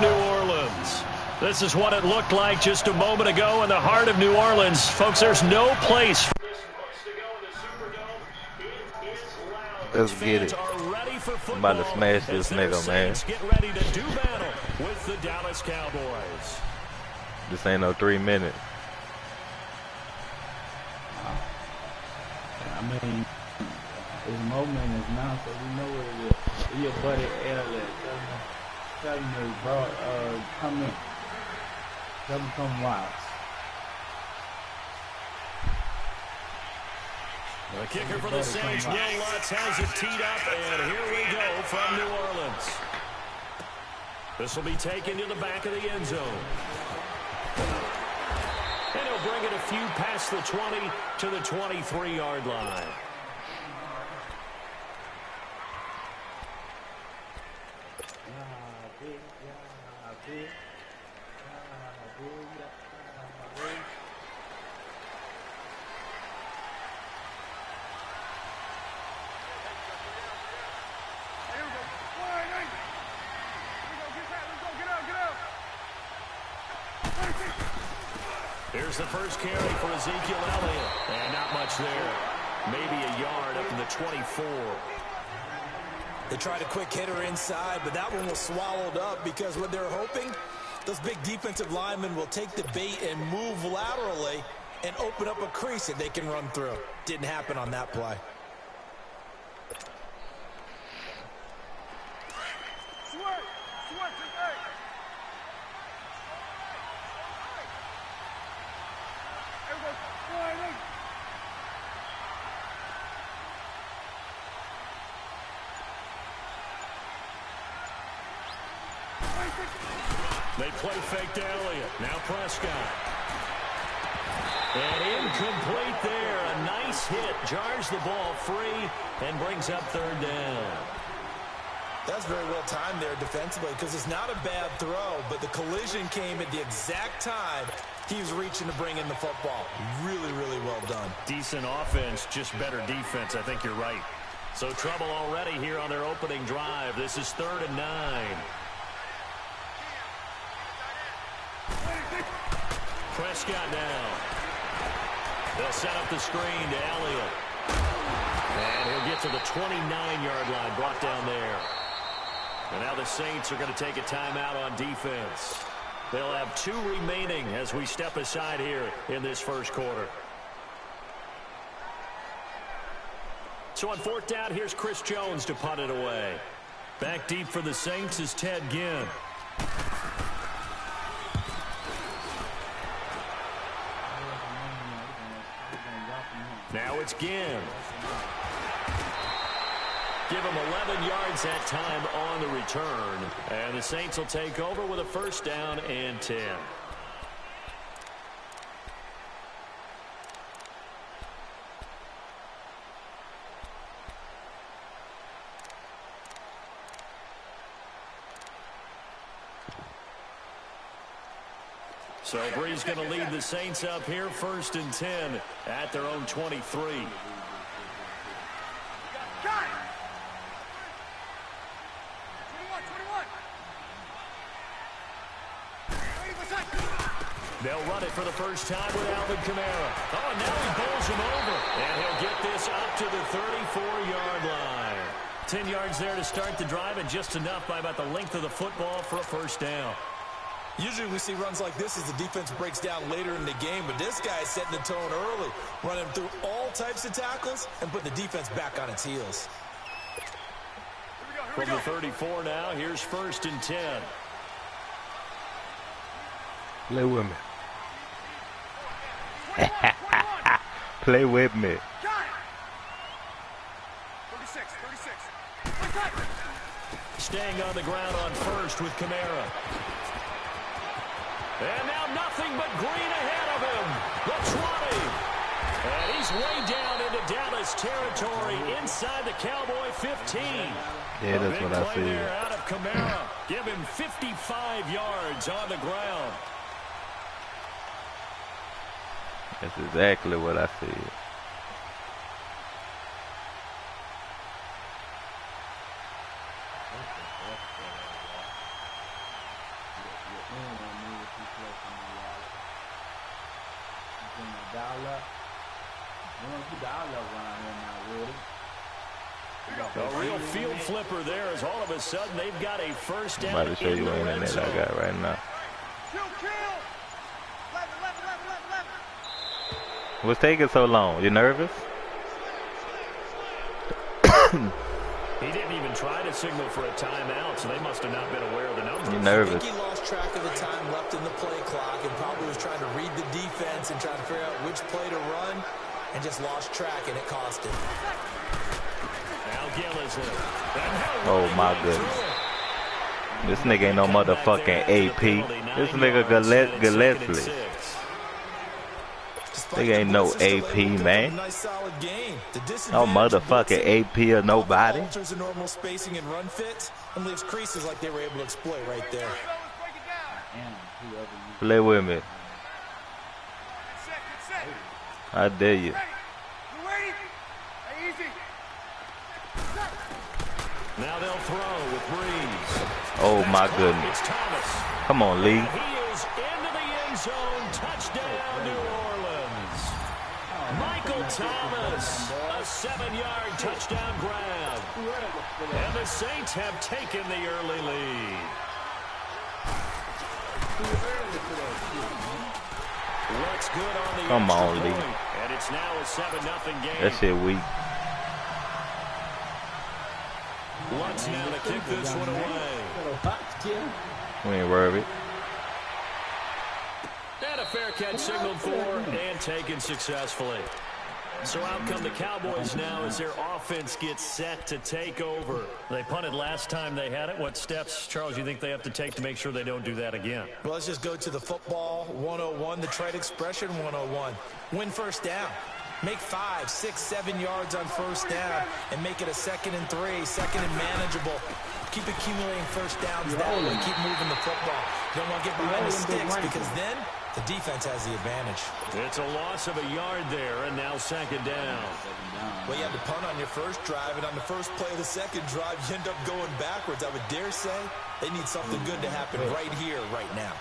New Orleans. This is what it looked like just a moment ago in the heart of New Orleans. Folks, there's no place for this place to go in the Superdome. It is loud. Let's get it. I'm about to smash this nigga, man. Get ready to do battle with the Dallas Cowboys. This ain't no 3 minutes. I mean, this moment is now, so we know what it is. Your buddy Elliot, tell me, bro, come in. Tell me come watch. The kicker for the Saints, Will Lutz, has it teed up, and here we go from New Orleans. This will be taken to the back of the end zone. And he'll bring it a few past the 20 to the 23-yard line. Here's the first carry for Ezekiel Elliott. And not much there. Maybe a yard up to the 24. They tried a quick hitter inside, but that one was swallowed up because what they're hoping, those big defensive linemen will take the bait and move laterally and open up a crease that they can run through. Didn't happen on that play. They play fake to Elliott. Now Prescott. And incomplete there. A nice hit. Jars the ball free and brings up third down. That's very well timed there defensively because it's not a bad throw, but the collision came at the exact time he was reaching to bring in the football. Really, really well done. Decent offense, just better defense. I think you're right. So trouble already here on their opening drive. This is 3rd and 9. Prescott now. They'll set up the screen to Elliott. And he'll get to the 29-yard line, brought down there. And now the Saints are going to take a timeout on defense. They'll have 2 remaining as we step aside here in this first quarter. So on 4th down, here's Chris Jones to punt it away. Back deep for the Saints is Ted Ginn. Now it's Ginn. Give him 11 yards that time on the return. And the Saints will take over with a 1st down and 10. So Bree's going to lead the Saints up here, 1st and 10 at their own 23. They'll run it for the first time with Alvin Kamara. Oh, and now he bowls him over. And he'll get this up to the 34-yard line. 10 yards there to start the drive, and just enough by about the length of the football for a 1st down. Usually we see runs like this as the defense breaks down later in the game, but this guy is setting the tone early, running through all types of tackles and putting the defense back on its heels. From the 34 now, here's 1st and 10. Play with me. Play with me. 36. Staying on the ground on 1st with Kamara. And now nothing but green ahead of him. The 20. And he's way down into Dallas territory inside the Cowboy 15. Yeah, that's what I see. There out of Kamara. Give him 55 yards on the ground. That's exactly what I see. dial up. We don't keep dial up around here now, really. A real field flipper there as all of a sudden they've got a first down. I'm about to show you the internet I got right now. What's taking so long? You nervous? He didn't even try to signal for a timeout, so they must have not been aware of the numbers. You nervous? I think he lost track of the time left in the play clock and probably was trying to read the defense and trying to figure out which play to run and just lost track, and it cost him. Oh my goodness. This nigga ain't no motherfucking AP. This nigga Gillespie. Nigga ain't no AP, man. No motherfucking AP or nobody. Normal spacing and run fits and leaves creases like they were able to exploit right there. Play with me. I dare you. Now they'll throw with Breeze. Oh my goodness. Come on, Lee. He is into the end zone. Touchdown, New Orleans. Michael Thomas, a 7-yard touchdown grab. And the Saints have taken the early lead. Looks good on the Come on, Lee. And it's now a 7-0 game. That shit weak. Lutz now to kick this one away. We ain't worried. And a fair catch signaled for and taken successfully. So out come the Cowboys now as their offense gets set to take over. They punted last time they had it. What steps, Charles, you think they have to take to make sure they don't do that again? Well, let's just go to the football 101, the trade expression 101. Win first down. Make 5, 6, 7 yards on first down and make it a 2nd and 3, 2nd and manageable. Keep accumulating first downs that way. Keep moving the football. You don't want to get behind the sticks because then the defense has the advantage. It's a loss of a yard there and now 2nd down. Well, you had to punt on your first drive, and on the first play of the second drive, you end up going backwards. I would dare say they need something good to happen right here, right now.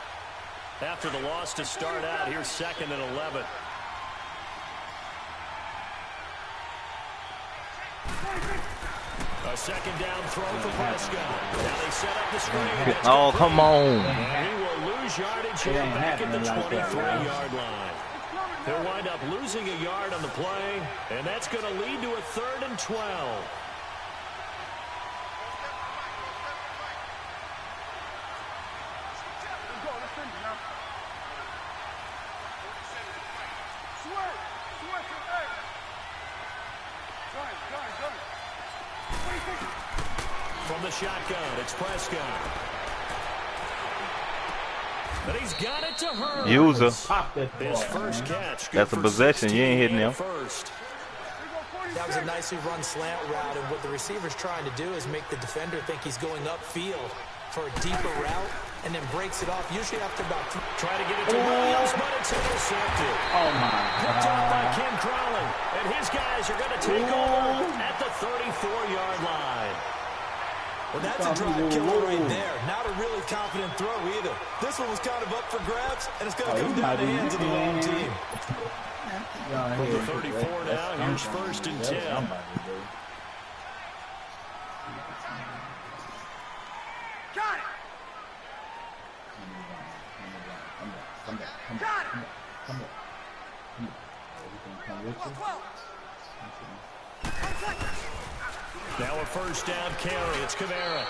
After the loss to start out, here's 2nd and 11. A 2nd down throw for Prescott. Now they set up the screen. Oh, come on. And he will lose yardage here back at the 23-yard line. They'll wind up losing a yard on the play, and that's going to lead to a 3rd and 12. From the shotgun, it's Prescott. But he's got it to Hurts. User. His first catch. That's a possession. You ain't hitting him. First. That was a nicely run slant route, and what the receiver's trying to do is make the defender think he's going upfield for a deeper route, and then breaks it off, usually after about try to get it to Williams, but it's intercepted. Oh, my Picked off by God. Ken Crowley, and his guys are going to take over at the 34-yard line. Well, that's a drive killer right there. Not a really confident throw either. This one was kind of up for grabs, and it's going to come down to the hands of the wrong team. With the 34 now, here's 1st and 10. Got it. Now a 1st down carry. It's Kamara.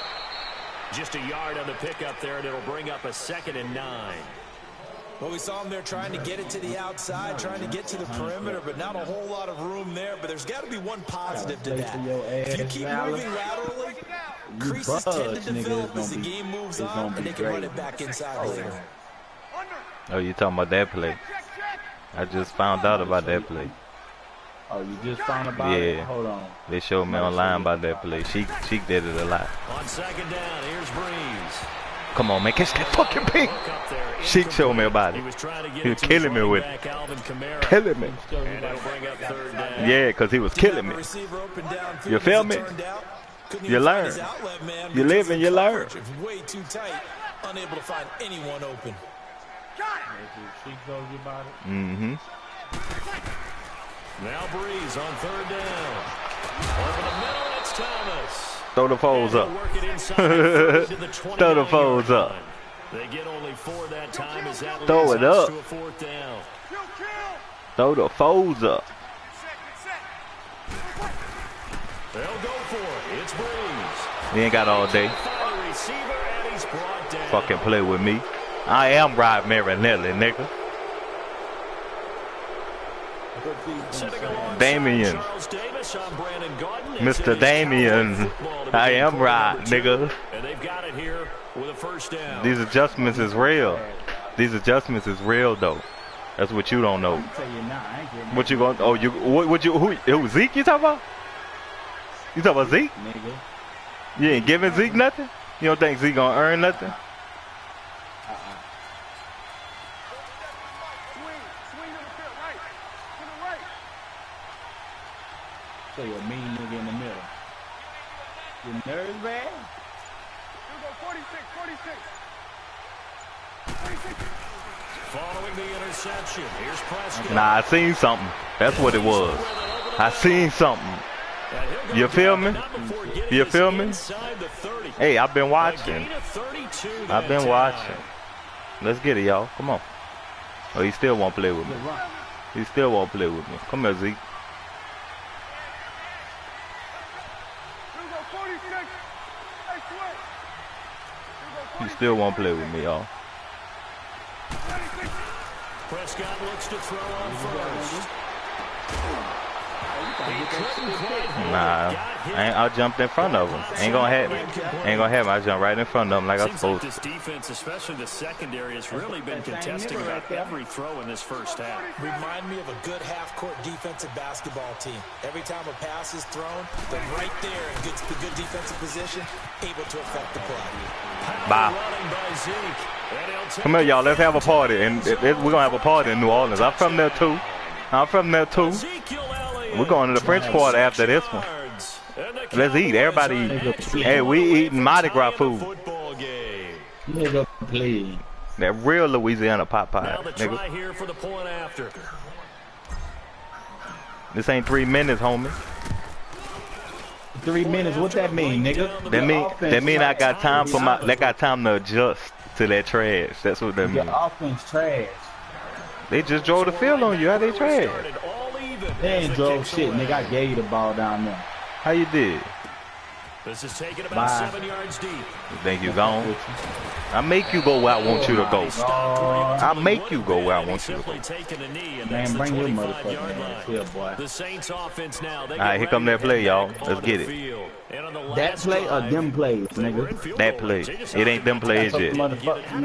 Just a yard on the pickup there, and it'll bring up a 2nd and 9. Well, we saw him there trying to get it to the outside, trying to get to the perimeter, but not a whole lot of room there. But there's got to be one positive to that. If you keep moving laterally, creases tend to develop as the game moves on, and they can run it back inside later. Oh, you talking about that play? I just found out about that play. Oh, you just found about it? Hold on. They showed me online about that play. She did it a lot. On 2nd down, here's Breeze. Come on, man. Catch that fucking pick. She showed me about it. He was killing me with it. Killing me. And it'll bring up 3rd down. Yeah, because he was killing me. You feel me? You learn. You live and you learn. Way too tight, unable to find anyone open. She told you about it? Mm-hmm. Now Breeze on third down. Over the middle, it's Thomas. Throw the foes up. Throw the foes up. They get only 4 that time as that Throw it up. to a 4th down. Throw the foes up. They'll go for it. It's Breeze. He ain't got all day. Fucking play with me. I am Rod Marinelli, nigga. Damien. Mr. Damien. I am Rod, nigga. And they've got it here with a first down. These adjustments is real. These adjustments is real though. That's what you don't know. What you going? Oh, you what you who Zeke you talking about? You talking about Zeke? You ain't giving Zeke nothing? You don't think Zeke gonna earn nothing? So you're a mean nigga in the middle. Your nerves bad? You go 46, 46. Following the interception, here's Prescott. Nah, I seen something. That's what it was. I seen something. You feel me? You feel me? Hey, I've been watching. I've been watching. Let's get it, y'all. Come on. Oh, he still won't play with me. He still won't play with me. Come here, Zeke. He still won't play with me, y'all. Prescott looks to throw on first. Nah, I jumped in front of him. Ain't gonna happen. Ain't gonna happen. I jumped right in front of him like I was supposed to. This defense, especially the secondary, has really been contesting about every throw in this first half. Remind me of a good half-court defensive basketball team. Every time a pass is thrown, they're right there and gets the good defensive position, able to affect the play. Bye. Come here, y'all. Let's have a party, and we're gonna have a party in New Orleans. I'm from there too. I'm from there too. We're going to the French Quarter after this one. Let's eat. Everybody eat. Hey, we eating Mardi Gras food. Nigga, please. That real Louisiana pot pie, nigga. Here for the point after. This ain't 3 minutes, homie. 3 minutes, what that mean, nigga? That mean I got time for my. That got time to adjust to that trash. That's what that means. Your offense trash. They just drove the field on you. How they trash? They ain't drove shit, nigga. I gave you the ball down there. How you did? This is taken about 7 yards deep. You think you gone? I make you go where I want you to go. I make you go where I want you to go. Man, bring your motherfucking ass here, boy. The Saints offense now. All right, here come that play, y'all. Let's get it. That play or them plays, nigga? That play. It ain't them plays yet.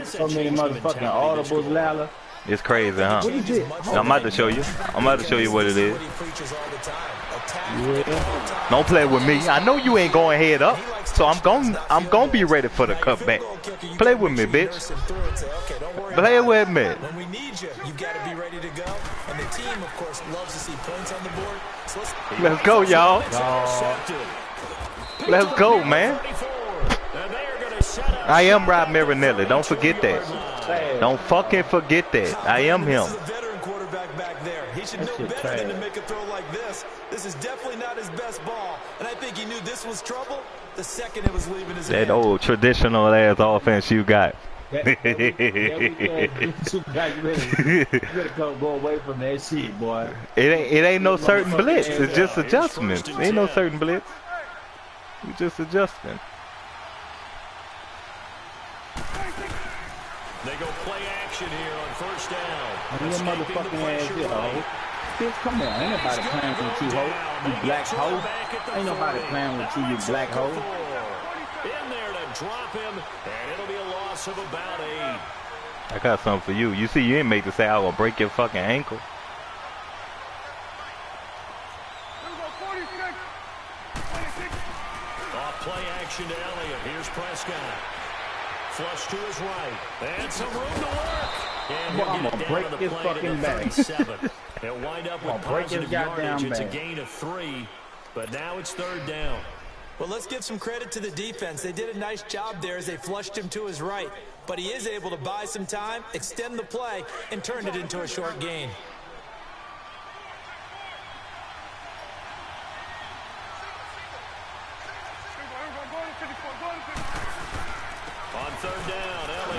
So many motherfucking audibles, Lala. It's crazy, huh? What is it? I'm about to show you. I'm about to show you what it is. Yeah. Don't play with me. I know you ain't going head up, so I'm gonna be ready for the cutback. Play with me, bitch. Play with me. When we need you, you got to be ready to go. And the team, of course, loves to see points on the board. So let's go, y'all. Let's go, man. I am Rod Marinelli. Don't forget that. Don't fucking forget that. I am him. This is a veteran quarterback back there. He should know better than to make a throw like this. This is definitely not his best ball. And I think he knew this was trouble the second it was leaving his hand. That old traditional ass offense you got. You better go away from that shit, boy. It ain't no certain blitz. It's just adjustments. Ain't no certain blitz. You just adjusting. They go play action here on first down. Your motherfucking ass here, ho. Bitch, come on. Ain't nobody playing with you, ho. You black hoe. Ain't nobody playing with you, you black hoe. In there to drop him, and it'll be a loss of about 8. I got something for you. You see, you ain't make to say I will break your fucking ankle. Off play action to Elliott. Here's Prescott. Flush to his right. And some room to work. And I'm going to break his fucking back. They'll wind up with positive yardage. It's a gain of 3. But now it's third down. Well, let's give some credit to the defense. They did a nice job there as they flushed him to his right. But he is able to buy some time, extend the play, and turn it into a short gain.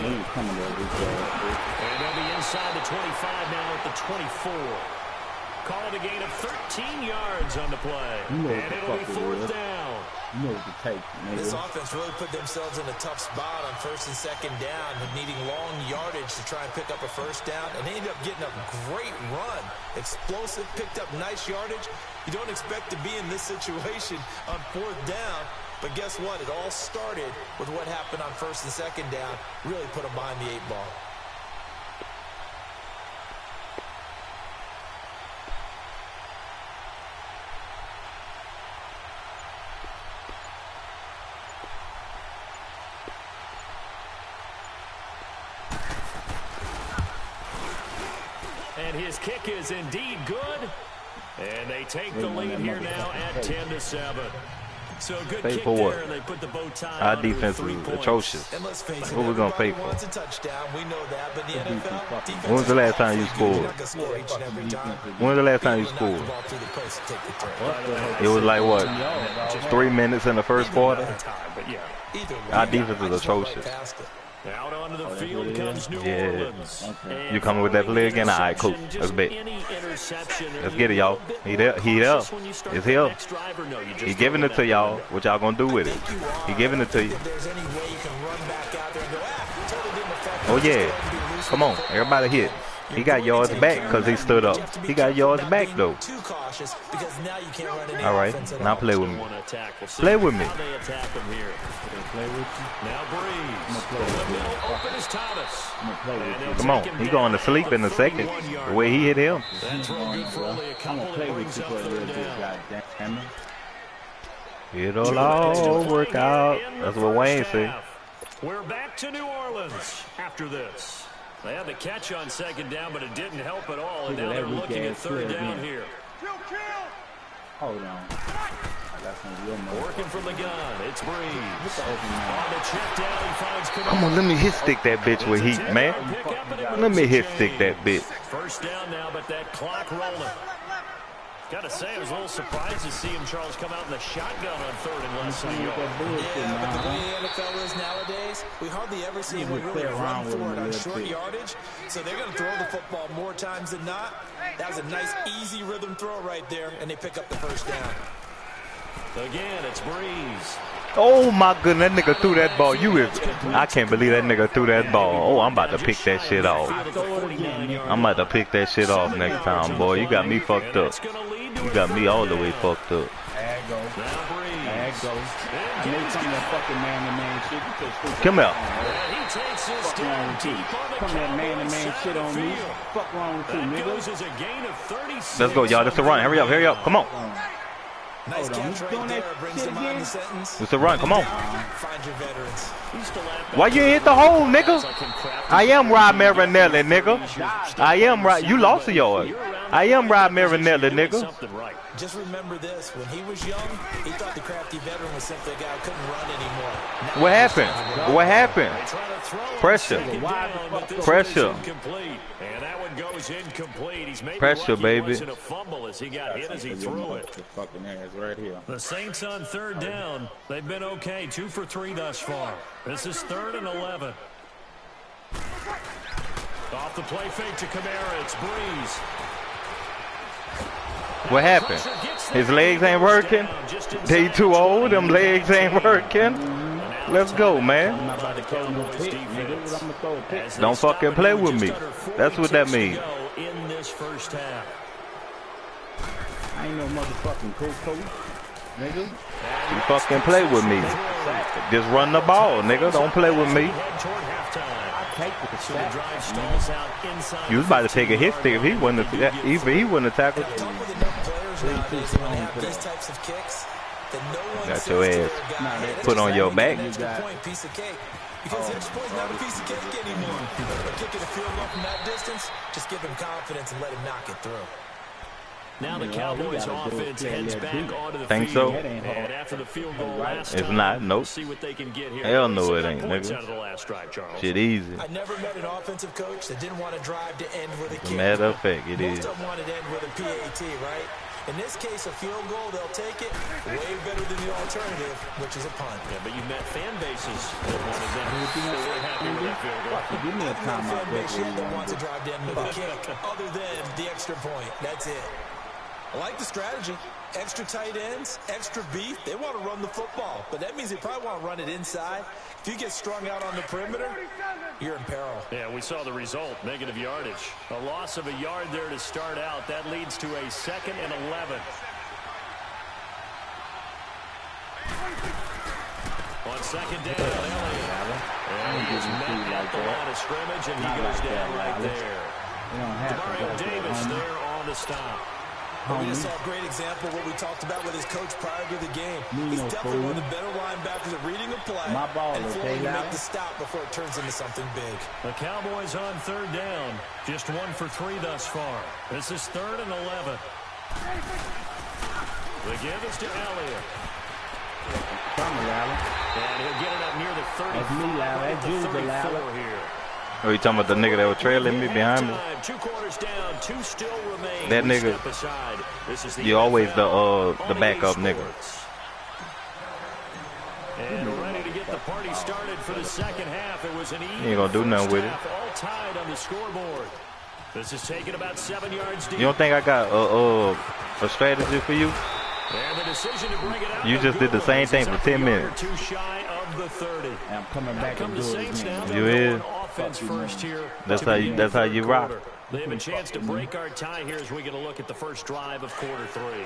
And they'll be inside the 25 now at the 24. Call it a gain of 13 yards on the play. And it'll be fourth down. You know what to take, man. This offense really put themselves in a tough spot on first and second down, needing long yardage to try and pick up a first down, and they ended up getting a great run. Explosive, picked up nice yardage. You don't expect to be in this situation on fourth down, but guess what? It all started with what happened on first and second down. Really put them behind the 8 ball. And his kick is indeed good. And they take the lead here now at 10-7. So good Pay kick for what? there, and they put the bow tie Our on defense with 3 is points. atrocious. And let's face it, What we gonna pay everybody for? wants a touchdown. We know that, but the NFL defense When was the last time you you're scored? not gonna score each and every time. When was the last time you Knock scored? the ball through the post and take the throw. It was like what? 3 minutes in the first quarter. But yeah. Either way, Our defense is I just went atrocious. right past it. Out onto the field comes New Yeah. Orleans. You coming with that play again? All right, cool. Let's bet. Let's get it, y'all. He there. He there. It's here. He giving it to y'all. What y'all gonna do with it? He giving it to you. If there's any way you can run back out there and go, totally didn't affect Oh us. yeah. Come on, everybody hit. He got yards back because he stood up. He got yards back though. Too cautious because now you can't run any All right, offense at now all. play with me. Play with me. How they attack him here. Play with you. Now Breeze. play with you. Open is Thomas. I'm gonna play with you. Come on, he going to sleep in a second. The way he hit him. That throw good for only a I'm couple. gonna play That with brings you up for a little third bit, down. goddamn it. It'll all work out. That's what Wayne said. We're back to New Orleans after this. They had the catch on second down, but it didn't help at all. And now they're looking at third down here. Hold on. I got some real money. Working from the gun, it's Breeze. On the check down, he finds Come on, let me hit stick that bitch with heat, man. Let me hit stick that bitch. First down now, but that clock rolling. Gotta say, I was a little surprised to see him, Charles, come out in the shotgun on third and less than a yard. Yeah, but the way the NFL is nowadays, we hardly ever see anyone really run for it on short yardage. So they're going to throw the football more times than not. That was a nice, easy rhythm throw right there, and they pick up the first down. Again, it's Breeze. Oh my goodness, that nigga threw that ball. I can't believe that nigga threw that ball. Oh, I'm about to pick that shit off. I'm about to pick that shit off next time, boy. You got me fucked up. You got me all the way fucked up. There it goes. There it goes. I need some of that fucking man-to-man shit. Come here. He takes this Fuck wrong with you? Come that man-to-man shit on me. Fuck wrong with you, That goes nigga? as a gain of 36. Let's go, y'all. That's the run. Hurry up, hurry up. Come on. Nice Hold on, catch you right doing there. that Brings shit them out in again? the sentence. It's the run. Come on. Find your veterans. Why you hit the hole, nigga? I am Rod Marinelli, nigga. I am Rod. You lost a yard. I am Rod Marinelli, nigga. Just remember this. When he was young, he thought the crafty veteran was simply a guy who couldn't run anymore. Now What he's happened? What happened? Pressure. Pressure. And that one goes incomplete. He's maybe Pressure, lucky it baby. wasn't a fumble as he got hit as he threw it. Fucking ass right here. The Saints on third down. They've been okay. 2 for 3 thus far. This is 3rd and 11. Off the play fake to Kamara. It's Breeze. What happened? His legs ain't working. They too old. Them legs ain't working. Let's go, man. I'm not about to throw no pick, nigga. What I'm gonna throw a pick? Don't fucking play with me. That's what that means. In this first half. I ain't no motherfucking coach, nigga. You fucking play with me. Just run the ball, nigga. Don't play with me. Head toward halftime. Take the So the sack. drive stalls out inside. You was about to take a hit stick if he wouldn't have, even he wouldn't have tackled. Talk with enough players nowadays when they have these types of kicks that no one Got says your to ass their guy, hey, that's put just on your how you back. get an extra point, piece of cake. Because the extra point's not a piece of cake anymore. But kicking a field goal from that distance, just give him confidence and let him knock it through. Now the Cowboys offense heads back onto the Think field. so? And after the field goal last It's time, not. Nope. we'll see what they can get here. Hell no, it 36 ain't, points nigga. out of the last drive, Charles. Shit easy. I never met an offensive coach that didn't want to drive to end with a As a kick. matter of fact, it Most is. of them wanted to end with a PAT, right? In this case, a field goal, they'll take it way better than the alternative, which is a punt. Yeah, but you've met fan bases that wanted them. They're happy with that field goal. Give me a timeout. Fan base yet that wants to drive down to the kick, other than the extra point. That's it. I like the strategy. Extra tight ends, extra beef. They want to run the football, but that means they probably want to run it inside. If you get strung out on the perimeter, you're in peril. Yeah, we saw the result, negative yardage. A loss of a yard there to start out. That leads to a 2nd and 11. On 2nd down, Elliott. And he is met at the line of scrimmage, and he goes down right there. Demario Davis there on the stop. We just saw a great example of what we talked about with his coach prior to the game. He's definitely one of the better linebackers at reading a play and flowing to make the stop before it turns into something big. The Cowboys on 3rd down. Just 1 for 3 thus far. This is 3rd and 11. The give is to Elliott. And he'll get it up near the 34 here. Oh, you talking about the nigga that was trailing me behind me? 2 quarters down, 2 still remain. That nigga, you always the backup nigga. And ready to get the party started for the 2nd half. It was an even ain't gonna do nothing with it. all tied on the scoreboard. This is taking about 7 yards deep. You don't think I got a strategy for you? And the decision to bring it out. You just did the same thing for 10 minutes. Too shy of the 30. And I'm coming back and doing it again. You is. Offense first here. That's how you rock. They have a chance to break our tie here as we get a look at the first drive of quarter 3.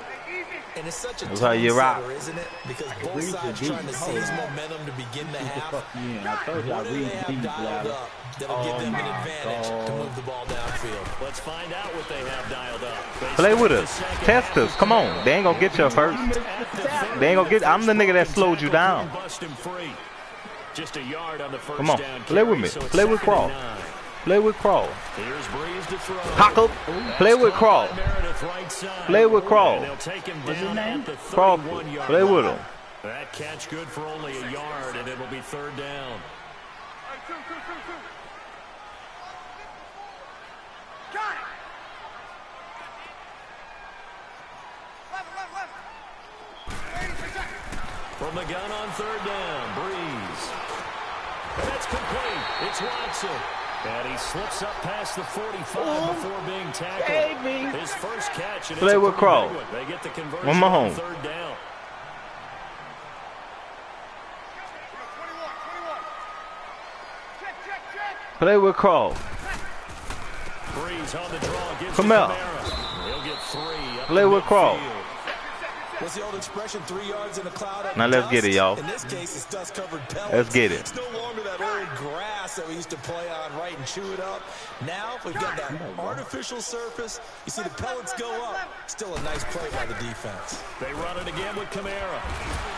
And it's such a that's how you rock, isn't it? Because both sides trying to seize momentum to begin the half. What do they have dialed up that'll give them an advantage to move the ball downfield? Let's find out what they have dialed up. Play with us. Test us. Come on. They ain't gonna get you first. They ain't gonna get. I'm the nigga that slowed you down. Just a yard on the first Come on. down Play with me. Play with Crawl. Play with Crawl. Hock up. Play with Crawl. Play with Crawl. What's his name? Crawl. Play with him. That catch good for only a yard, and it'll be 3rd down. Got it. From the gun on 3rd down, Breeze. And that's complete. It's Watson. And he slips up past the 45 before being tackled. His first catch. And play with Crow. They get the conversion on on 3rd down. Play with Crow. Breeze on the draw. Gives Come out. He'll get 3. Play with Crow. What's the old expression? 3 yards in a cloud of now let's get it, y'all. In this case, it's dust-covered pellets. Let's get it. It's no longer that old grass that we used to play on, right, and chew it up. Now we've got that artificial surface. You see the pellets go up. Still a nice play by the defense. They run it again with Kamara.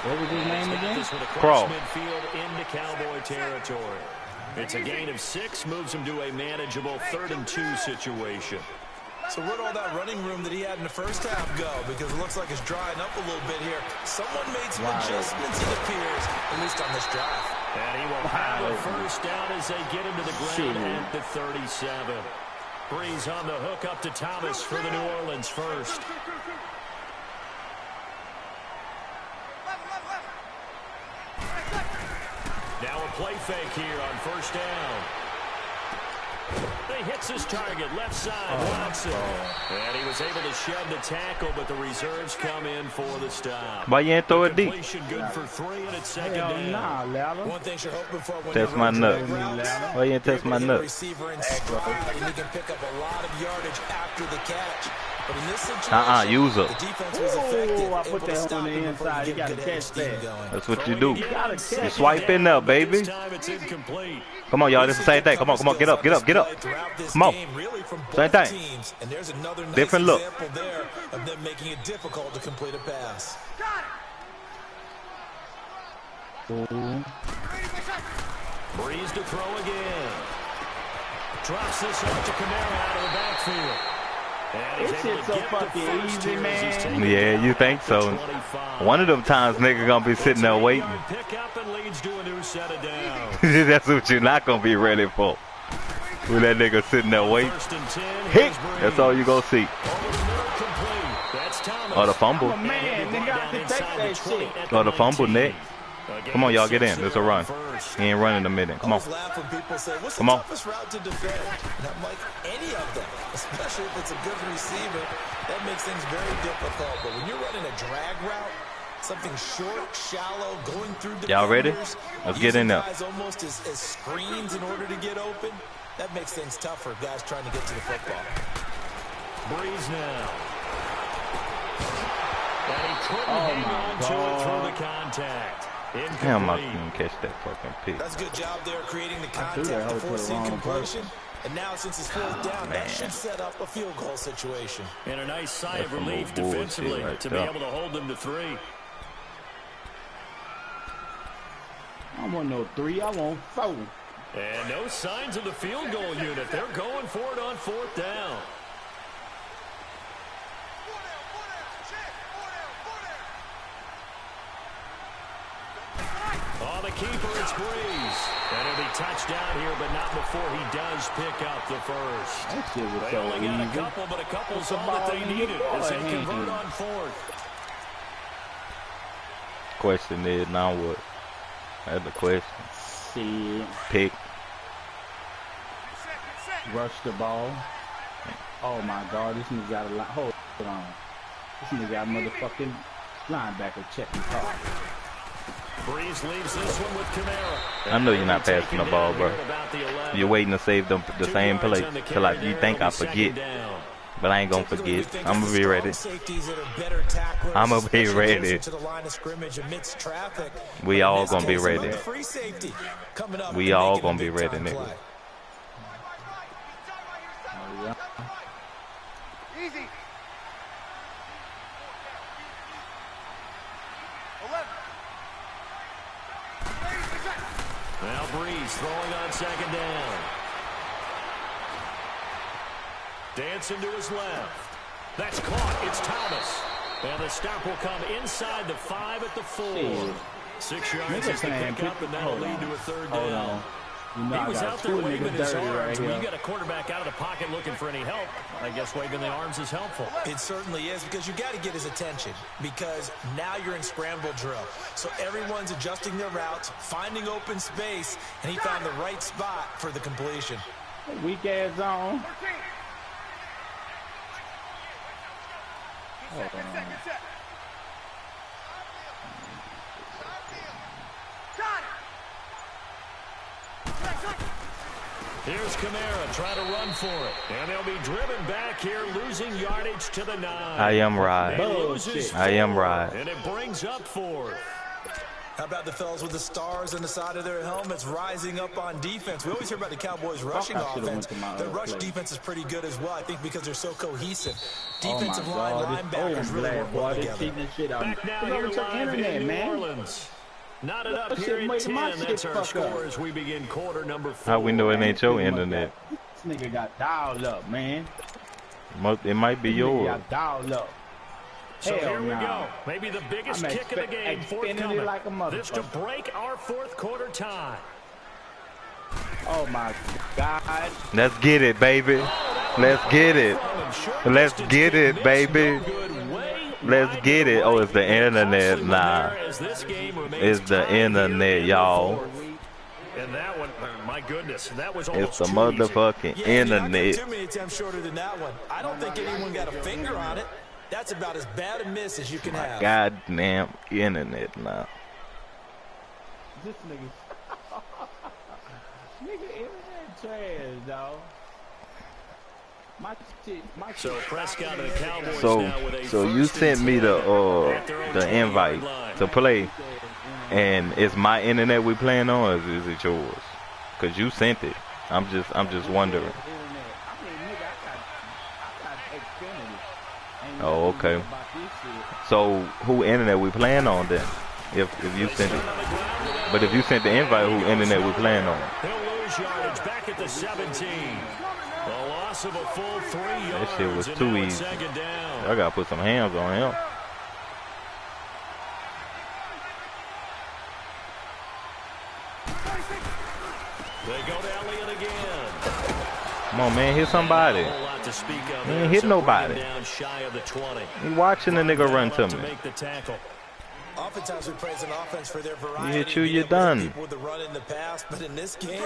What was his name again? Crow. Midfield into Cowboy territory. It's a gain of 6, moves him to a manageable 3rd and 2 situation. So where'd all that running room that he had in the first half go? Because it looks like it's drying up a little bit here. Someone made some adjustments, it appears, at least on this drive. And he will have a first down as they get into the ground at the 37. Breeze on the hook up to Thomas for the New Orleans first. Now a play fake here on 1st down. He hits his target, left side, Watson. And he was able to shed the tackle, but the reserves come in for the stop. Why you ain't throw it deep? Good for 3, and it's 2nd down. Nah, one thing you're hoping for when test my nut. Why you ain't test my nut? Receiver in stride, and he can pick up a lot of yardage after the catch. But in this situation, use up. the defense was effective. I put that on the inside. You got to catch that. That's what you do. You swipe in there, baby. Come on, y'all. This is the same thing. Come on, come on. Get up, get up, get up. Come on. Same thing. And there's another nice different look. example there of them making it difficult to complete a pass. Breeze to throw again. Drops this off to Kamara out of the backfield. This shit's so fucking easy, man. Yeah, you think so. One of them times nigga gonna be sitting there waiting. That's what you're not gonna be ready for. With that nigga sitting there waiting. Hit! That's all you gonna see. That's Or the fumble. Man, they got to take that shit. Or the fumble next. Come on, y'all, get in. It's a run. He ain't running a minute. Come on. Come on. Route to defend? And I'm like, any of them, especially if it's a good receiver, that makes things very difficult. But when you're running a drag route, something short, shallow, going through defenders, y'all ready? Let's get in there. Guys almost as screens in order to get open. That makes things tough for guys trying to get to the football. Breeze now. And he couldn't hang on to it through the contact. Damn, I couldn't catch that fucking pick. That's a good job there creating the contact to force the incompletion. And now since it's fourth down, that should set up a field goal situation. And a nice sigh of relief defensively to be able to hold them to 3. I don't want no 3, I want 4. And no signs of the field goal unit. They're going for it on fourth down. Oh, the keeper, it's Breeze. And he'll be touched down here, but not before he does pick up the first. They only got a couple, but a couple's all that they needed as they convert on fourth. Question is, now what? That's the question. See. Pick. Rush the ball. Oh my God, this nigga got a lot. Hold on. This nigga got a motherfucking linebacker checking card. Breeze leaves this one with Kamara. I know you're not passing the ball, bro. You're waiting to save the same play till you think I forget. But I ain't gonna forget. I'm gonna be ready. I'm gonna be ready. We all gonna be ready. We all gonna be ready, nigga. Easy. 11. Now Breeze throwing on second down. Dancing to his left. That's caught. It's Thomas. And the stop will come inside the 5 at the 4. 6 yards is the pickup, and that'll lead to a third down. You know, he was out there waving his arms. Right, when you got a quarterback out of the pocket looking for any help, I guess waving the arms is helpful. It certainly is, because you got to get his attention, because now you're in scramble drill. So everyone's adjusting their routes, finding open space, and he found the right spot for the completion. Weak ass zone. Here's Kamara trying to run for it. And they'll be driven back here, losing yardage to the 9. I am right. I am right. And it brings up 4th. How about the fellas with the stars on the side of their helmets rising up on defense? We always hear about the Cowboys' rushing offense. Their rush defense is pretty good as well, I think, because they're so cohesive. Defensive line linebackers really work well together. Back now here live in New Orleans. Knotted up here at 10. That's our score as we begin quarter number 4. How we know it ain't your internet? This nigga got dialed up, man. It might be yours. Got dialed up. So here we go. Maybe the biggest kick of the game forthcoming. Like this to break our fourth quarter tie. Oh my God. Let's get it, baby. Let's get it. Let's get it, baby. Let's get it. Oh, it's the internet. Nah. It's the internet, y'all. And that one, my goodness, that was it's the motherfucking internet. Too many attempts shorter than that one. I don't think anyone got a finger on it. That's about as bad a miss as you can have. Goddamn internet now. This nigga internet trash, dog. So Prescott and the Cowboys now with a so you sent me the invite to play, and it's my internet we playing on, or is it yours? Cause you sent it. I'm just wondering. Oh, okay. So who internet we playing on then? If you sent it, but if you sent the invite, who internet we playing on? He'll lose yardage back at the 17. A loss of a full 3 yards. That shit was too easy. I gotta put some hands on him. They go to Elliott again. Come on, man, hit somebody. to speak of. He ain't hit nobody. Down shy of the 20. He watching the nigga run to me. Make the tackle. Oftentimes we praise an offense for their variety. You hit you, you're done. People with the run in the past, but in this game,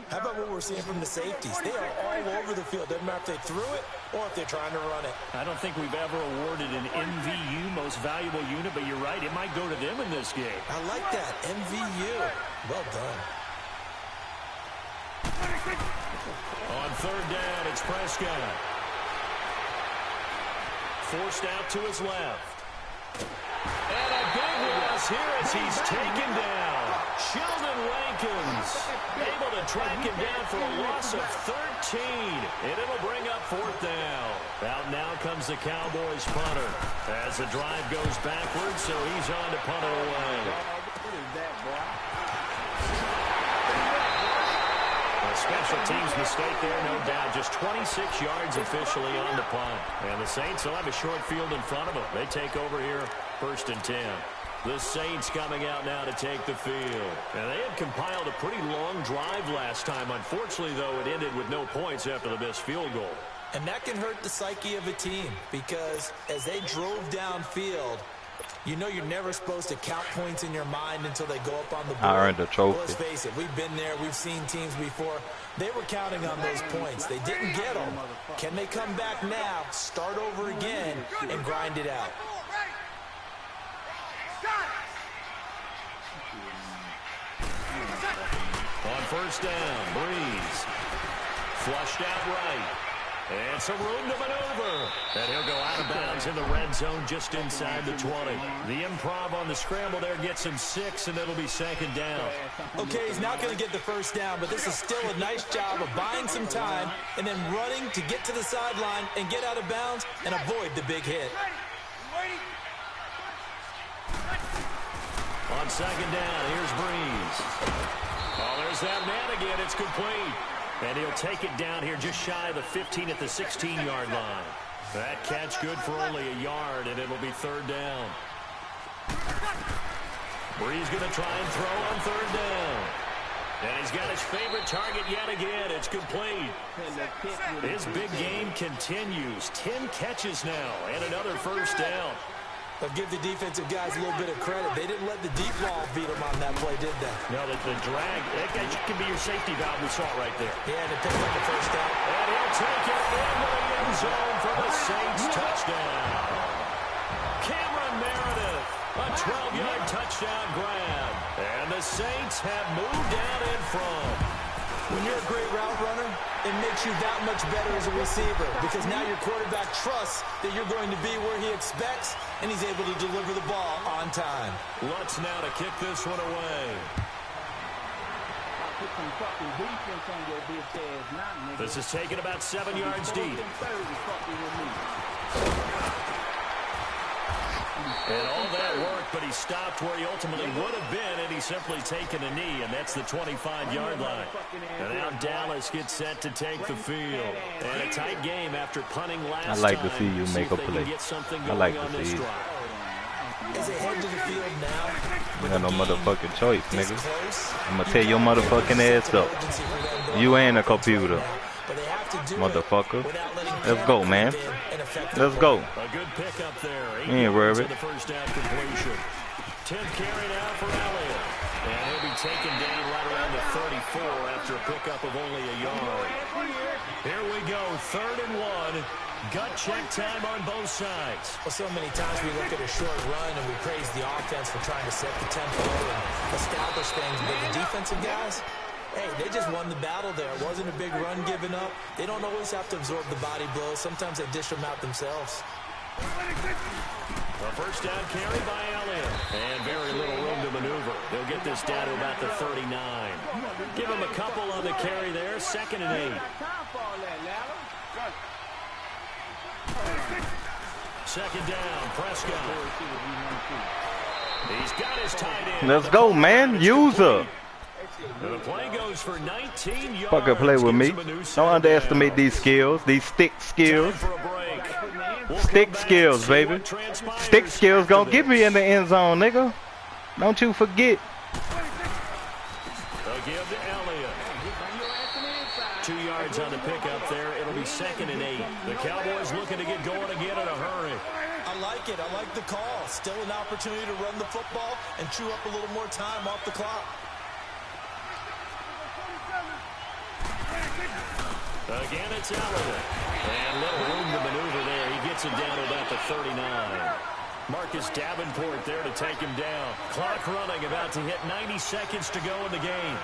how about what we're seeing from the safeties? They are all over the field. Doesn't matter if they threw it or if they're trying to run it. I don't think we've ever awarded an MVU, most valuable unit, but you're right, it might go to them in this game. I like that, MVU. Well done. On third down, it's Prescott. Forced out to his left. And a big loss here as he's taken down. Sheldon Rankins able to track him down for a loss of 13. And it'll bring up fourth down. Out now comes the Cowboys punter. As the drive goes backwards, so he's on to punt it away. A special teams mistake there, no doubt. Just 26 yards officially on the punt. And the Saints will have a short field in front of them. They take over here, 1st and 10. The Saints coming out now to take the field. And they had compiled a pretty long drive last time. Unfortunately, though, it ended with no points after the missed field goal. And that can hurt the psyche of a team because as they drove downfield, you know you're never supposed to count points in your mind until they go up on the board. I earned a trophy. Let's face it, we've been there. We've seen teams before. They were counting on those points. They didn't get them. Can they come back now, start over again, and grind it out? On first down, Breeze. Flushed out right. And some room to maneuver. And he'll go out of bounds in the red zone just inside the 20. The improv on the scramble there gets him 6, and it'll be 2nd down. Okay, he's not going to get the first down, but this is still a nice job of buying some time and then running to get to the sideline and get out of bounds and avoid the big hit. On 2nd down, here's Breeze. Oh, there's that man again. It's complete. And he'll take it down here just shy of the 15 at the 16-yard line. That catch good for only a yard, and it'll be 3rd down. Breeze going to try and throw on 3rd down. And he's got his favorite target yet again. It's complete. His big game continues. 10 catches now and another 1st down. But give the defensive guys a little bit of credit. They didn't let the deep ball beat them on that play, did they? No, the drag, that can be your safety valve we saw right there. Yeah, and it picked up the 1st down. And he'll take it into the end zone for the Saints touchdown. Cameron Meredith, a 12-yard touchdown grab. And the Saints have moved out in front. When you're a great route runner, it makes you that much better as a receiver because now your quarterback trusts that you're going to be where he expects, and he's able to deliver the ball on time. Lutz now to kick this one away. This is taken about 7 yards deep. And all that work, but he stopped where he ultimately would have been, and he's simply taken a knee, and that's the 25-yard line. And now Dallas gets set to take the field. And a tight game after punting last time. I like to see you make a play. I like to see it. As they head to the field now, You got no motherfucking choice, nigga. I'm gonna tear your motherfucking ass up. You ain't a computer. Motherfucker. Let's go, man. Let's go. A good pickup there. You ain't worried. The first down completion. 10 carry now for Elliott. And he'll be taken down right around the 34 after a pickup of only a yard. Here we go, 3rd and 1. Gut check time on both sides. Well, so many times we look at a short run and we praise the offense for trying to set the tempo and establish things, but the defensive guys, hey, they just won the battle there. It wasn't a big run given up. They don't always have to absorb the body blows. Sometimes they dish them out themselves. A first down carry by Elliott. And very little room to maneuver. They'll get this down to about the 39. Give him a couple on the carry there. 2nd and 8. 2nd down, Prescott. He's got his tight end. Let's go, man. User. And the play goes for 19 yards. Fucking play with me. Don't underestimate these skills. These stick skills. Stick skills, baby. Stick skills gonna get me in the end zone, nigga. Don't you forget. They'll give to Elliott. 2 yards yards on the pickup there. It'll be 2nd and 8. The Cowboys looking to get going again in a hurry. I like it. I like the call. Still an opportunity to run the football and chew up a little more time off the clock. Again, it's Elliott. And little room to maneuver there. He gets it down to about the 39. Marcus Davenport there to take him down. Clock running, about to hit 90 seconds to go in the game.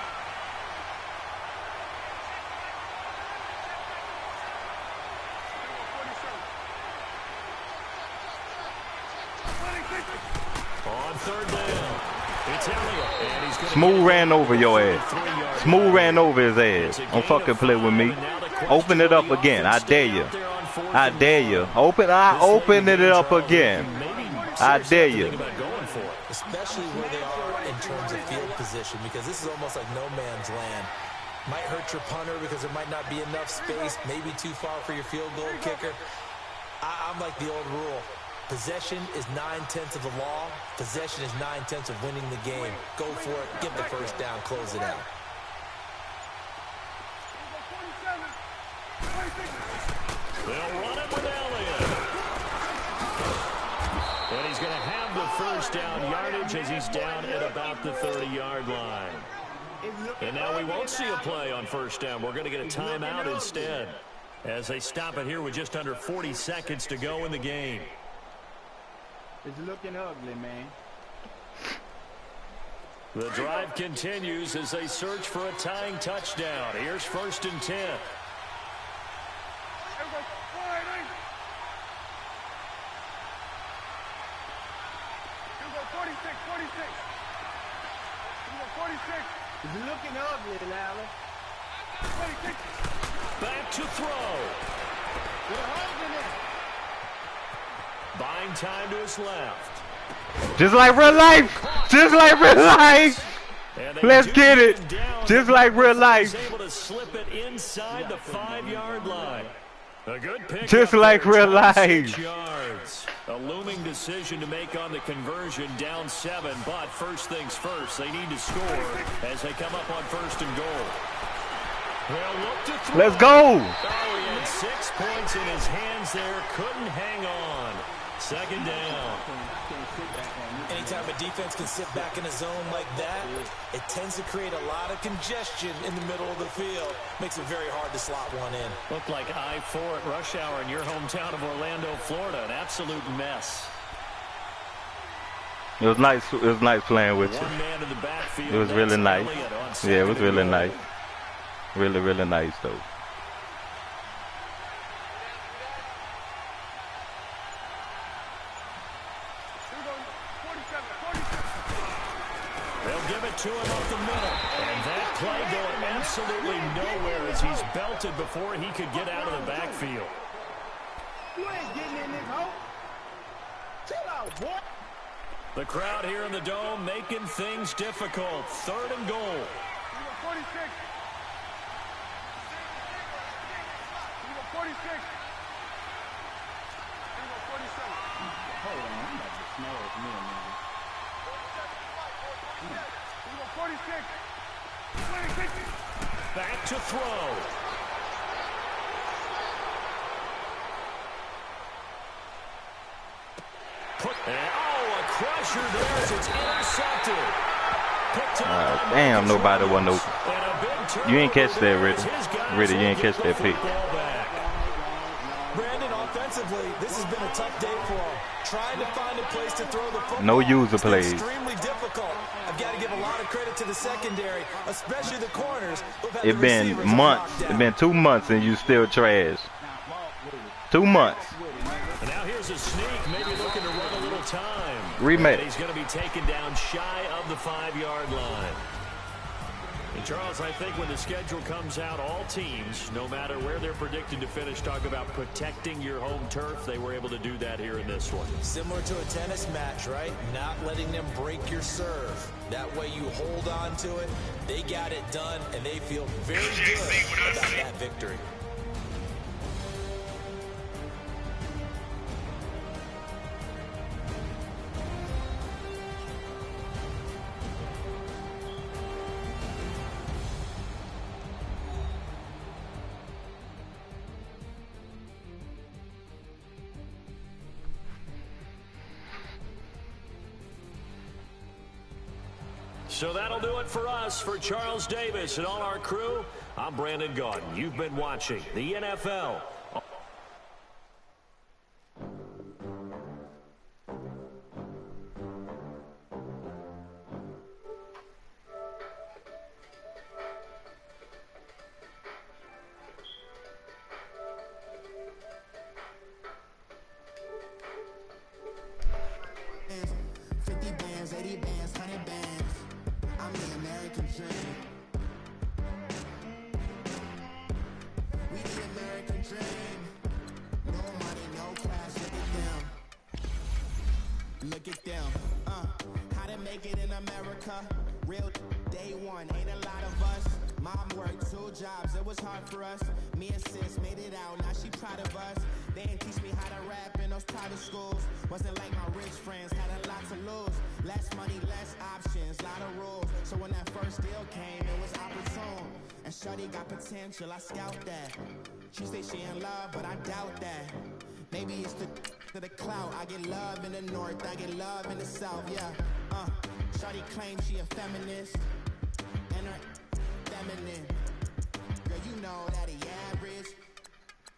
On 3rd down, it's Elliott. And he's Smooth ran over your ass. Smooth ran over his ass. Don't fucking play with me. Open it up again. I dare you. I dare you. Open it up again. I dare you. Especially where they are in terms of field position, because this is almost like no man's land. Might hurt your punter because there might not be enough space, maybe too far for your field goal kicker. I'm like the old rule. Possession is 9/10 of the law. Possession is 9/10 of winning the game. Go for it. Get the first down. Close it out. They'll run it with Elliott. And he's going to have the first down yardage as he's down at about the 30-yard line. And now we won't see a play on 1st down. We're going to get a timeout instead as they stop it here with just under 40 seconds to go in the game. It's looking ugly, man. The drive continues as they search for a tying touchdown. Here's 1st and 10. It's looking ugly, Lally. Back to throw. Buying time to his left. Just like real life. Just like real life. Let's get it. Just like real life. Able to slip it inside the 5-yard line. A good pick. Just like real life. Yards. A looming decision to make on the conversion, down 7. But first things first, they need to score as they come up on 1st and goal. They'll look to throw. Let's go. Oh, he had 6 points in his hands there. Couldn't hang on. 2nd down. Anytime a defense can sit back in a zone like that, it tends to create a lot of congestion in the middle of the field. Makes it very hard to slot one in. Looked like I-4 at rush hour in your hometown of Orlando, Florida. An absolute mess. It was nice. It was nice playing with you. It was really nice. Yeah, it was really nice. Really, really nice, though. They'll give it to him up the middle. And that play going absolutely nowhere as he's belted before he could get out of the backfield. You ain't getting in this hole. Chill out, boy. The crowd here in the Dome making things difficult. 3rd and goal. 46. 46. 47. Hold on, I'm about to smell it from here, man. 46. 26. Back to throw. A crusher there as it's intercepted. Damn, nobody wasn't open. You ain't catch that, Ritty. Ritty, you ain't catch that pick. Brandon, offensively, this has been a tough day for him. Trying to find a place to throw the football. No user plays. Extremely difficult. I've got to give a lot of credit to the secondary, especially the corners. It's been months. It's been 2 months and you still trash. 2 months. And now here's a sneak, maybe looking to run a little time. Rematch. He's going to be taken down shy of the 5-yard line. And Charles, I think when the schedule comes out, all teams, no matter where they're predicted to finish, talk about protecting your home turf. They were able to do that here in this one. Similar to a tennis match, right? Not letting them break your serve. That way you hold on to it. They got it done, and they feel very good about that victory. So that'll do it for us. For Charles Davis and all our crew, I'm Brandon Gaudin. You've been watching the NFL. Look at them, how to make it in America, real day one, ain't a lot of us. Mom worked 2 jobs, it was hard for us. Me and sis made it out, now she proud of us. They didn't teach me how to rap in those private schools. Wasn't like my rich friends, had a lot to lose. Less money, less options, lot of rules. So when that first deal came, it was opportune. And shorty got potential, I scout that. She say she in love, but I doubt that. Maybe it's to the clout. I get love in the north, I get love in the south, yeah. Shorty claims she a feminist, and her feminine. Girl, you know that he average.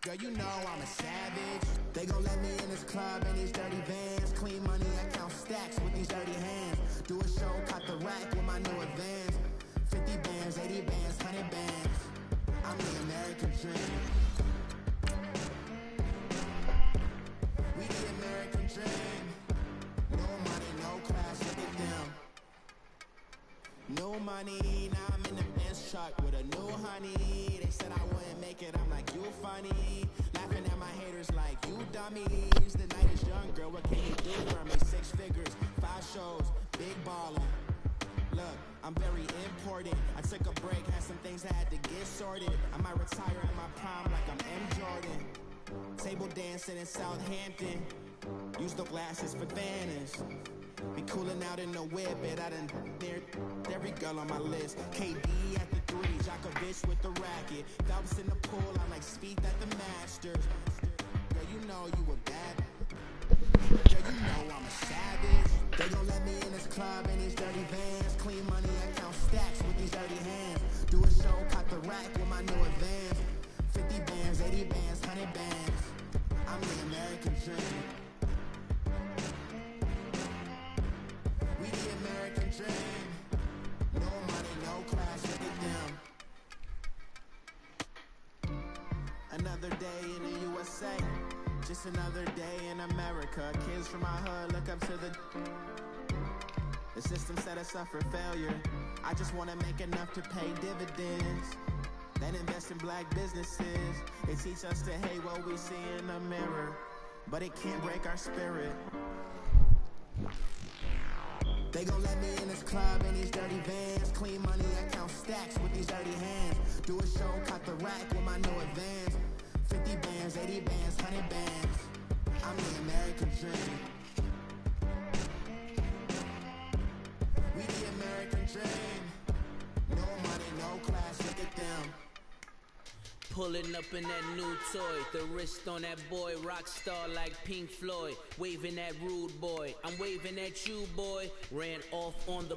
Girl, you know I'm a savage. They gon' let me in this club in these dirty vans. Clean money, I count stacks with these dirty hands. Do a show, cut the rack with my new advance. 50 bands, 80 bands, 100 bands. I'm the American dream. We the American dream. No money, no class, look at them. No money, now I'm in the Benz truck with a new honey. They said I wouldn't make it, I'm like, you funny. Laughing at my haters like, you dummies. The night is young, girl, what can you do for me? 6 figures, 5 shows, big ballin'. Look, I'm very important. I took a break, had some things I had to get sorted. I might retire in my prime like I'm M. Jordan. Table dancing in Southampton. Use the glasses for Vanish. Be cooling out in the whip, but I done dared every girl on my list. KD at the 3, Djokovic with the racket. Phelps in the pool, I'm like Speed at the Masters. Girl, you know you a bad. Girl, you know I'm a savage. They gon' let me in this club in these dirty vans. Clean money, I count stacks with these dirty hands. Do a show, cut the rack with my new advance. 50 bands, 80 bands, 100 bands. I'm the American dream. We the American dream. No money, no class, look at them. Another day in the USA. Just another day in America. Kids from my hood look up to the system set us up for failure. I just want to make enough to pay dividends. Then invest in black businesses. They teach us to hate what we see in the mirror, but it can't break our spirit. They gon' let me in this club in these dirty vans. Clean money, I count stacks with these dirty hands. Do a show, cut the rack with my new advance. 50 bands, 80 bands, 100 bands. I'm the American dream. We the American dream. No money, no class, look at them. Pulling up in that new toy, the wrist on that boy, rock star like Pink Floyd, waving at rude boy, I'm waving at you boy, ran off on the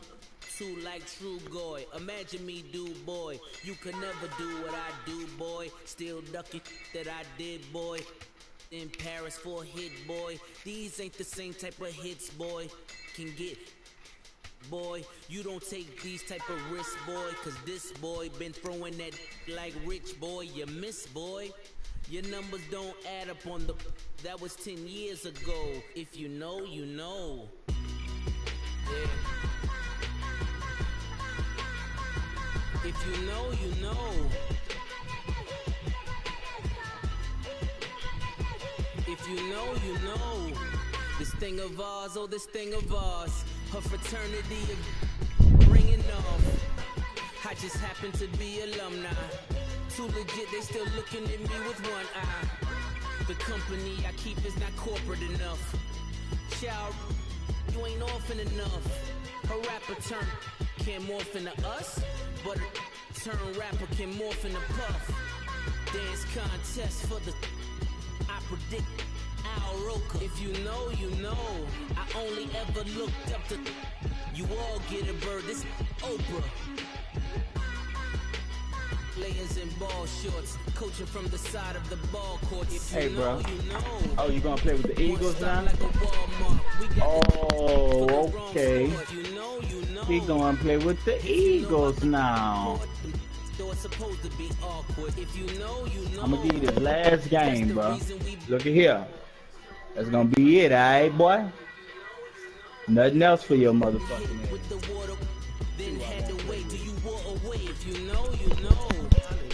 2 like True Goy, imagine me do boy, you could never do what I do boy, still ducking that I did boy, in Paris for a hit boy, these ain't the same type of hits boy, can get boy, you don't take these type of risks, boy, cause this boy been throwing that like rich boy, you miss, boy. Your numbers don't add up on the, that was 10 years ago. If you know, you know. Yeah. If you know, you know. If you know, you know. This thing of ours, oh, this thing of ours. Her fraternity of ringing off. I just happen to be alumni. Too legit, they still looking at me with one eye. The company I keep is not corporate enough. Child, you ain't orphan enough. A rapper turn can't morph into us, but a turn rapper can morph into puff. Dance contest for the I predict Al Roker. If you know, you know. I only ever looked up to. You all get a bird. This Oprah. Players in ball shorts, coaching from the side of the ball court. If you Hey, know, bro. you know. Oh, you gonna play with the Eagles now? Like Oh, okay. You know, you know. He gonna play with the Eagles now. Supposed to be awkward. If you know, you know. I'm gonna give you this last game, bro. Look at here. That's gonna be it, alright, boy? Nothing else for your motherfucking ass. With the water, then had to wait till you wore away. If you know, you know.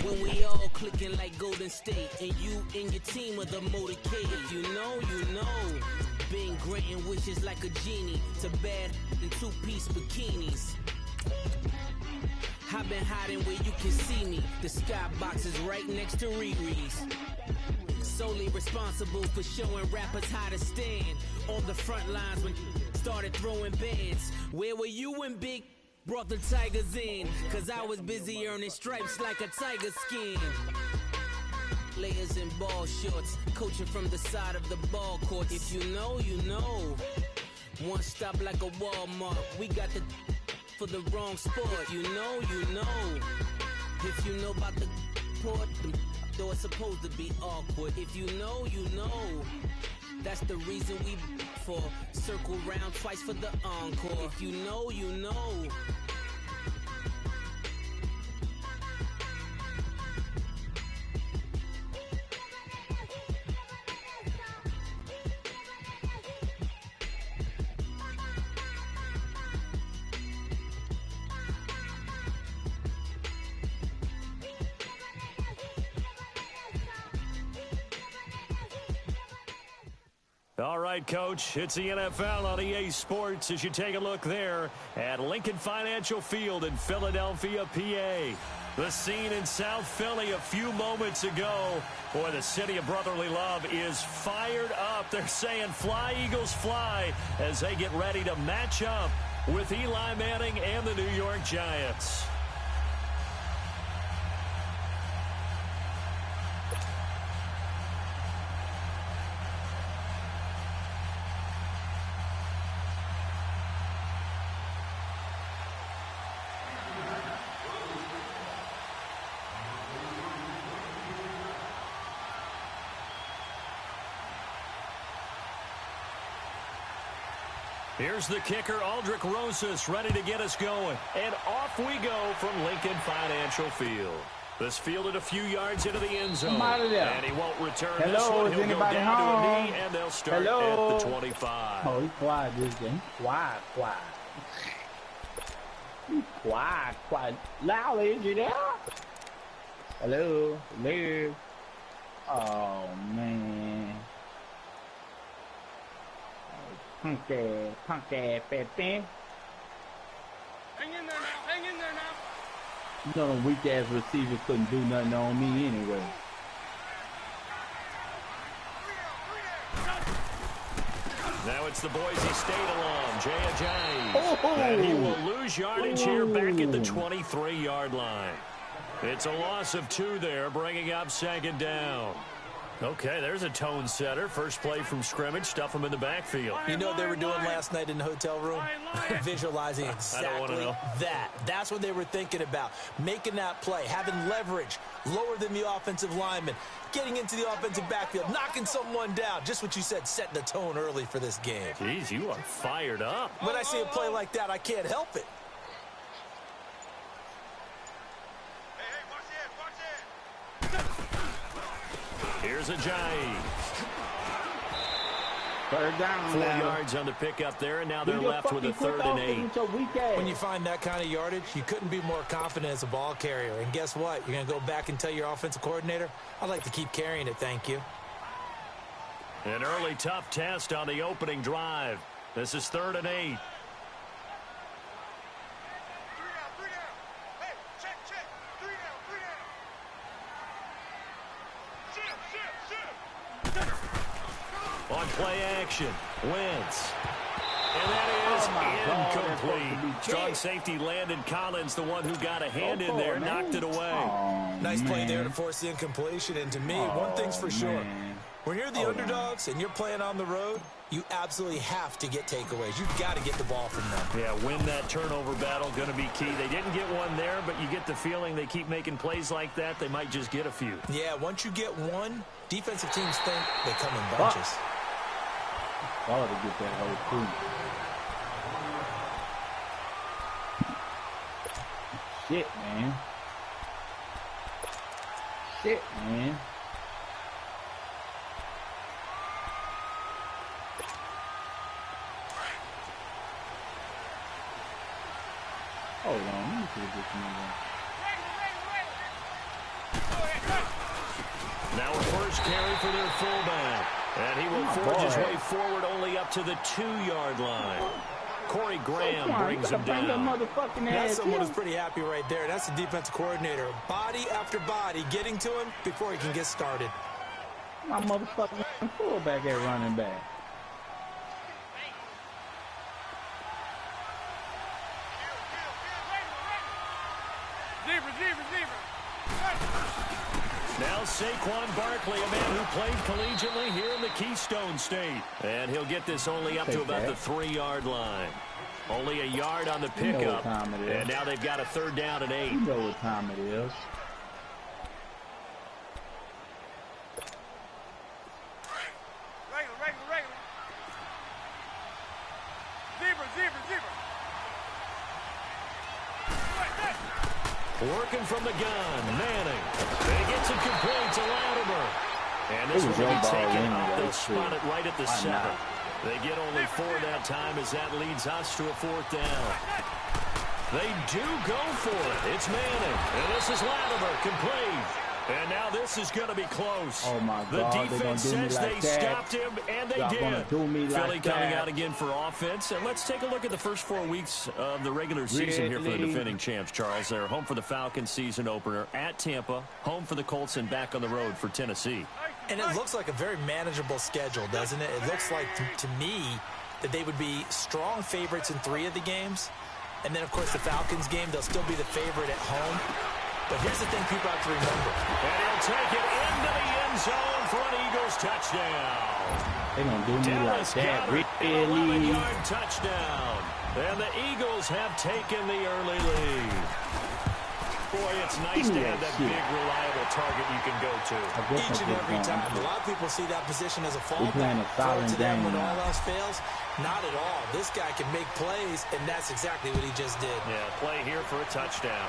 When we all clicking like Golden State, and you and your team are the motorcade. If you know, you know. Been granting wishes like a genie to bad in two-piece bikinis. I've been hiding where you can see me. The skybox is right next to Riri's. Solely responsible for showing rappers how to stand on the front lines when started throwing bands. Where were you when Big brought the Tigers in? Cause I was busy earning stripes like a tiger skin. Players in ball shorts, coaching from the side of the ball court. If you know, you know. One stop like a Walmart. We got the for the wrong sport. You know, you know. If you know about the port, though it's supposed to be awkward. If you know, you know. That's the reason we for circle round twice for the encore. If you know, you know. All right, Coach, it's the NFL on EA Sports as you take a look there at Lincoln Financial Field in Philadelphia, PA. The scene in South Philly a few moments ago. Boy, the city of brotherly love is fired up. They're saying fly, Eagles, fly as they get ready to match up with Eli Manning and the New York Giants. Here's the kicker, Aldrich Rosas, ready to get us going. And off we go from Lincoln Financial Field. This fielded a few yards into the end zone. And he won't return this one. He'll go down to a knee, and they'll start at the 25. Oh, he's quiet this game. Quiet. He's quiet. Lally, is you there? Hello? Oh, man. Punk ass fat thing. Hang in there now. You know them weak ass receivers couldn't do nothing on me anyway. Now it's the Boise State alum, Jay Ajayi. And he will lose yardage here back at the 23-yard line. It's a loss of 2 there, bringing up second down. Okay, there's a tone setter. First play from scrimmage, stuff them in the backfield. You know what they were doing last night in the hotel room? Visualizing exactly that. That's what they were thinking about. Making that play, having leverage, lower than the offensive lineman, getting into the offensive backfield, knocking someone down. Just what you said, setting the tone early for this game. Jeez, you are fired up. When I see a play like that, I can't help it. Here's Ajayi. Third down 4 now. yards on the pickup there, and now they're left with a 3rd and 8. When you find that kind of yardage, you couldn't be more confident as a ball carrier. And guess what? You're going to go back and tell your offensive coordinator, I'd like to keep carrying it, thank you. An early tough test on the opening drive. This is 3rd and 8. On play action, Wentz. And that is incomplete. Strong safety Landon Collins, the one who got a hand in there, knocked it away. Nice play there to force the incompletion. And to me, one thing's for sure. When you're the underdogs and you're playing on the road, you absolutely have to get takeaways. You've got to get the ball from them. Yeah, win that turnover battle, going to be key. They didn't get one there, but you get the feeling they keep making plays like that, they might just get a few. Yeah, once you get one, defensive teams think they come in bunches. Ball to get that whole crew. Shit, man. Shit, man. Hold on, let me see this one. Now a first carry for their fullback. And he will forge his way forward only up to the 2-yard line. Corey Graham brings him down. That's someone who's pretty happy right there. That's the defensive coordinator. Body after body getting to him before he can get started. My motherfucking fullback at running back. Now Saquon Barkley, a man who played collegiately here in the Keystone State. And he'll get this only up to about the 3-yard line. Only a yard on the pickup. And now they've got a 3rd down and 8. You know what time it is. Working from the gun, Manning. And he gets it complete to Latimer. And this will be taken up. They'll spot it right at the 7. They get only 4 that time as that leads us to a 4th down. They do go for it. It's Manning. And this is Latimer, complete. And now this is going to be close. Oh, my the God. defense says they stopped him, and they did. Philly coming out again for offense. And let's take a look at the first 4 weeks of the regular season here for the defending champs, Charles. They're home for the Falcons season opener at Tampa, home for the Colts, and back on the road for Tennessee. And it looks like a very manageable schedule, doesn't it? It looks like, to me, that they would be strong favorites in 3 of the games. And then, of course, the Falcons game, they'll still be the favorite at home. But here's the thing people have to remember. And he'll take it into the end zone for an Eagles touchdown. They don't do me Dallas like that. An 11-yard touchdown. And the Eagles have taken the early lead. Boy, it's nice to have that big, reliable target you can go to. Each and every time. A lot of people see that position as a fallback. Throw it to them when all else fails. Not at all. This guy can make plays, and that's exactly what he just did. Yeah, play here for a touchdown.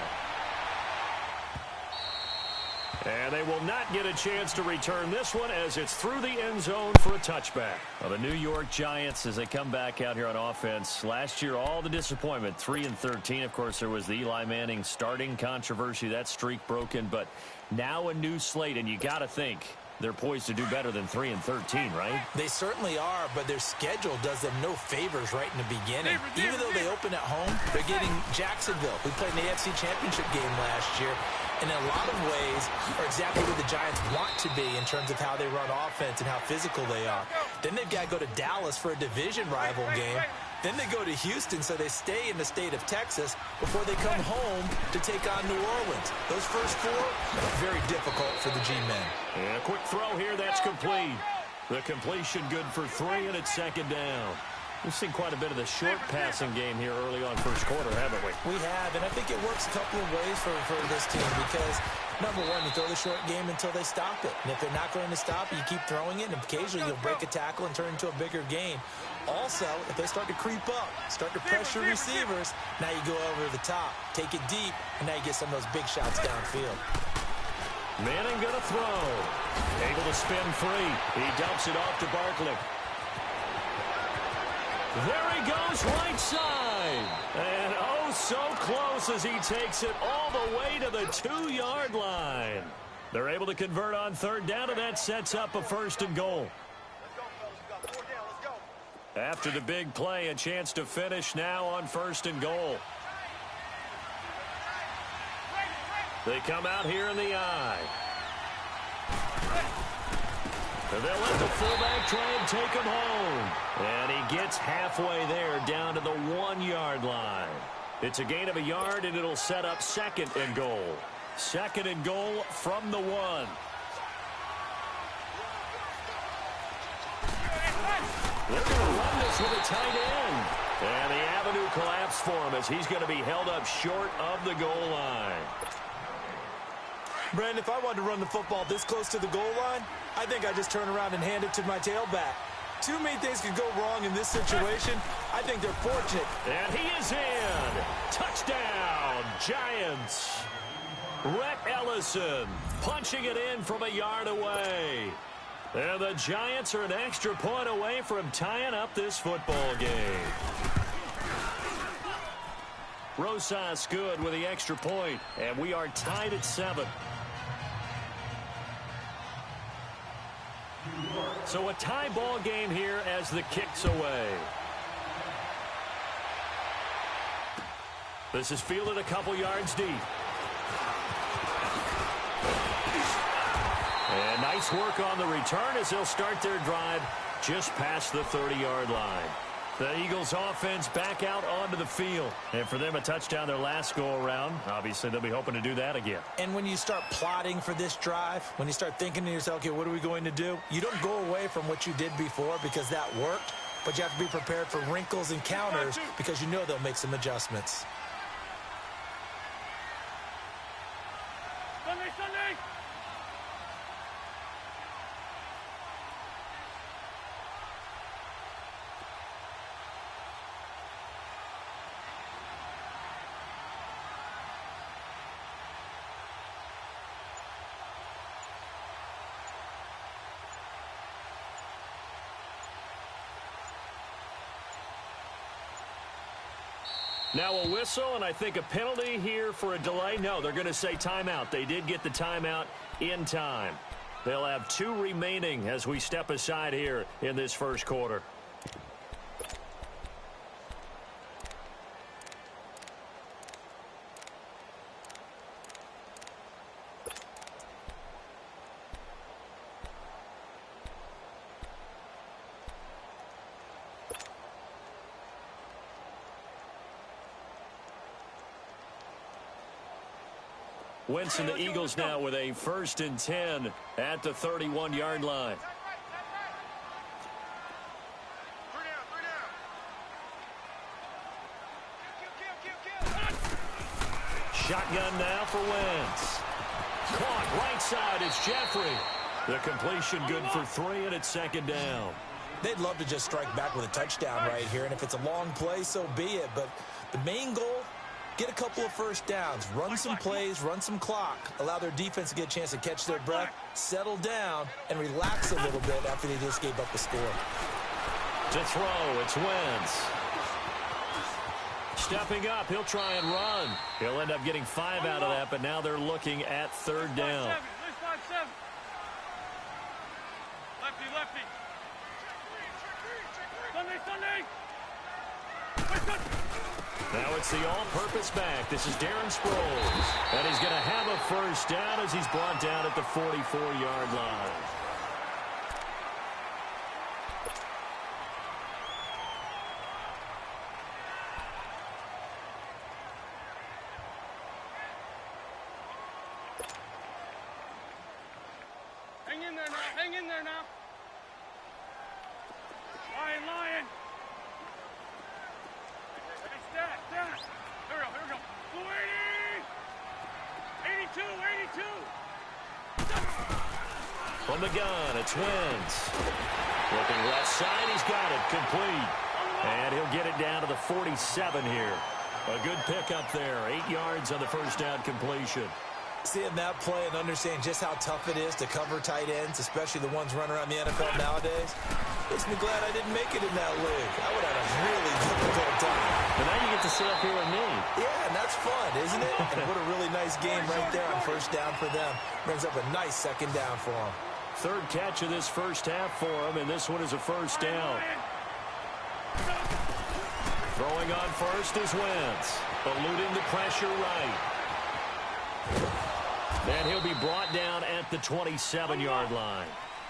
And they will not get a chance to return this one as it's through the end zone for a touchback. Well, the New York Giants, as they come back out here on offense, last year all the disappointment, 3-13. Of course, there was the Eli Manning starting controversy, that streak broken, but now a new slate, and you got to think they're poised to do better than 3-13, right? They certainly are, but their schedule does them no favors right in the beginning. Even though they open at home, they're getting Jacksonville, who played in the AFC Championship game last year, and in a lot of ways are exactly where the Giants want to be in terms of how they run offense and how physical they are. Then they've got to go to Dallas for a division rival game. Then they go to Houston, so they stay in the state of Texas before they come home to take on New Orleans. Those first 4 are very difficult for the G-men. And a quick throw here, that's complete. The completion good for 3, and it's 2nd down. We've seen quite a bit of the short passing game here early on first quarter, haven't we? We have, and I think it works a couple of ways for this team because, number one, you throw the short game until they stop it. And if they're not going to stop it, you keep throwing it, and occasionally you'll break a tackle and turn into a bigger gain. Also, if they start to creep up, start to pressure receivers, now you go over the top, take it deep, and now you get some of those big shots downfield. Manning going to throw. Able to spin free. He dumps it off to Barkley. There he goes, right side. And oh, so close as he takes it all the way to the 2-yard line. They're able to convert on 3rd down, and that sets up a 1st and goal. After the big play, a chance to finish now on 1st and goal. They come out here in the eye. They'll let the fullback try and take him home. And he gets halfway there down to the 1-yard line. It's a gain of a yard, and it'll set up 2nd and goal. 2nd and goal from the 1. They're going to run this with a tight end. And the avenue collapsed for him as he's going to be held up short of the goal line. Brandon, if I wanted to run the football this close to the goal line, I think I'd just turn around and hand it to my tailback. Too many things could go wrong in this situation. I think they're fortunate. And he is in. Touchdown, Giants. Rhett Ellison punching it in from a yard away. And the Giants are an extra point away from tying up this football game. Rosas good with the extra point, and we are tied at 7. So a tie ball game here as the kick's away. This is fielded a couple yards deep. And nice work on the return as they'll start their drive just past the 30-yard line. The Eagles offense back out onto the field. And for them, a touchdown their last go-around. Obviously, they'll be hoping to do that again. And when you start plotting for this drive, when you start thinking to yourself, okay, what are we going to do? You don't go away from what you did before because that worked, but you have to be prepared for wrinkles and counters because you know they'll make some adjustments. Sunday, Sunday! Now a whistle, and I think a penalty here for a delay. No, they're going to say timeout. They did get the timeout in time. They'll have 2 remaining as we step aside here in this first quarter. Winston, the Eagles now with a 1st and 10 at the 31-yard line. Shotgun now for Wentz. Caught right side, it's Jeffrey. The completion good for 3, and it's 2nd down. They'd love to just strike back with a touchdown right here, and if it's a long play, so be it. But the main goal, get a couple of first downs, run some plays, run some clock, allow their defense to get a chance to catch their breath, settle down, and relax a little bit after they just gave up the score. To throw, it's Wentz. Stepping up, he'll try and run. He'll end up getting 5 out of that, but now they're looking at 3rd down. Lefty, lefty. Sunday, Sunday. Now it's the all-purpose back. This is Darren Sproles. And he's going to have a 1st down as he's brought down at the 44-yard line. Hang in there now. Hang in there now. Lion. Hey, stat. Here we go. Blue 80. 82. From the gun, it's Wentz. Looking left side, he's got it. Complete. And he'll get it down to the 47 here. A good pickup there. 8 yards on the 1st down completion. Seeing that play and understanding just how tough it is to cover tight ends, especially the ones running around the NFL nowadays, makes me glad I didn't make it in that league. I would have had a really difficult time. But now you get to sit up here with me. Yeah, and that's fun, isn't it? And what a really nice game right there on 1st down for them. Brings up a nice 2nd down for them. 3rd catch of this 1st half for him, and this one is a 1st down. Throwing on 1st is Wentz, eluding the pressure right. And he'll be brought down at the 27-yard line.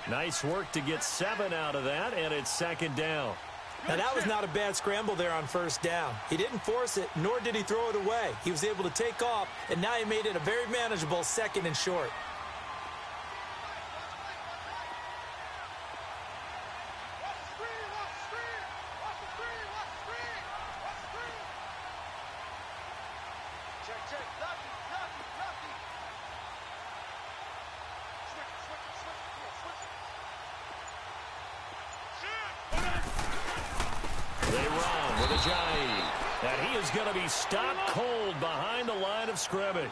Nice work to get 7 out of that, and it's 2nd down. Now, that was not a bad scramble there on 1st down. He didn't force it, nor did he throw it away. He was able to take off, and now he made it a very manageable 2nd and short. They run with Ajayi. And he is going to be stopped cold behind the line of scrimmage.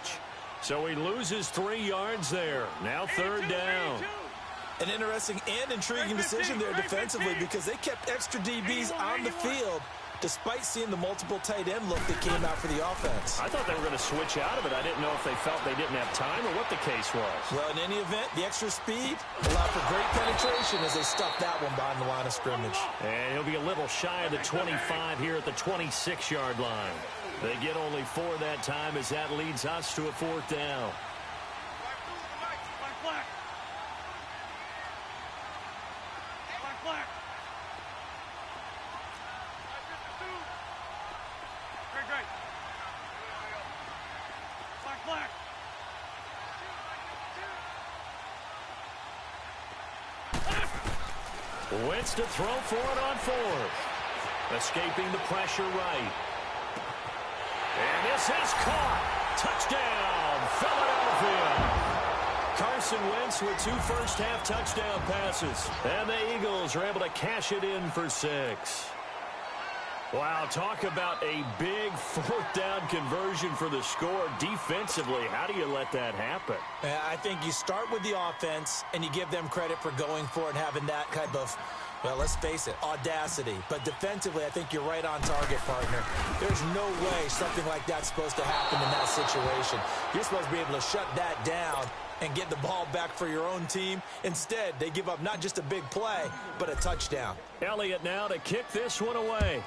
So he loses 3 yards there. Now 3rd down. An interesting and intriguing decision there defensively because they kept extra DBs on the field despite seeing the multiple tight end look that came out for the offense. I thought they were going to switch out of it. I didn't know if they felt they didn't have time or what the case was. Well, in any event, the extra speed allowed for great penetration as they stuffed that one behind the line of scrimmage. And he'll be a little shy of the 25 here at the 26-yard line. They get only 4 that time as that leads us to a 4th down. Wentz to throw for it on 4th. Escaping the pressure right. And this is caught. Touchdown, Philadelphia. Carson Wentz with 2 first-half touchdown passes. And the Eagles are able to cash it in for 6. Wow, talk about a big 4th down conversion for the score. Defensively, how do you let that happen? I think you start with the offense, and you give them credit for going for it and having that type of, well, let's face it, audacity. But defensively, I think you're right on target, partner. There's no way something like that's supposed to happen in that situation. You're supposed to be able to shut that down and get the ball back for your own team. Instead, they give up not just a big play, but a touchdown. Elliott now to kick this one away.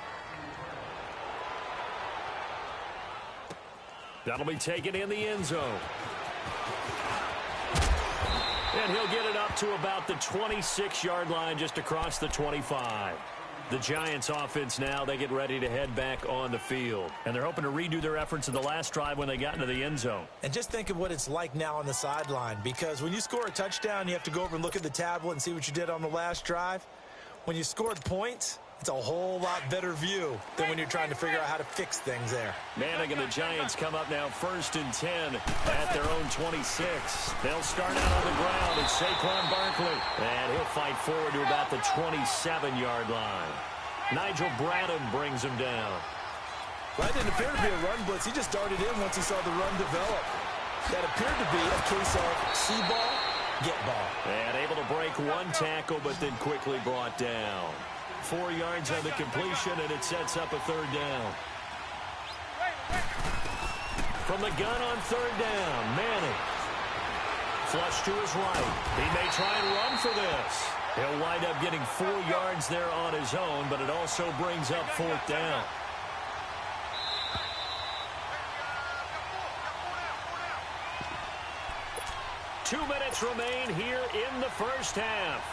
That'll be taken in the end zone. And he'll get it up to about the 26-yard line, just across the 25. The Giants offense now, they get ready to head back on the field. And they're hoping to redo their efforts in the last drive when they got into the end zone. And just think of what it's like now on the sideline, because when you score a touchdown, you have to go over and look at the tablet and see what you did on the last drive. When you scored points, it's a whole lot better view than when you're trying to figure out how to fix things there. Manning and the Giants come up now 1st and 10 at their own 26. They'll start out on the ground. It's Saquon Barkley. And he'll fight forward to about the 27-yard line. Nigel Bradham brings him down. Well, that didn't appear to be a run blitz. He just darted in once he saw the run develop. That appeared to be a case of see ball, get ball. And able to break 1 tackle, but then quickly brought down. 4 yards on the completion, and it sets up a 3rd down. From the gun on 3rd down, Manning. Flush to his right. He may try and run for this. He'll wind up getting 4 yards there on his own, but it also brings up 4th down. Two minutes remain here in the first half.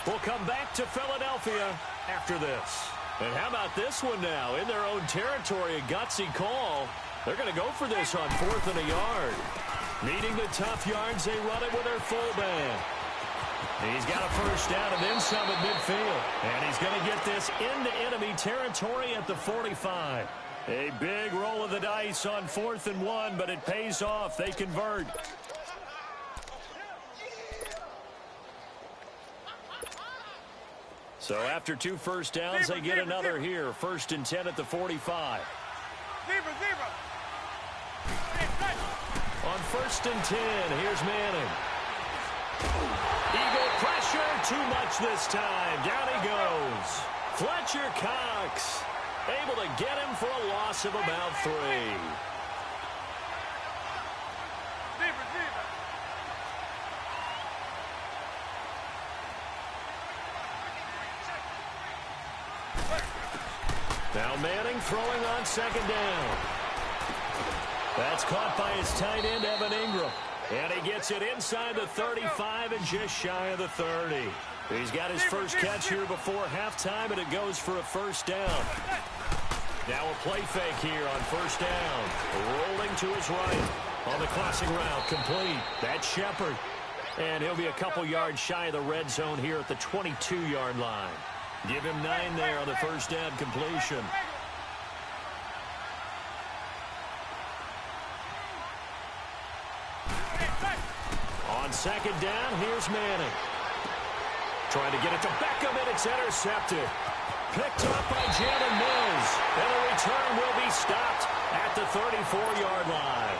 We'll come back to Philadelphia after this. And how about this one now? In their own territory, a gutsy call. They're going to go for this on 4th and a yard. Needing the tough yards, they run it with their fullback. He's got a first down and then some at midfield. And he's going to get this into enemy territory at the 45. A big roll of the dice on 4th and 1, but it pays off. They convert. So after 2 first downs, they get another here. 1st and 10 at the 45. On 1st and 10, here's Manning. Eagle pressure, too much this time. Down he goes. Fletcher Cox able to get him for a loss of about 3. Now Manning throwing on 2nd down. That's caught by his tight end, Evan Ingram. And he gets it inside the 35 and just shy of the 30. He's got his first catch here before halftime, and it goes for a first down. Now a play fake here on 1st down. Rolling to his right on the crossing route, complete. That's Shepard. And he'll be a couple yards shy of the red zone here at the 22-yard line. Give him 9 there on the first down completion. On 2nd down, here's Manning. Trying to get it to Beckham, and it's intercepted. Picked up by Jalen Mills. And the return will be stopped at the 34-yard line.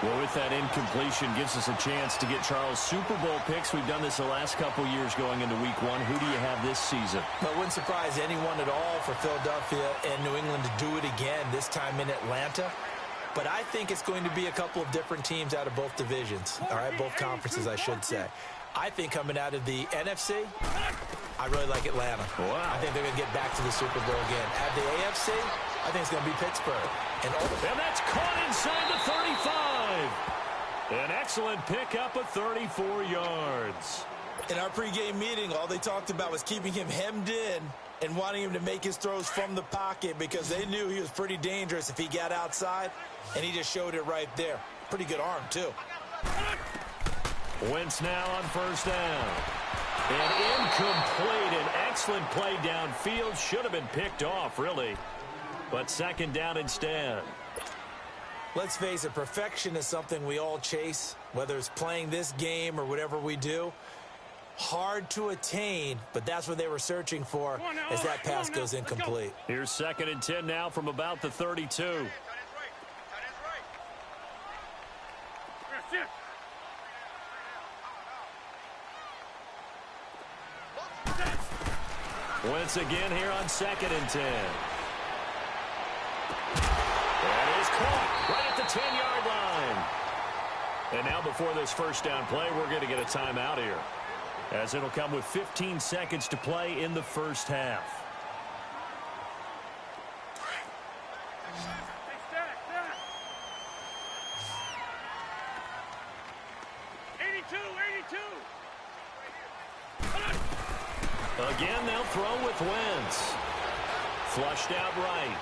Well, with that incompletion, gives us a chance to get Charles Super Bowl picks. We've done this the last couple years going into week 1. Who do you have this season? Well, it wouldn't surprise anyone at all for Philadelphia and New England to do it again, this time in Atlanta. But I think it's going to be a couple of different teams out of both divisions. All right, both conferences, I should say. I think coming out of the NFC, I really like Atlanta. Wow. I think they're going to get back to the Super Bowl again. At the AFC, I think it's going to be Pittsburgh. And that's caught inside the 35. An excellent pickup of 34 yards. In our pregame meeting, all they talked about was keeping him hemmed in and wanting him to make his throws from the pocket because they knew he was pretty dangerous if he got outside, and he just showed it right there. Pretty good arm, too. Wentz now on first down. And incomplete. An excellent play downfield. Should have been picked off, really. But second down instead. Let's face it, perfection is something we all chase, whether it's playing this game or whatever we do. Hard to attain, but that's what they were searching for as that pass goes incomplete. Here's second and 10 now from about the 32. Wentz again here on second and 10. That is caught right at the 10-yard line. And now before this first down play, we're going to get a timeout here, as it'll come with 15 seconds to play in the first half. Again, they'll throw with Wentz. Flushed out right.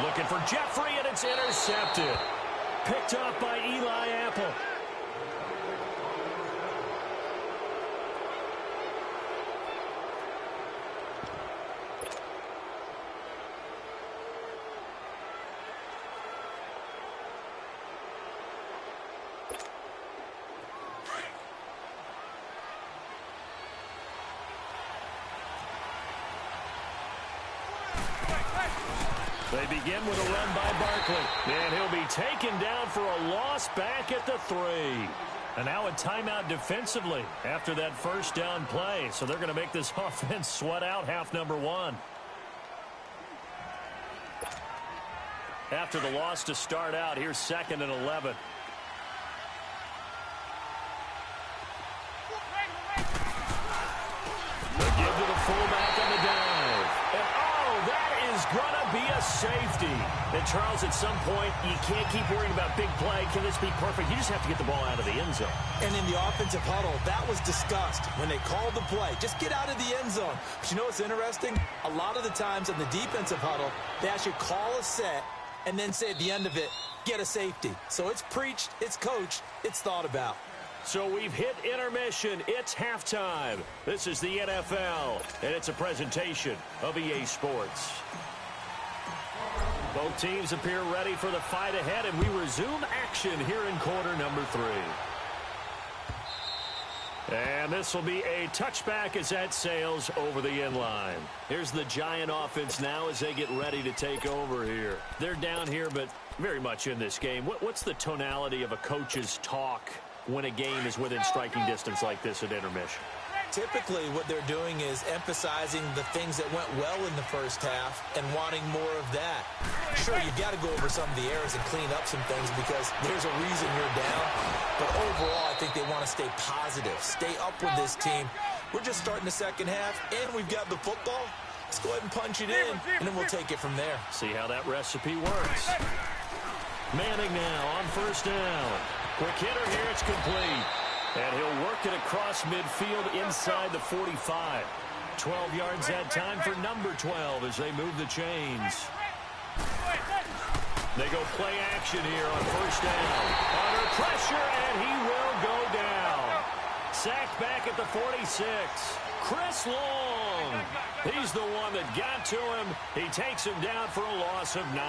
Looking for Jeffrey, and it's intercepted. Picked up by Eli Apple. They begin with a run by Barkley. And he'll be taken down for a loss back at the 3. And now a timeout defensively after that first down play. So they're going to make this offense sweat out half number 1. After the loss to start out, here's second and 11. They give to the fullback on the dive. And that is going to be a safety. And Charles, at some point, you can't keep worrying about big play. Can this be perfect? You just have to get the ball out of the end zone. And in the offensive huddle, that was discussed when they called the play. Just get out of the end zone. But you know what's interesting? A lot of the times in the defensive huddle, they actually call a set and then say at the end of it, get a safety. So it's preached, it's coached, it's thought about. So we've hit intermission. It's halftime. This is the NFL, and it's a presentation of EA Sports. Both teams appear ready for the fight ahead, and we resume action here in quarter number 3. And this will be a touchback as that sails over the end line. Here's the Giant offense now as they get ready to take over here. They're down here, but very much in this game. What's the tonality of a coach's talk when a game is within striking distance like this at intermission? Typically, what they're doing is emphasizing the things that went well in the first half and wanting more of that. Sure, you've got to go over some of the errors and clean up some things because there's a reason you're down. But overall, I think they want to stay positive, stay up with this team. We're just starting the second half, and we've got the football. Let's go ahead and punch it in, and then we'll take it from there. See how that recipe works. Manning now on first down. Quick hitter here, it's complete. And he'll work it across midfield inside the 45. 12 yards that time for number 12 as they move the chains. They go play action here on first down. Under pressure, and he will go down. Sacked back at the 46. Chris Long. He's the one that got to him. He takes him down for a loss of 9.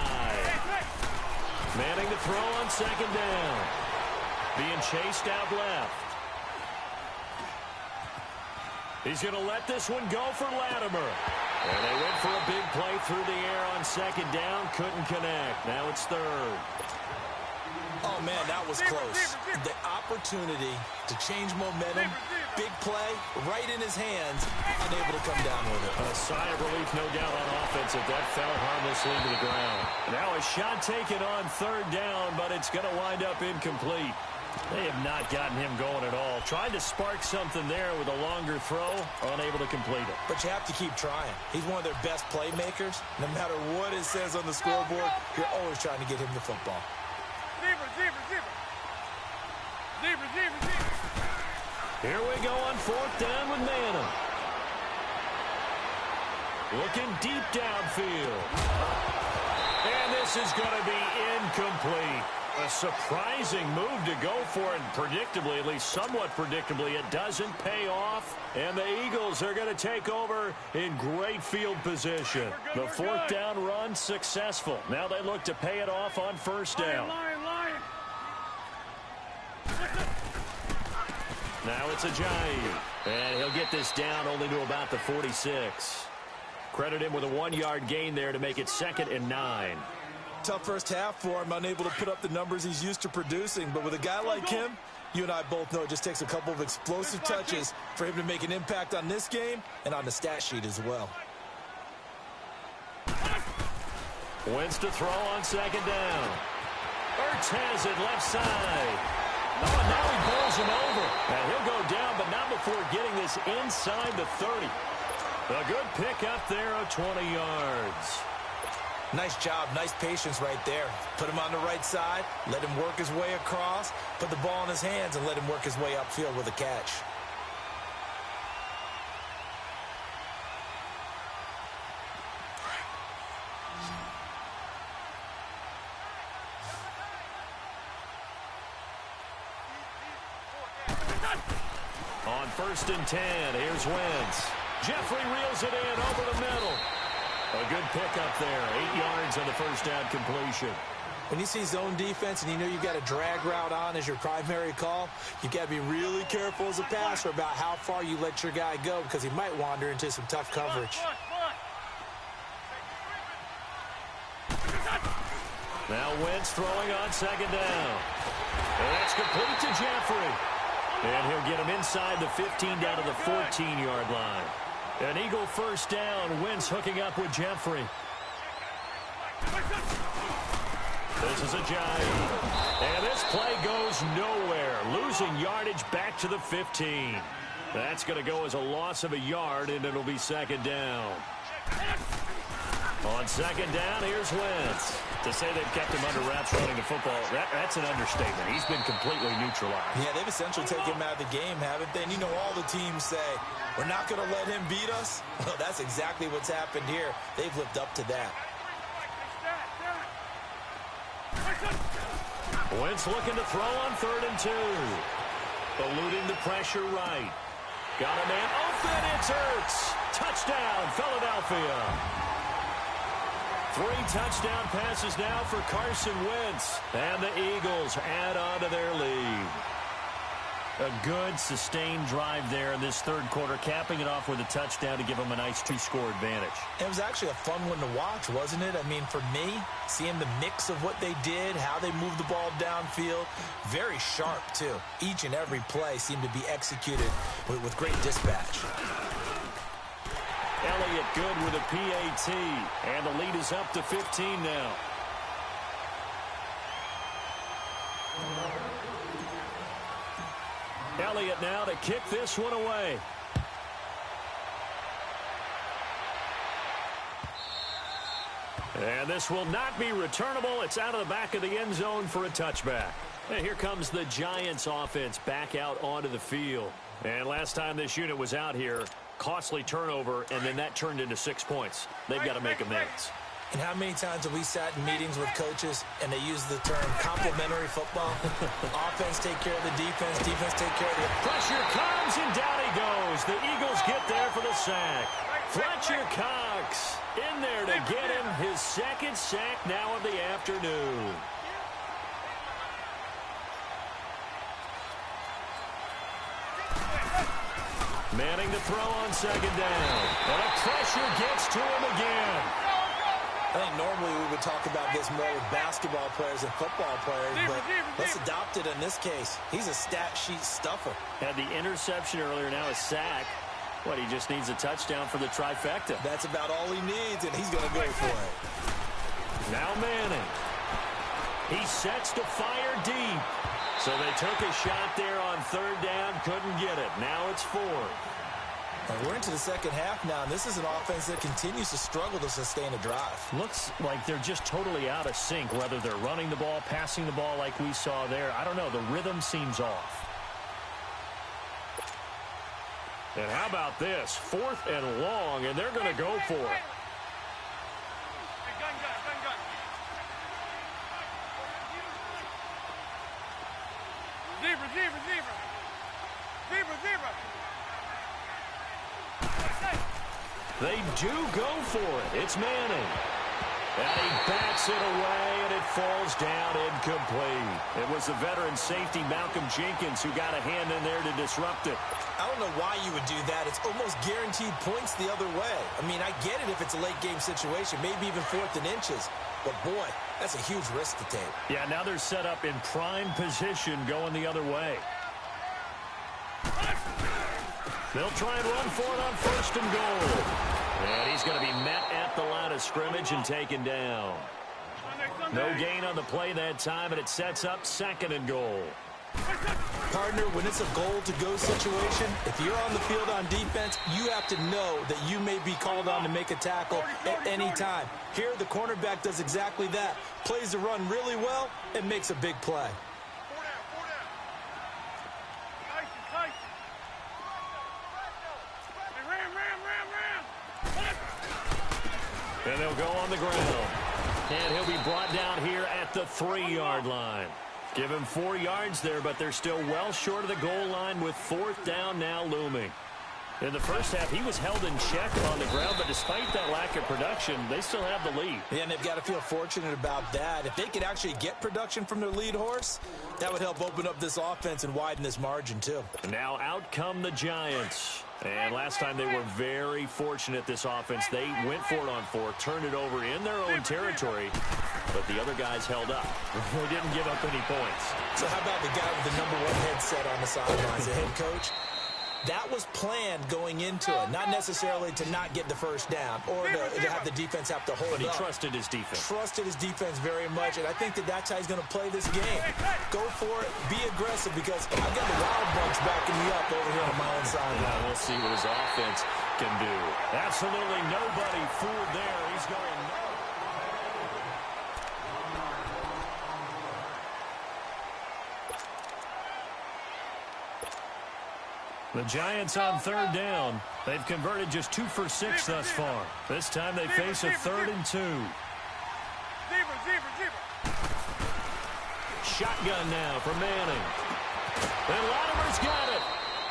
Manning to throw on second down. Being chased out left. He's going to let this one go for Latimer. And they went for a big play through the air on second down. Couldn't connect. Now it's third. Oh, man, that was close. The opportunity to change momentum, big play, right in his hands, unable to come down with it. A sigh of relief, no doubt, on offense if that fell harmlessly to the ground. Now a shot taken on third down, but it's going to wind up incomplete. They have not gotten him going at all. Tried to spark something there with a longer throw, unable to complete it. But you have to keep trying. He's one of their best playmakers. No matter what it says on the scoreboard, you're always trying to get him the football. Here we go on fourth down with Manning. Looking deep downfield. And this is going to be incomplete. A surprising move to go for it, and predictably, at least somewhat predictably, it doesn't pay off. And the Eagles are going to take over in great field position. The fourth down run successful. Now they look to pay it off on first down. Now it's Ajayi. And he'll get this down only to about the 46. Credit him with a 1-yard gain there to make it 2nd and 9. Tough first half for him, unable to put up the numbers he's used to producing. But with a guy like him, you and I both know it just takes a couple of explosive touches for him to make an impact on this game and on the stat sheet as well. Wentz to throw on second down. Ertz has it left side. Oh, and now he bowls him over. And he'll go down, but not before getting this inside the 30. A good pick up there of 20 yards. Nice job, nice patience right there. Put him on the right side, let him work his way across, put the ball in his hands, and let him work his way upfield with a catch. On 1st and 10, here's Wentz. Jeffrey reels it in over the middle. A good pickup there. 8 yards on the first down completion. When you see zone defense and you know you've got a drag route on as your primary call, you've got to be really careful as a passer about how far you let your guy go because he might wander into some tough coverage. Now Wentz throwing on second down. And that's complete to Jeffrey. And he'll get him inside the 15 down to the 14-yard line. An Eagle first down. Wentz hooking up with Jeffrey. This is Ajayi. And this play goes nowhere. Losing yardage back to the 15. That's going to go as a loss of a yard, and it'll be second down. On second down, here's Wentz. To say they've kept him under wraps running the football, that's an understatement. He's been completely neutralized. Yeah, they've essentially taken him out of the game, haven't they? And you know all the teams say, we're not going to let him beat us. Well, that's exactly what's happened here. They've lived up to that. Wentz looking to throw on 3rd and 2. Eluding the pressure right. Got a man open. It's Ertz. Touchdown, Philadelphia. 3 touchdown passes now for Carson Wentz. And the Eagles add on to their lead. A good, sustained drive there in this third quarter, capping it off with a touchdown to give them a nice 2-score advantage. It was actually a fun one to watch, wasn't it? I mean, for me, seeing the mix of what they did, how they moved the ball downfield, very sharp, too. Each and every play seemed to be executed with great dispatch. Elliott good with a PAT, and the lead is up to 15 now. Elliott now to kick this one away. And this will not be returnable. It's out of the back of the end zone for a touchback. And here comes the Giants offense back out onto the field. And last time this unit was out here, costly turnover, and then that turned into 6 points. They've got to make amends. And how many times have we sat in meetings with coaches and they use the term complementary football? Offense take care of the defense, defense take care of the... Pressure comes, and down he goes. The Eagles get there for the sack. Fletcher Cox in there to get him his 2nd sack now of the afternoon. Manning to throw on second down. And the pressure gets to him again. I think normally we would talk about this more with basketball players and football players, but let's adopt it in this case. He's a stat sheet stuffer. Had the interception earlier, now a sack. What, he just needs a touchdown for the trifecta. That's about all he needs, and he's going to go for it. Now Manning. He sets to fire deep. So they took a shot there on third down, couldn't get it. Now it's fourth. We're into the second half now, and this is an offense that continues to struggle to sustain a drive. Looks like they're just totally out of sync, whether they're running the ball, passing the ball like we saw there. I don't know. The rhythm seems off. And how about this? 4th and long, and they're going to go for it. They do go for it. It's Manning. And he bats it away, and it falls down incomplete. It was the veteran safety, Malcolm Jenkins, who got a hand in there to disrupt it. I don't know why you would do that. It's almost guaranteed points the other way. I mean, I get it if it's a late-game situation, maybe even 4th and inches. But, boy, that's a huge risk to take. Yeah, now they're set up in prime position going the other way. They'll try and run for it on 1st and goal. And he's going to be met at the line of scrimmage and taken down. No gain on the play that time, and it sets up 2nd and goal. Partner, when it's a goal-to-go situation, if you're on the field on defense, you have to know that you may be called on to make a tackle at any time. Here, the cornerback does exactly that. Plays the run really well and makes a big play. And they'll go on the ground. And he'll be brought down here at the 3-yard line. Give him 4 yards there, but they're still well short of the goal line with 4th down now looming. In the first half, he was held in check on the ground, but despite that lack of production, they still have the lead. Yeah, and they've got to feel fortunate about that. If they could actually get production from their lead horse, that would help open up this offense and widen this margin, too. Now out come the Giants. And last time they were very fortunate, this offense. They went for it on 4, turned it over in their own territory, but the other guys held up. They didn't give up any points. So how about the guy with the #1 headset on the sidelines, the head coach? That was planned going into it, not necessarily to not get the first down or to have the defense have to hold up. But he up. trusted his defense. Trusted his defense very much, and I think that that's how he's going to play this game. Go for it, be aggressive, because I've got the Wild Bunch backing me up over here on my own side. Now we'll see what his offense can do. Absolutely nobody fooled there. He's going no. The Giants on 3rd down. They've converted just 2 for 6 thus far. This time they face a 3rd and 2. Shotgun now for Manning. And Latimer's got it.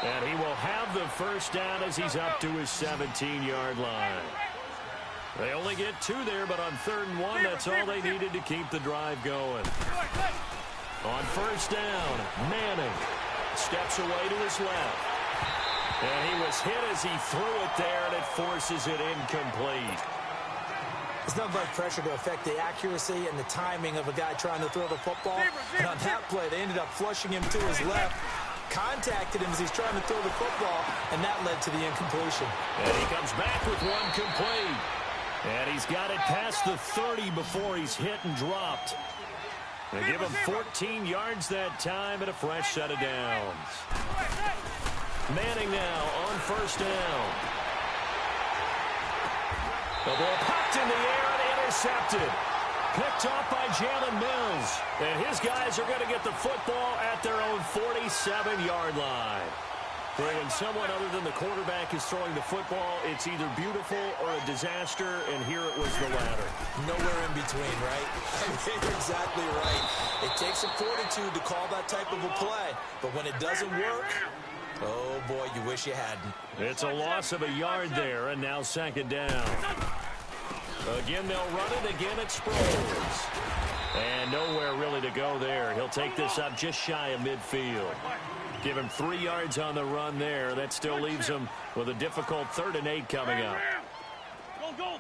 And he will have the first down as he's up to his 17-yard line. They only get 2 there, but on 3rd and 1, that's all they needed to keep the drive going. On 1st down, Manning steps away to his left. And he was hit as he threw it there, and it forces it incomplete. There's nothing like pressure to affect the accuracy and the timing of a guy trying to throw the football. And on that play, they ended up flushing him to his left, contacted him as he's trying to throw the football, and that led to the incompletion. And he comes back with 1 complete. And he's got it past the 30 before he's hit and dropped. They give him 14 yards that time and a fresh set of downs. Manning now on 1st down. The ball popped in the air and intercepted. Picked off by Jalen Mills. And his guys are going to get the football at their own 47-yard line. When someone other than the quarterback is throwing the football, it's either beautiful or a disaster, and here it was the latter. Nowhere in between, right? You're exactly right. It takes some fortitude to call that type of a play, but when it doesn't work, oh boy, you wish you hadn't. It's a loss of a yard there, and now 2nd down. Again, they'll run it. Again, it's Sproles. And nowhere really to go there. He'll take this up just shy of midfield. Give him 3 yards on the run there. That still leaves him with a difficult 3rd and 8 coming up. Go.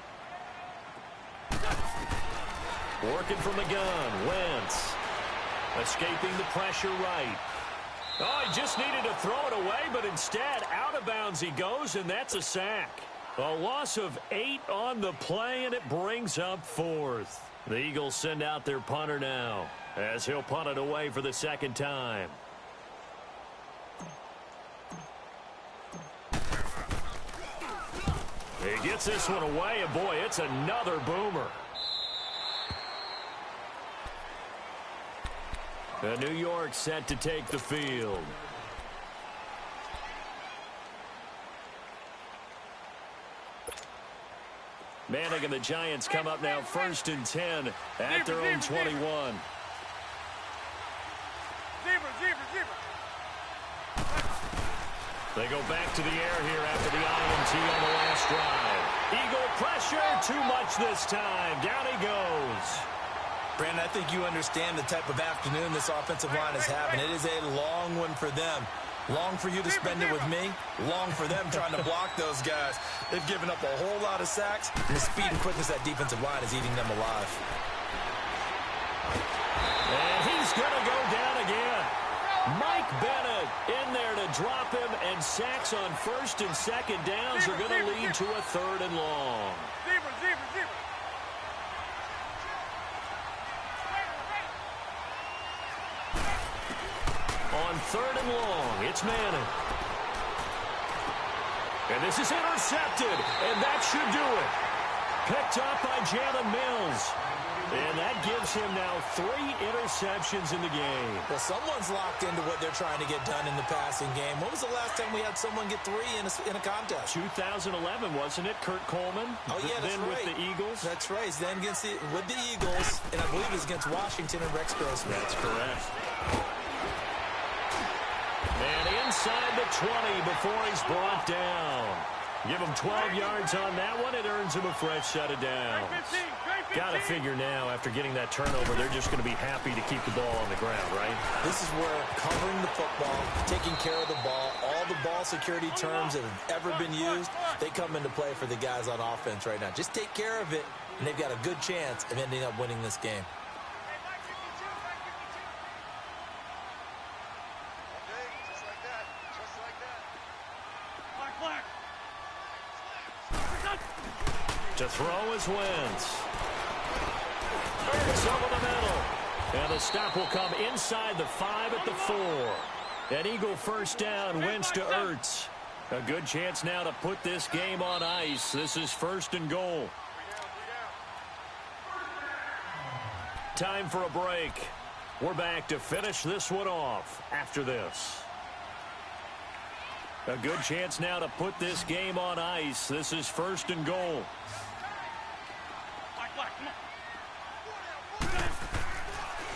Working from the gun, Wentz. Escaping the pressure right. Oh, he just needed to throw it away, but instead, out of bounds he goes, and that's a sack. A loss of 8 on the play, and it brings up 4th. The Eagles send out their punter now, as he'll punt it away for the 2nd time. He gets this one away, and boy, it's another boomer. New York set to take the field. Manning and the Giants come up now 1st and 10 at their own 21. They go back to the air here after the INT on the last drive. Eagle pressure, too much this time. Down he goes. Brandon, I think you understand the type of afternoon this offensive line is having. It is a long one for them. Long for you to spend it with me. Long for them trying to block those guys. They've given up a whole lot of sacks, and the speed and quickness of that defensive line is eating them alive. And he's going to go down again. Mike Bennett in there to drop him, and sacks on 1st and 2nd downs are going to lead to a 3rd and long. On 3rd and long, it's Manning. And this is intercepted, and that should do it. Picked up by Jalen Mills. And that gives him now 3 interceptions in the game. Well, someone's locked into what they're trying to get done in the passing game. When was the last time we had someone get 3 in a contest? 2011, wasn't it? Kurt Coleman. Oh, yeah, that's then right. With the Eagles. That's right. Then with the Eagles, and I believe it was against Washington and Rex Grossman. That's correct. And inside the 20 before he's brought down. Give him 12 yards on that one. It earns him a fresh set of downs. Got to figure now, after getting that turnover, they're just going to be happy to keep the ball on the ground, right? This is where covering the football, taking care of the ball, all the ball security terms that have ever been used, they come into play for the guys on offense right now. Just take care of it, and they've got a good chance of ending up winning this game. To throw is Wentz. Ertz over the middle. And the stop will come inside the 5 at the 4. An Eagle first down, Wentz to Ertz. A good chance now to put this game on ice. This is 1st and goal. Time for a break. We're back to finish this one off after this. A good chance now to put this game on ice. This is 1st and goal.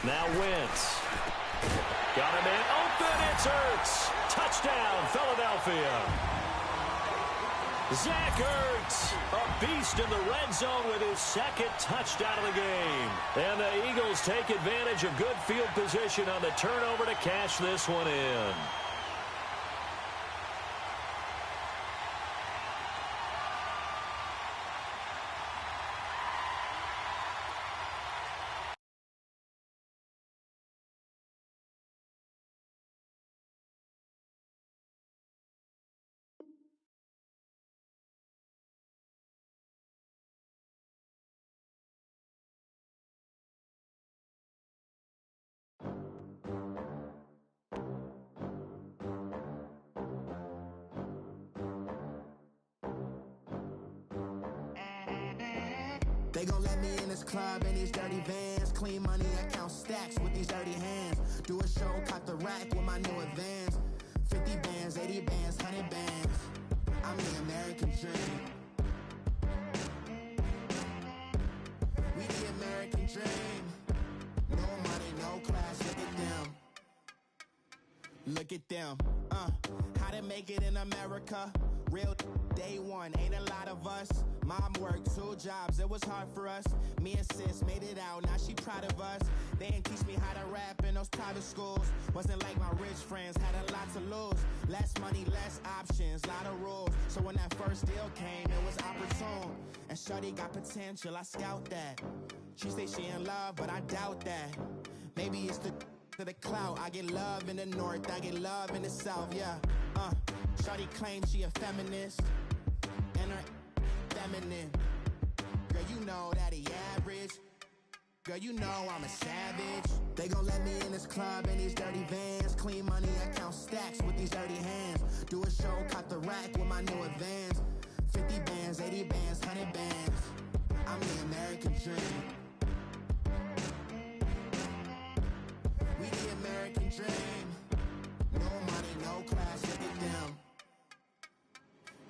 Now Wentz. Got him in. Open. It's Ertz. Touchdown, Philadelphia. Zach Ertz, a beast in the red zone with his 2nd touchdown of the game. And the Eagles take advantage of good field position on the turnover to cash this one in. They gon' let me in this club in these dirty vans. Clean money, I count stacks with these dirty hands. Do a show, cut the rack with my new advance. 50 bands, 80 bands, 100 bands. I'm the American dream. We the American dream. No money, no class, look at them. Look at them, how to make it in America. Real day one, ain't a lot of us. Mom worked 2 jobs, it was hard for us. Me and sis made it out, now she proud of us. They didn't teach me how to rap in those private schools. Wasn't like my rich friends, had a lot to lose. Less money, less options, lot of rules. So when that first deal came, it was opportune. And shorty got potential, I scout that. She say she in love, but I doubt that. Maybe it's the clout. I get love in the north, I get love in the south, yeah. Shorty claims she a feminist, and her feminine. Girl, you know that he average. Girl, you know I'm a savage. They gon' let me in this club in these dirty vans. Clean money, I count stacks with these dirty hands. Do a show, caught the rack with my new advance. 50 bands, 80 bands, 100 bands. I'm the American dream. We the American dream. No money, no class, look at them.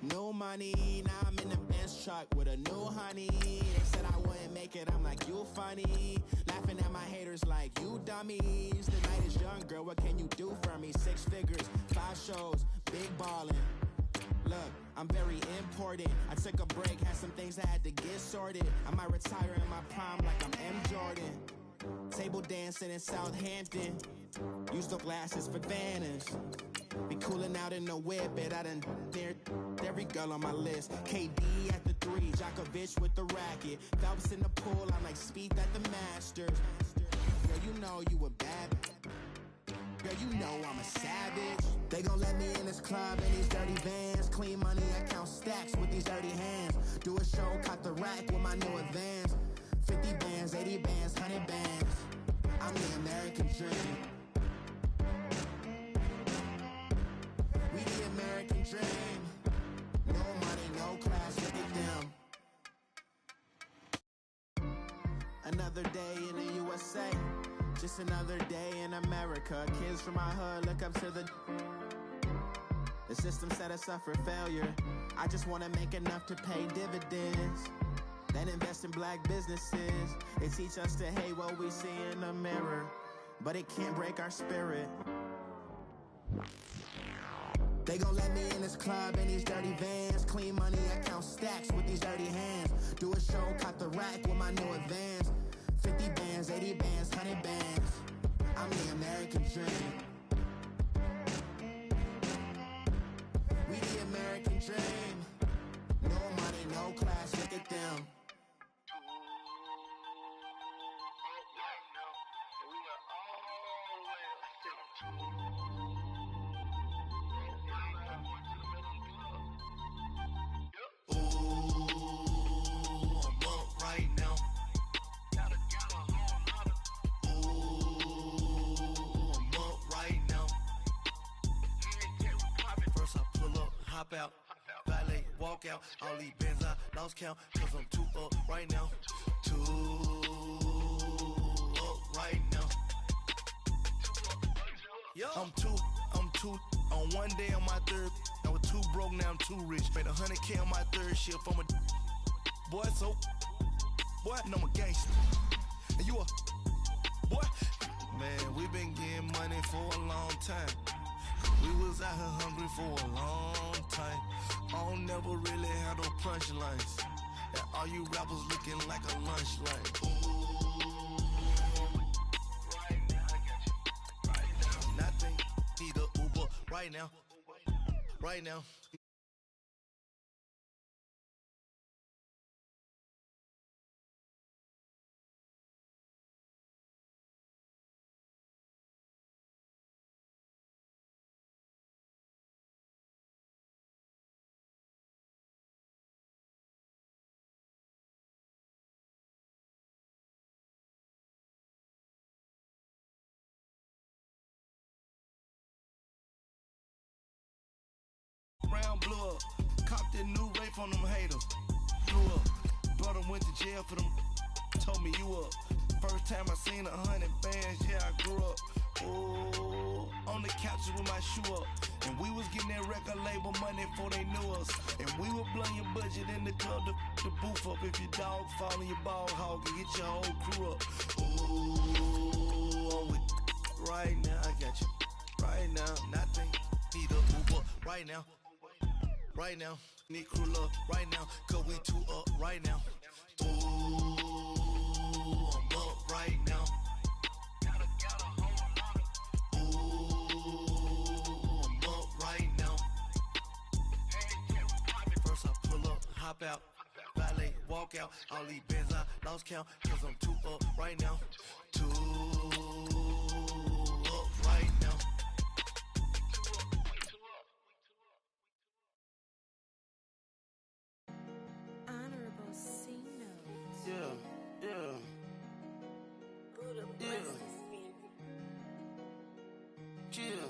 No money, now I'm in the Benz truck with a new honey. They said I wouldn't make it, I'm like, you funny. Laughing at my haters like, you dummies. The night is young, girl, what can you do for me? 6 figures, 5 shows, big ballin'. Look, I'm very important. I took a break, had some things I had to get sorted. I might retire in my prime like I'm M. Jordan. Table dancing in Southampton. Use the glasses for Vannas. Be cooling out in the whip, but I done dared every girl on my list. KD at the 3, Djokovic with the racket. Phelps in the pool, I'm like Speed at the Masters. Girl, you know you a bad. Girl, you know I'm a savage. They gon' let me in this club in these dirty vans. Clean money, I count stacks with these dirty hands. Do a show, caught the rack with my new advance. 50 bands, 80 bands, 100 bands. I'm the American dream. We the American dream. No money, no class, look at them. Another day in the USA. Just another day in America. Kids from my hood look up to the system set us up for failure. I just want to make enough to pay dividends, then invest in black businesses. They teach us to hate what we see in the mirror, but it can't break our spirit. They gon' let me in this club in these dirty vans. Clean money, I count stacks with these dirty hands. Do a show, caught the rack with my new advance. 50 bands, 80 bands, 100 bands. I'm the American dream. We the American dream. No money, no class, look at them. Hop out, valet, walk out. All these bands I lost count, cause I'm too up right now. Too up right now. I'm too on one day on my third. I was too broke, now I'm too rich. Made 100K on my third shift. I'm a boy, so boy, no, I'm a gangster. And you a boy, man, we been getting money for a long time. We was out here hungry for a long time. I don't never really have no punchlines. And all you rappers looking like a lunch line. Ooh, right now, I got you. Right now, nothing. Need a Uber right now. Right now. Round blew up, copped that new rape on them haters. Blew up, brother went to jail for them. Told me you up. First time I seen 100 bands, yeah, I grew up. Oh, on the couches with my shoe up. And we was getting that record label money before they knew us. And we were blowing your budget in the club to boof up. If your dog fall in your ball hog and get your whole crew up. Ooh, right now, I got you. Right now, nothing. Need a Uber right now. right now. Need crew up right now, cause we two up right now. Ooh, I'm up right now. Ooh, I'm up right now. First I pull up, hop out, valet, walk out. All these bands I lost count, cause I'm two up right now. Two up right now. Honorable C notes. Yeah. Buddha Yeah. blesses me. Yeah.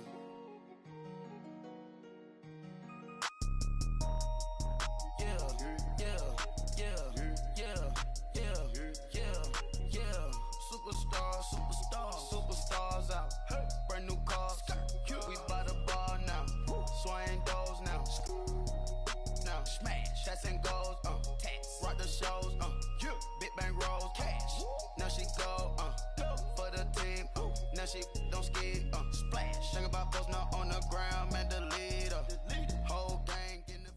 Superstars out. Brand new cars. We by the bar now. Swaying doors now. Now smash. Shots and goals. Tax. Rock the shows. Big bang rolls. Cash. Now she go. For the team. Now she don't skid. Splash. Think about post now on the ground. Man, the leader. Whole gang in the.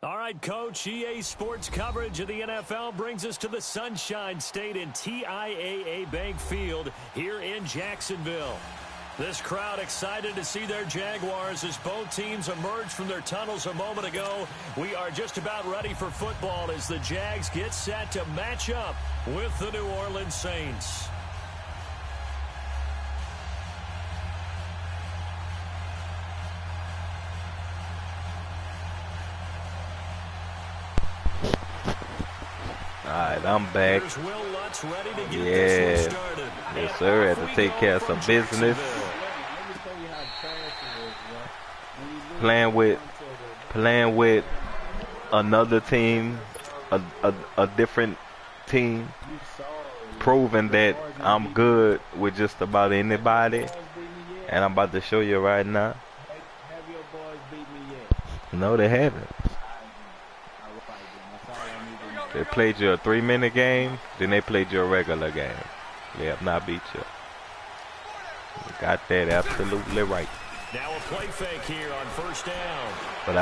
All right, Coach, EA Sports coverage of the NFL brings us to the Sunshine State in TIAA Bank Field here in Jacksonville. This crowd excited to see their Jaguars as both teams emerged from their tunnels a moment ago. We are just about ready for football as the Jags get set to match up with the New Orleans Saints. Alright, I'm back. Yeah. Yes, sir. Had to take care of some business. Playing with another team, a different team, proving that I'm good with just about anybody. And I'm about to show you right now. No, they haven't. They played you a 3-minute game, then they played you a regular game. They have not beat you. You got that absolutely right. Now a play fake here on first down. But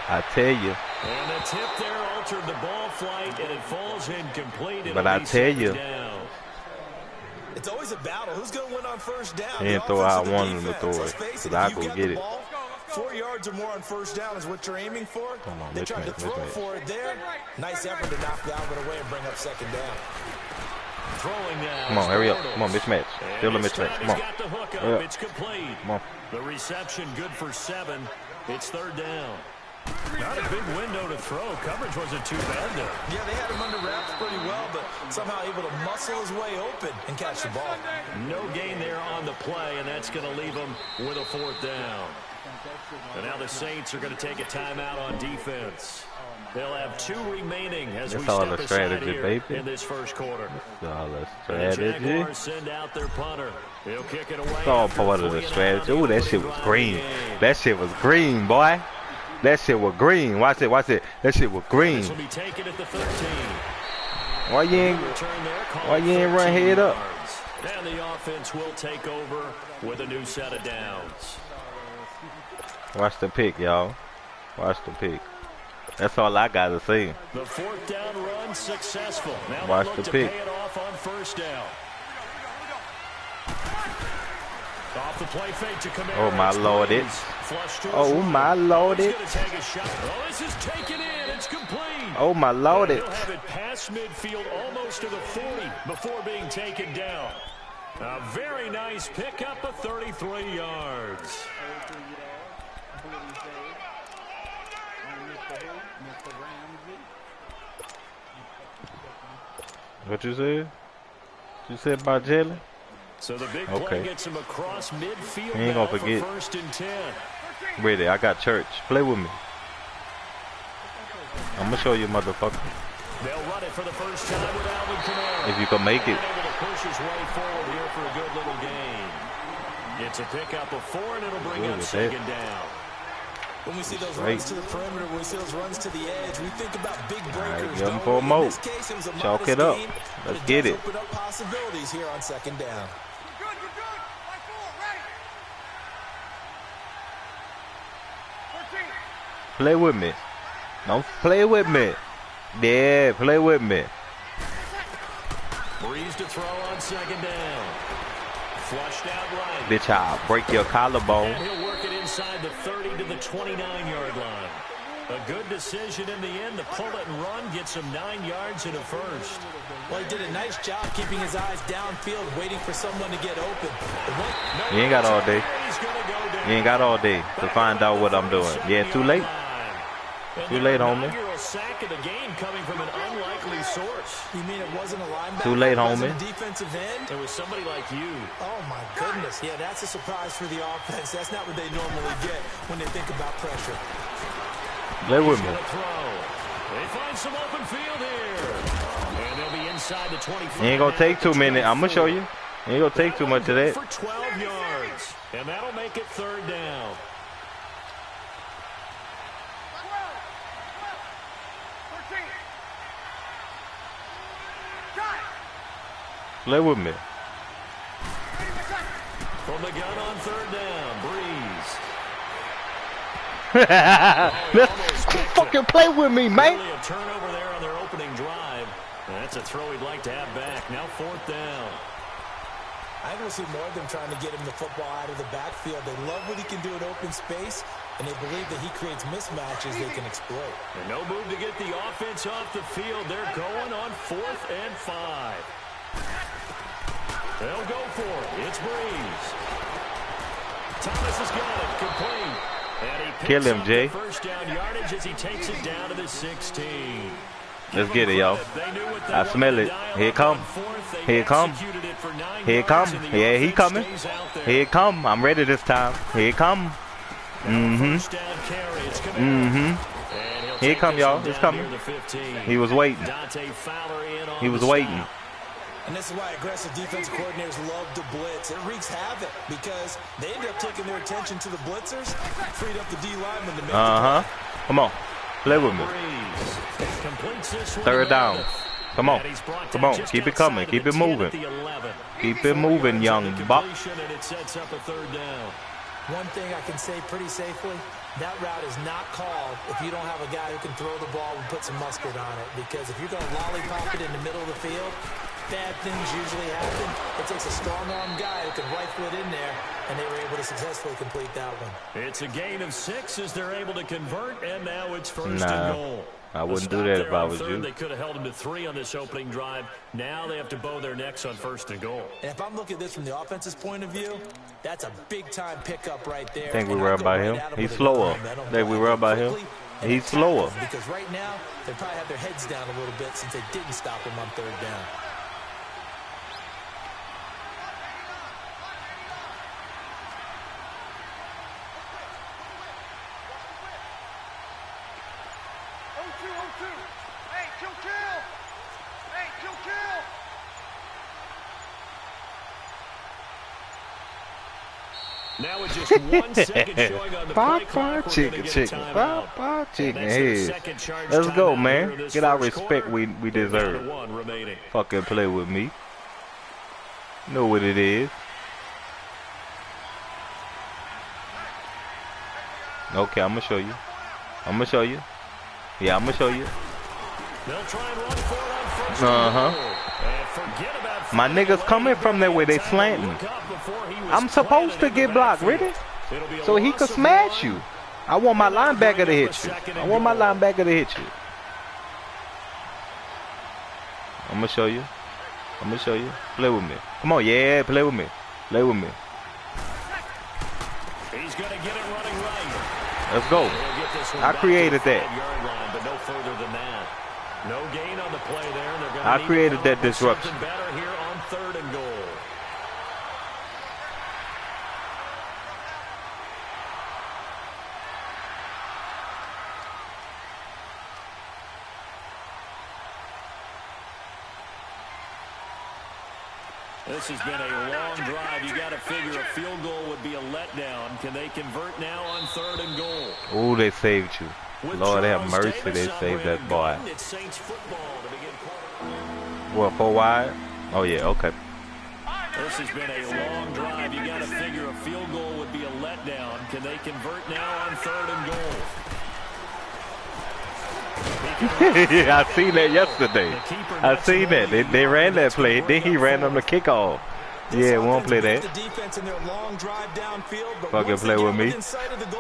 I tell you. And the tip there altered the ball flight, and it falls incomplete. But I tell you. It's always a battle. Who's going to win on first down? He didn't throw out one of them to throw it. Because I go get it. 4 yards or more on first down is what you're aiming for. Come on, they tried to throw for it there. Nice effort to knock Dalvin away and bring up second down. Throwing now. Come on, hurry up. Come on, mismatch. Still a mismatch. Come on. Got the hook up. Yeah. It's complete. Come on. The reception good for 7. It's third down. Not a big window to throw. Coverage wasn't too bad there. Yeah, they had him under wraps pretty well, but somehow able to muscle his way open and catch the ball. No gain there on the play, and that's going to leave him with a fourth down. And now the Saints are going to take a timeout on defense. They'll have 2 remaining as we step aside here in this first quarter. That's all the And the strategy. Jaguars send out their punter. He'll kick it away. It's all part of the strategy. Ooh, that shit was green. That shit was green, boy. That shit was green. Watch it, watch it. That shit was green. This will be taken at the 13. Why you ain't run head up? And the offense will take over with a new set of downs. Watch the pick, y'all. Watch the pick. That's all I gotta say. The fourth down run successful. Now watch look the to pick. Pay it off on first down. Off the play fake to Kamara. Oh my lord, it. Oh my lord, it. Oh, this is taken in. It's complete. Oh my lord, it. He'll have it past midfield almost to the 40 before being taken down. A very nice pickup of 33 yards. What you said? You said about Jalen? So the big play gets him across midfield. He ain't gonna forget. First and 10. Ready, I got church. Play with me. I'm gonna show you, motherfucker. They'll run it for the first time with Alvin Kamara. If you can make it. Able to push his way forward here for a good little gain. It's a pickup of 4, and it'll bring up second down. When we see those runs to the perimeter, when we see those runs to the edge, we think about big breakers. All right, give him for a mo. Chalk it up. Let's get it. Open up possibilities here on second down. Play with me. Don't play with me. Yeah, play with me. Breeze to throw on second down. Flushed out right. Bitch, I'll break your collarbone. And he'll work it inside the 30 to the 29-yard line. A good decision in the end to pull it and run, get some 9 yards in a first. Well, he did a nice job keeping his eyes downfield, waiting for someone to get open. You ain't got all day. You ain't got all day to find out what I'm doing. Yeah, too late. Too late, homie. Sack of the game coming from an unlikely source. You mean it wasn't a linebacker? Too late, homie. A defensive end? It was somebody like you. Oh, my goodness. Yeah, that's a surprise for the offense. That's not what they normally get when they think about pressure. Play with me. They find some open field here. And they'll be inside the 25. You ain't gonna take too many. I'm gonna show you. You ain't gonna take too much of that. For 12 yards. And that'll make it third down. 13. Play with me. From the gun on third down, Breeze. Let's fucking play with me, man. Really a turnover there on their opening drive. And that's a throw he'd like to have back. Now fourth down. I think we'll see more of them trying to get him the football out of the backfield. They love what he can do in open space, and they believe that he creates mismatches they can exploit. And no move to get the offense off the field. They're going on 4th and 5. They'll go for it. It's Breeze. Thomas has got it. Complete. And he kill him, Jay. First down yardage as he takes it down to the 16. Let's get it, y'all. I smell it. Here it come. Here it come. Here it come. Yeah, he coming. Here it come. I'm ready this time. Here it come. Here it come, y'all. It's coming. He was waiting. He was waiting. And this is why aggressive defensive coordinators love to blitz. It wreaks havoc because they end up taking their attention to the blitzers, freed up the D lineman to make the play. Come on. Play with me. Third down. Come on. Come on. Keep it coming. Keep it moving. Keep it moving, young buck. One thing I can say pretty safely, that route is not called if you don't have a guy who can throw the ball and put some mustard on it. Because if you're going to lollipop it in the middle of the field, bad things usually happen. It takes a strong-arm guy who can rifle it in there, and they were able to successfully complete that one. It's a gain of 6 as they're able to convert, and now it's first and goal. I wouldn't do that if I was you. They could have held them to 3 on this opening drive. Now they have to bow their necks on first and goal. And if I'm looking at this from the offense's point of view, that's a big-time pickup right there. Think we were about him? He's slower. Think we were about him? He's slower. Because right now, they probably have their heads down a little bit since they didn't stop him on third down. Now with just 1 second showing on the play clock, chicken head. Let's go, man. Get our respect we deserve. Fucking play with me. Know what it is. Okay, I'm gonna show you. I'm gonna show you. Yeah, I'm gonna show you. They'll try and run for it on first and forget about my niggas coming from that way, they slanting. I'm supposed to get blocked, Ritty, so he could smash you. I want my linebacker to hit you. I want my linebacker to hit you. I'm gonna show you. I'm gonna show you. Play with me. Come on, yeah, play with me. Play with me. He's gonna get it running right. Let's go. I created that. But no further than that. No gain on the play there. I created that disruption. Better here on third and goal. This has been a long drive. You got to figure a field goal would be a letdown. Can they convert now on third and goal? Oh, they saved you. Lord have mercy, they saved that boy. What, 4 wide? Oh, yeah, okay. This has been a long drive. You got to figure a field goal would be a letdown. Can they convert now on third and goal? Yeah, I seen that yesterday. I seen that. They ran that play. Then he ran on the kickoff. Yeah, won't play that. Fucking play with me.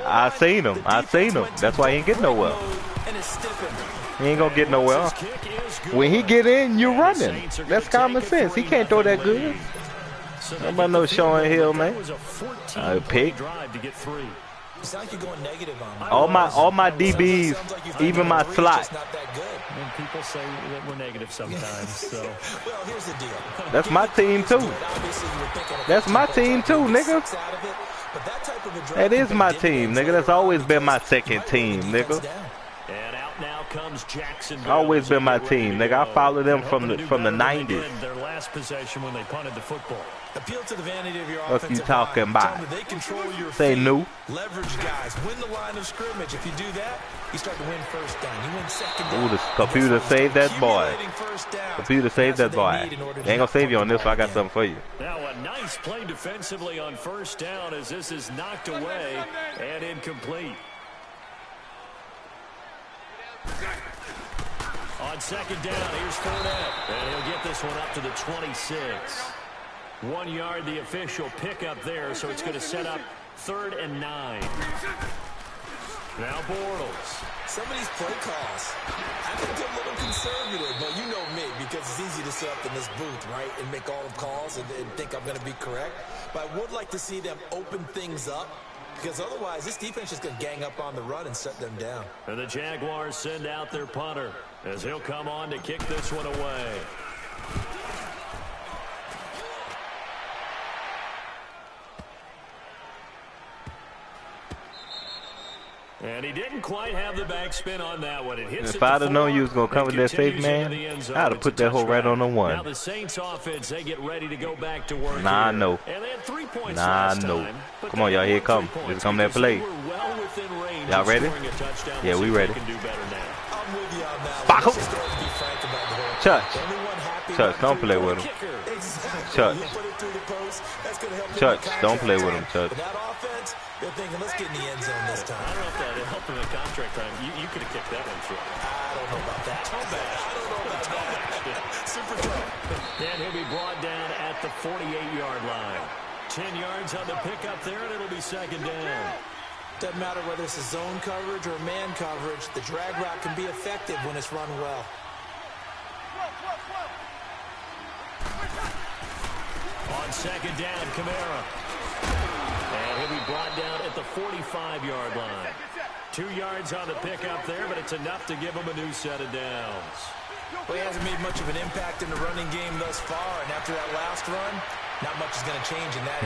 I seen him. I seen him. That's why he ain't get nowhere. He ain't gonna get nowhere. When he get in, you running. That's common sense. He can't throw that good. Nobody knows Sean Hill, man. Pick. All my DBs, even my slot. And people say that we're negative sometimes. So, well, here's the deal. That's my team too. That's my team too, nigga. That is my team, nigga. That's always been my second team, nigga. And out now comes Jackson. Always been my team, nigga. I followed them from the 90s. Their last possession when they punted the football. Appeal to the vanity of your what you talking line. about? They control your Say feet. new. Leverage guys. Win the line of scrimmage. If you do that, you start to win first down. You win second down. Ooh, the computer saved that boy. Computer saved that boy. They ain't gonna save you on this, so I got something for you. Now a nice play defensively on first down as this is knocked away and incomplete. On second down, here's Fournette. And he'll get this one up to the 26. 1 yard, the official pickup there, so it's going to set up 3rd and 9. Now Bortles. Some of these play calls, I think they're a little conservative, but you know me, because it's easy to sit up in this booth, right, and make all the calls and think I'm going to be correct. But I would like to see them open things up, because otherwise this defense is going to gang up on the run and shut them down. And the Jaguars send out their punter as he'll come on to kick this one away. And he didn't quite have the backspin on that one. It hits if I'd have known you was gonna come with that safe man, I'd have put that hole right on the one. Now the Saints offense, they get ready to go back to work. Nah, I know. And they had 3 points nah, I know. Come on, y'all, here it come. It's coming that play. Y'all ready? Yeah, we ready. Back up. Church, don't play with him. Church, don't play with him, Church. They're thinking, let's get in the end zone this time. I don't know if that helped him in contract time. You could have kicked that one through. I don't know about that. Toe bash. I don't know about that. Super tough. And he'll be brought down at the 48-yard line. 10 yards on the pickup there, and it'll be second down. Doesn't matter whether it's a zone coverage or man coverage. The drag route can be effective when it's run well. On second down, Kamara. And he'll be brought down at the 45-yard line. 2 yards on the pickup there, but it's enough to give him a new set of downs. Well, he hasn't made much of an impact in the running game thus far, and after that last run, not much is going to change in that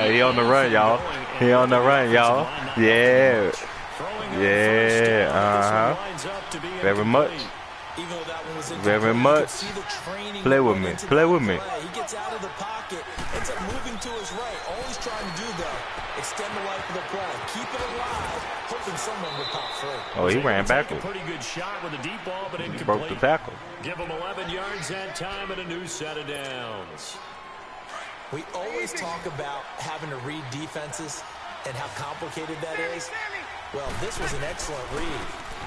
area. He on the run, y'all. He on the run, y'all. Yeah. Yeah, Very much. Very much. Play with me. Play with me. He gets out of the pocket, ends up moving to his right. All he's trying to do, though, extend the life of the play. Keep it alive, hoping someone will pop free. Oh, he ran backwards. Pretty good shot with a deep ball, but incomplete. Broke the tackle. Give him 11 yards that time and a new set of downs. We always talk about having to read defenses and how complicated that is. Well, this was an excellent read.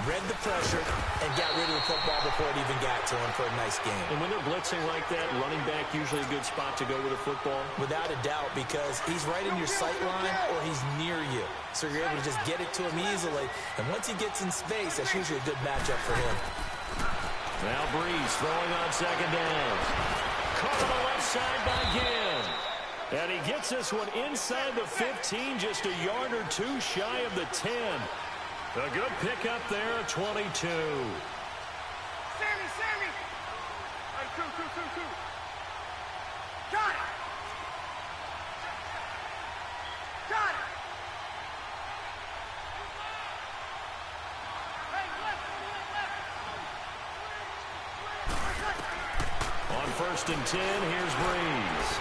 Read the pressure and got rid of the football before it even got to him for a nice game. And when they're blitzing like that, running back usually a good spot to go with a football? Without a doubt, because he's right in your sight line or he's near you. So you're able to just get it to him easily. And once he gets in space, that's usually a good matchup for him. Now Breeze throwing on second down. Caught on the left side by Ginn. And he gets this one inside the 15, just a yard or two shy of the 10. A good pickup there at 22. Sammy! Hey, two. Got it! Hey, On 1st and 10, here's Breeze.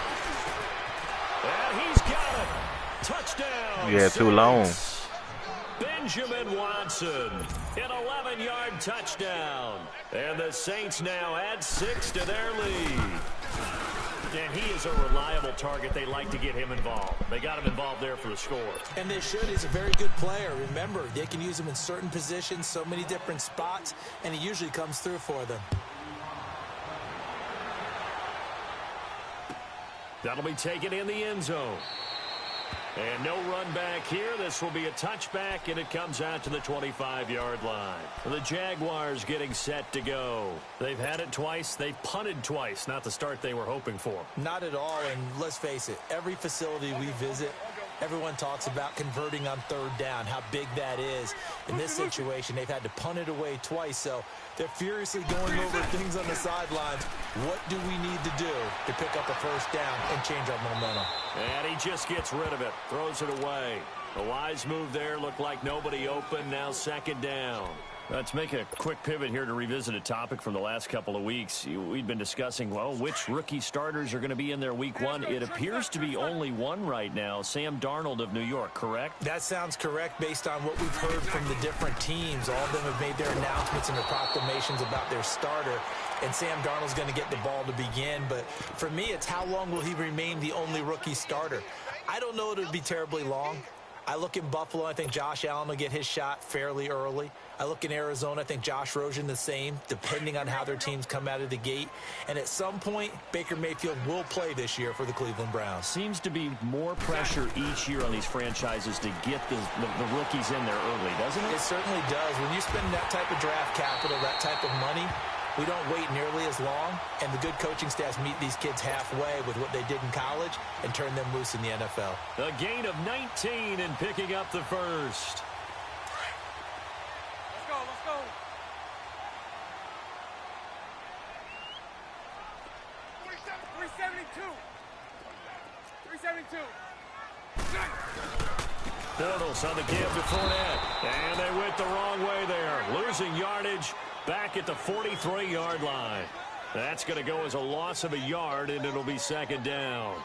And he's got it. Touchdown. Yeah, too long. Benjamin Watson, an 11-yard touchdown. And the Saints now add 6 to their lead. And he is a reliable target. They like to get him involved. They got him involved there for the score. And they should. He's a very good player. Remember, they can use him in certain positions, so many different spots, and he usually comes through for them. That'll be taken in the end zone. And no run back here. This will be a touchback, and it comes out to the 25-yard line. The Jaguars getting set to go. They've had it twice. They've punted twice. Not the start they were hoping for. Not at all, and let's face it, every facility we visit, everyone talks about converting on third down, how big that is. In this situation, they've had to punt it away twice, so they're furiously going over things on the sidelines. What do we need to do to pick up a first down and change our momentum? And he just gets rid of it, throws it away. A wise move there, looked like nobody open, now second down. Let's make a quick pivot here to revisit a topic from the last couple of weeks. We've been discussing, well, which rookie starters are going to be in there week one. It appears to be only one right now, Sam Darnold of New York, correct? That sounds correct based on what we've heard from the different teams. All of them have made their announcements and their proclamations about their starter. And Sam Darnold's going to get the ball to begin. But for me, it's how long will he remain the only rookie starter? I don't know it would be terribly long. I look in Buffalo, I think Josh Allen will get his shot fairly early. I look in Arizona, I think Josh Rosen the same, depending on how their teams come out of the gate. And at some point, Baker Mayfield will play this year for the Cleveland Browns. Seems to be more pressure each year on these franchises to get the rookies in there early, doesn't it? It certainly does. When you spend that type of draft capital, that type of money, we don't wait nearly as long, and the good coaching staffs meet these kids halfway with what they did in college and turn them loose in the NFL. A gain of 19 and picking up the first. Let's go, let's go. 372. 372. Bortles on the give to Fournette. And they went the wrong way there. Losing yardage back at the 43-yard line. That's going to go as a loss of a yard, and it'll be second down.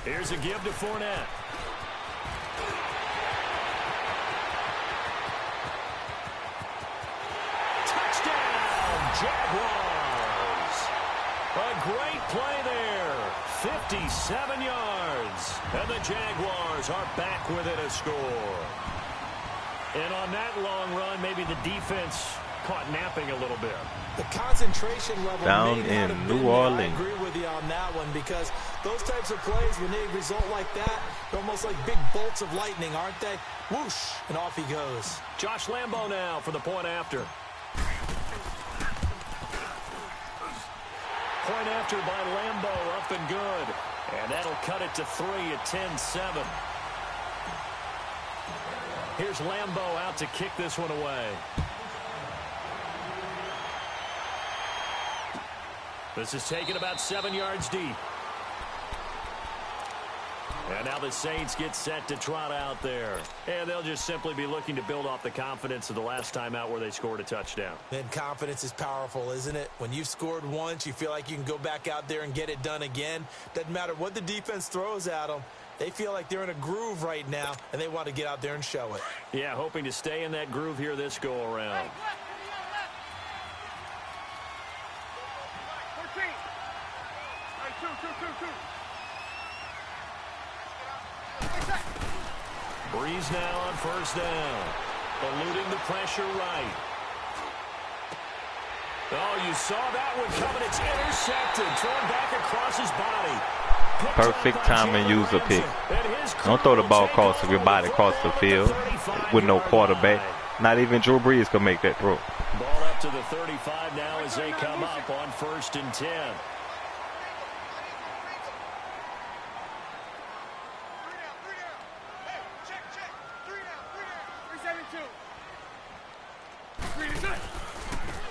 Here's a give to Fournette. Touchdown, Jaguars. A great play there. 57 yards. And the Jaguars are back within a score. And on that long run, maybe the defense caught napping a little bit. The concentration level down may not in have New been Orleans. there. I agree with you on that one because those types of plays, when they result like that, they're almost like big bolts of lightning, aren't they? Whoosh, and off he goes. Josh Lambo now for the point after. Point after by Lambo, up and good. And that'll cut it to 3 at 10-7. Here's Lambo out to kick this one away. This is taken about 7 yards deep. And now the Saints get set to trot out there. And they'll just simply be looking to build off the confidence of the last time out where they scored a touchdown. Then confidence is powerful, isn't it? When you've scored once, you feel like you can go back out there and get it done again. Doesn't matter what the defense throws at them. They feel like they're in a groove right now, and they want to get out there and show it. Yeah, hoping to stay in that groove here this go-around. 14. Two. Breeze now on first down. Eluding the pressure right. Oh, you saw that one coming. It's intercepted. Thrown back across his body. Perfect time and use a pick. Don't throw the ball across your body across the field with no quarterback. Not even Drew Brees can make that throw. Ball up to the 35 now as they come up on 1st and 10.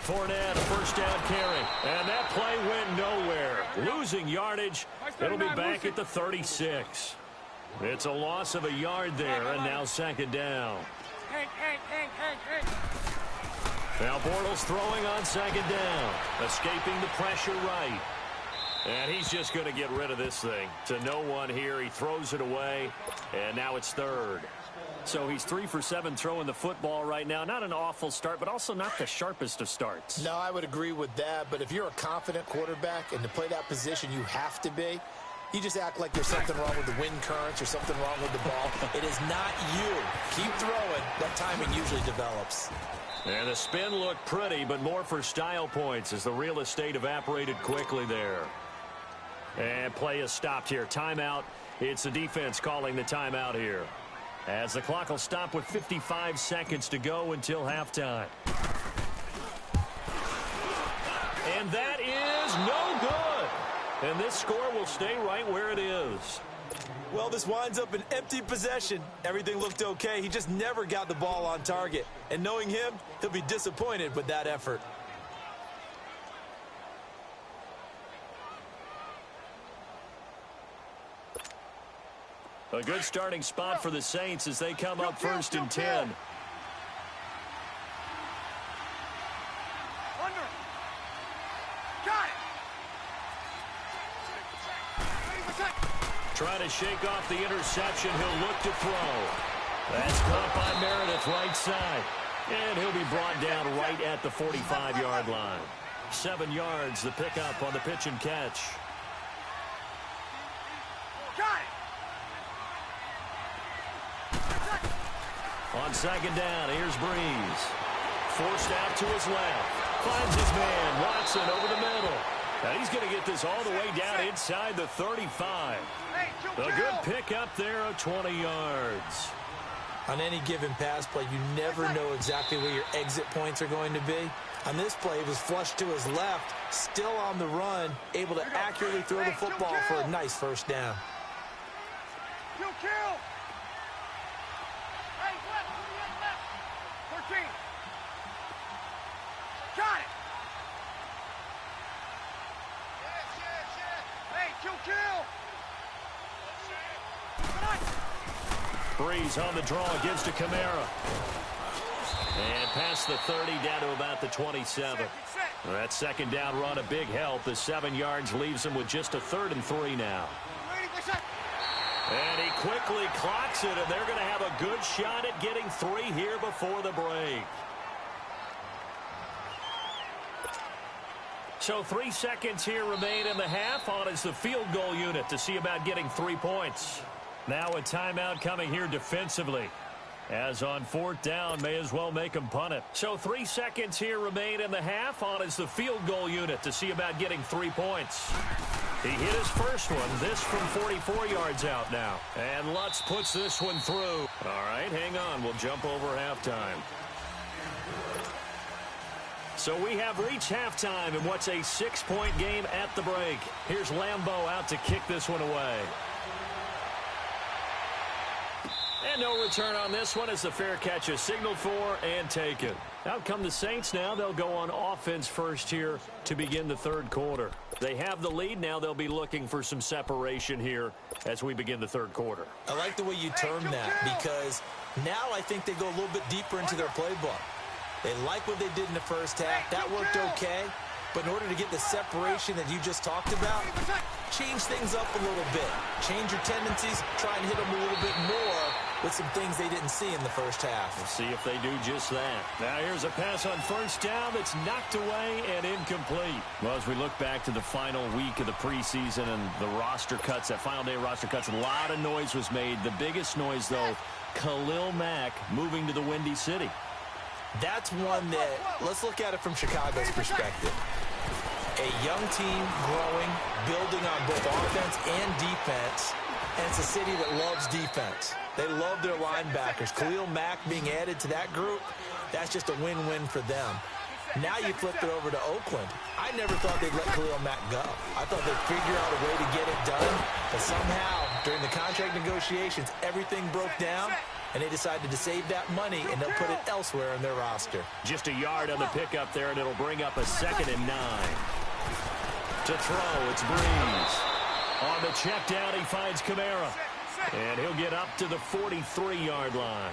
Fournette, a first down carry. And that play went nowhere. Losing yardage. It'll be back at the 36. It's a loss of a yard there, and now second down. Now Bortles throwing on second down. Escaping the pressure right. And he's just going to get rid of this thing. To no one here. He throws it away, and now it's third. So he's 3 for 7 throwing the football right now. Not an awful start, but also not the sharpest of starts. No, I would agree with that. But if you're a confident quarterback and to play that position, you have to be. You just act like there's something wrong with the wind currents or something wrong with the ball. It is not you. Keep throwing. That timing usually develops. And the spin looked pretty, but more for style points as the real estate evaporated quickly there. And play is stopped here. Timeout. It's the defense calling the timeout here, as the clock will stop with 55 seconds to go until halftime. And that is no good. And this score will stay right where it is. Well, this winds up an empty possession. Everything looked okay. He just never got the ball on target. And knowing him, he'll be disappointed with that effort. A good starting spot for the Saints as they come up first and 10. Trying to shake off the interception. He'll look to throw. That's caught by Meredith right side. And he'll be brought down right at the 45-yard line. 7 yards, the pickup on the pitch and catch. On second down, here's Breeze. Forced out to his left. Finds his man, Watson, over the middle. And he's going to get this all the way down inside the 35. A good pickup there of 20 yards. On any given pass play, you never know exactly where your exit points are going to be. On this play, he was flushed to his left, still on the run, able to accurately throw the football for a nice first down. Kill! Hey, left, 13. Got it! Yes. Hey, kill! Breeze on the draw, gives to Kamara. And past the 30, down to about the 27. That second down run, a big help. The 7 yards leaves him with just a 3rd and 3 now. And he quickly clocks it, and they're going to have a good shot at getting 3 here before the break. So 3 seconds here remain in the half. On is the field goal unit to see about getting 3 points. Now a timeout coming here defensively, as on 4th down, may as well make him punt it. So 3 seconds here remain in the half. On is the field goal unit to see about getting 3 points. He hit his first one, this from 44 yards out now. And Lutz puts this one through. All right, hang on. We'll jump over halftime. So we have reached halftime in what's a 6-point game at the break. Here's Lambeau out to kick this one away. And no return on this one as the fair catch is signaled for and taken. Out come the Saints now. They'll go on offense first here to begin the 3rd quarter. They have the lead. Now they'll be looking for some separation here as we begin the 3rd quarter. I like the way you term that, because now I think they go a little bit deeper into their playbook. They like what they did in the first half. That worked okay. But in order to get the separation that you just talked about, change things up a little bit. Change your tendencies. Try and hit them a little bit more with some things they didn't see in the first half. We'll see if they do just that. Now here's a pass on 1st down that's knocked away and incomplete. Well, as we look back to the final week of the preseason and the roster cuts, that final day roster cuts, a lot of noise was made. The biggest noise, though, Khalil Mack moving to the Windy City. That's one that, let's look at it from Chicago's perspective. A young team growing, building on both offense and defense, and it's a city that loves defense. They love their linebackers. Khalil Mack being added to that group, that's just a win-win for them. Now you flip it over to Oakland. I never thought they'd let Khalil Mack go. I thought they'd figure out a way to get it done, but somehow, during the contract negotiations, everything broke down, and they decided to save that money, and they'll put it elsewhere in their roster. Just a yard on the pickup there, and it'll bring up a 2nd and 9. To throw, it's Breeze. On the check down, he finds Kamara. And he'll get up to the 43-yard line.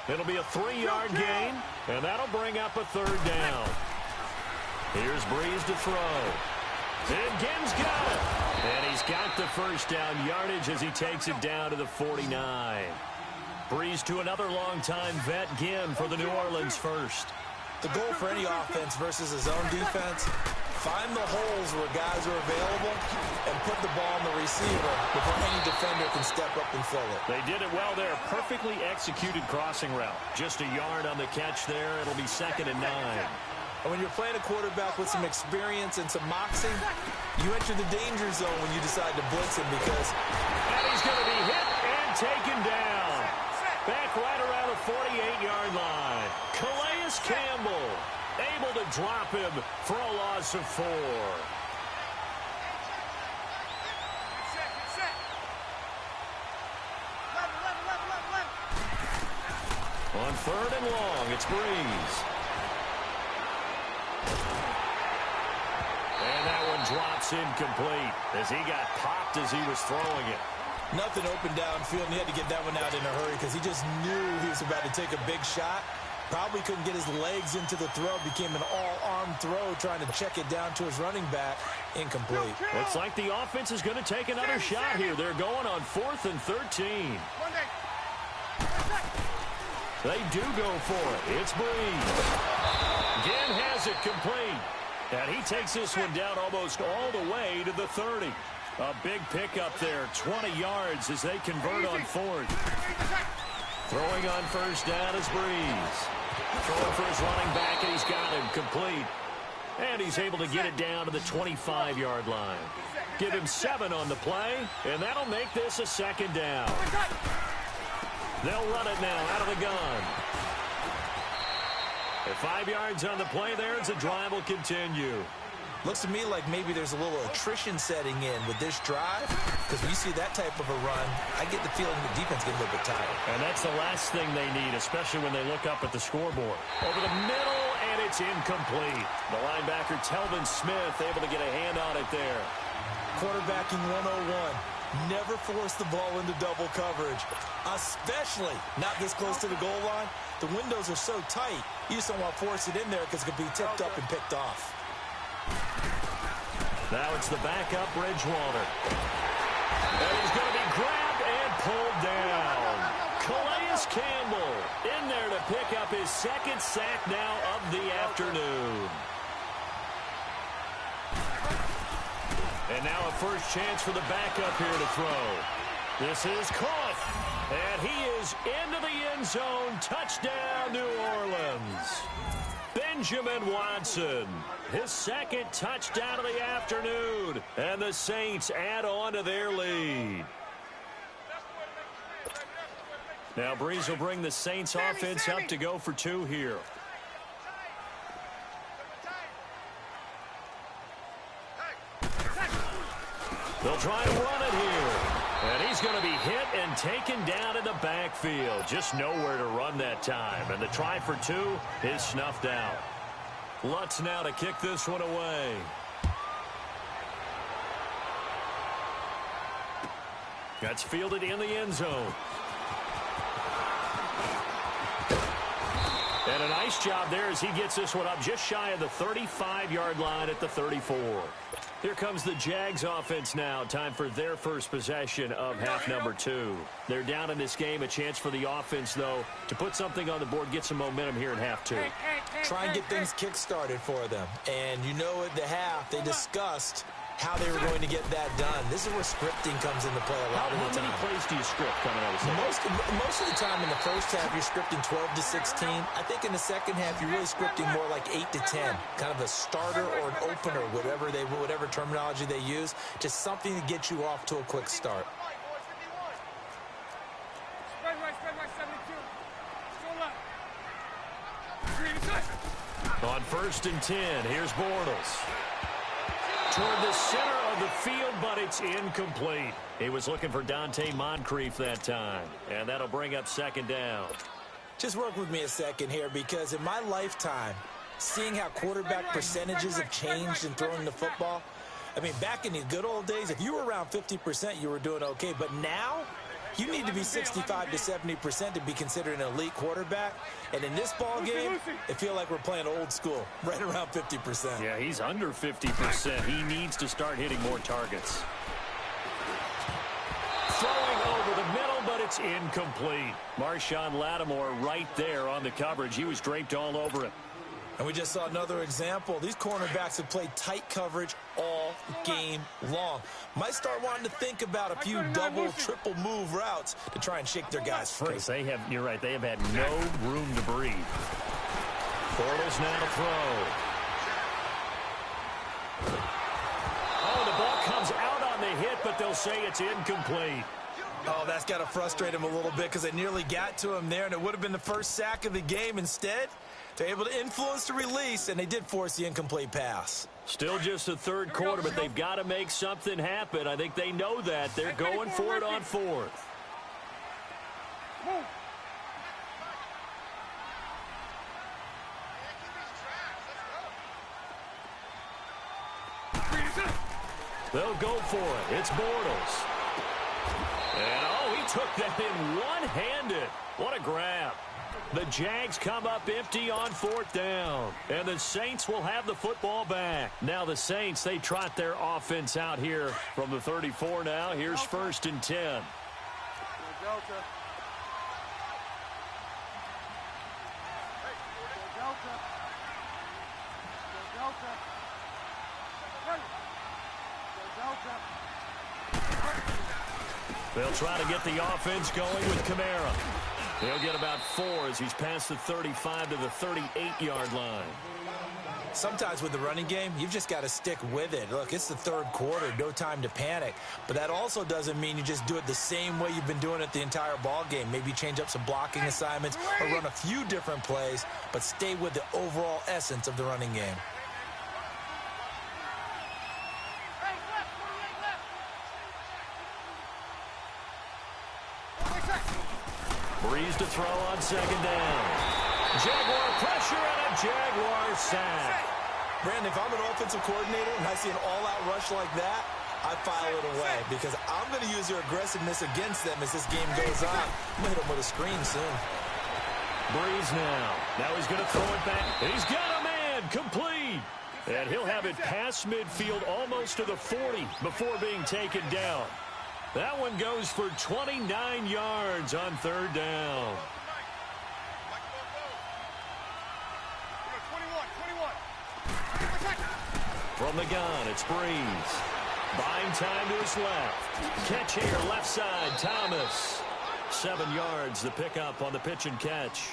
It'll be a 3-yard gain, and that'll bring up a 3rd down. Here's Breeze to throw. And Gibbs got it. And he's got the first down yardage as he takes it down to the 49. Breeze to another longtime vet, Ginn, for the New Orleans first. The goal for any offense versus his own defense, find the holes where guys are available and put the ball on the receiver before any defender can step up and fill it. They did it well there. Perfectly executed crossing route. Just a yard on the catch there. It'll be 2nd and 9. And when you're playing a quarterback with some experience and some moxie, you enter the danger zone when you decide to blitz him because... And he's going to be hit and taken down. Back right around the 48-yard line. Calais Campbell able to drop him for a loss of 4. On 3rd and long, it's Breeze. And that one drops incomplete as he got popped as he was throwing it. Nothing open downfield, and he had to get that one out in a hurry because he just knew he was about to take a big shot. Probably couldn't get his legs into the throw. Became an all-arm throw trying to check it down to his running back. Incomplete. Looks like the offense is going to take another shot here. They're going on 4th and 13. They do go for it. It's Breeze. Ginn has it complete. And he takes this one down almost all the way to the 30. A big pickup there, 20 yards as they convert on 4th. Throwing on 1st down is Breeze. Throwing for his running back, and he's got him complete. And he's able to get it down to the 25-yard line. Give him 7 on the play, and that'll make this a 2nd down. They'll run it now out of the gun. At 5 yards on the play there as the drive will continue. Looks to me like maybe there's a little attrition setting in with this drive, because when you see that type of a run, I get the feeling the defense gets a little bit tired. And that's the last thing they need, especially when they look up at the scoreboard. Over the middle, and it's incomplete. The linebacker, Telvin Smith, able to get a hand on it there. Quarterbacking 101. Never force the ball into double coverage, especially not this close to the goal line. The windows are so tight, you just don't want to force it in there because it could be tipped up and picked off. Now it's the backup, Bridgewater. And he's going to be grabbed and pulled down. Calais Campbell in there to pick up his 2nd sack now of the afternoon. And now a first chance for the backup here to throw. This is caught. And he is into the end zone. Touchdown, New Orleans. Benjamin Watson, his 2nd touchdown of the afternoon. And the Saints add on to their lead. Now Breeze will bring the Saints offense up to go for 2 here. They'll try to run it here. And he's going to be hit and taken down in the backfield. Just nowhere to run that time. And the try for 2 is snuffed out. Lutz now to kick this one away. That's fielded in the end zone. And a nice job there as he gets this one up just shy of the 35-yard line at the 34. Here comes the Jags offense now. Time for their first possession of half number 2. They're down in this game. A chance for the offense, though, to put something on the board, get some momentum here in half 2. Try and get things kick-started for them. And you know at the half, they discussed how they were going to get that done. This is where scripting comes into play a lot of the time. How many plays do you script coming out of the second? Most of the time in the first half, you're scripting 12 to 16. I think in the second half, you're really scripting more like 8 to 10. Kind of a starter or an opener, whatever terminology they use. Just something to get you off to a quick start. Spread right, 72. Still left. On 1st and 10, here's Bortles. Toward the center of the field, but it's incomplete. He was looking for Dante Moncrief that time, and that'll bring up 2nd down. Just work with me a second here, because in my lifetime, seeing how quarterback percentages have changed in throwing the football, I mean, back in the good old days, if you were around 50%, you were doing okay. But now, you need to be 65 to 70% to be considered an elite quarterback. And in this ball game, it feels like we're playing old school, right around 50%. Yeah, he's under 50%. He needs to start hitting more targets. Throwing over the middle, but It's incomplete. Marshawn Lattimore right there on the coverage. He was draped all over it. And we just saw another example. These cornerbacks have played tight coverage all game long. Might start wanting to think about a few double, triple move routes to try and shake their guys free. They have, you're right, they have had no room to breathe. Bortles now to throw. Oh, the ball comes out on the hit, but they'll say it's incomplete. Oh, that's got to frustrate him a little bit because they nearly got to him there, and it would have been the first sack of the game. Instead, they're able to influence the release, and they did force the incomplete pass. Still just the third quarter, but they've got to make something happen. I think they know that. They're going for it on fourth. They'll go for it. It's Bortles. And, oh, he took that in one-handed. What a grab. The Jags come up empty on fourth down. And the Saints will have the football back. Now the Saints, they trot their offense out here from the 34 now. Here's 1st and 10. They'll try to get the offense going with Kamara. He'll get about 4 as he's past the 35 to the 38-yard line. Sometimes with the running game, you've just got to stick with it. Look, it's the third quarter, no time to panic. But that also doesn't mean you just do it the same way you've been doing it the entire ball game. Maybe change up some blocking assignments or run a few different plays, but stay with the overall essence of the running game. Breeze to throw on 2nd down. Jaguar pressure and a Jaguar sack. Brandon, if I'm an offensive coordinator and I see an all-out rush like that, I file it away because I'm going to use their aggressiveness against them as this game goes on. I'm going to hit them with a screen soon. Breeze now. Now he's going to throw it back. He's got a man. Complete. And he'll have it past midfield almost to the 40 before being taken down. That one goes for 29 yards on 3rd down. From the gun, it's Breeze. Buying time to his left. Catch here, left side, Thomas. 7 yards, the pickup on the pitch and catch.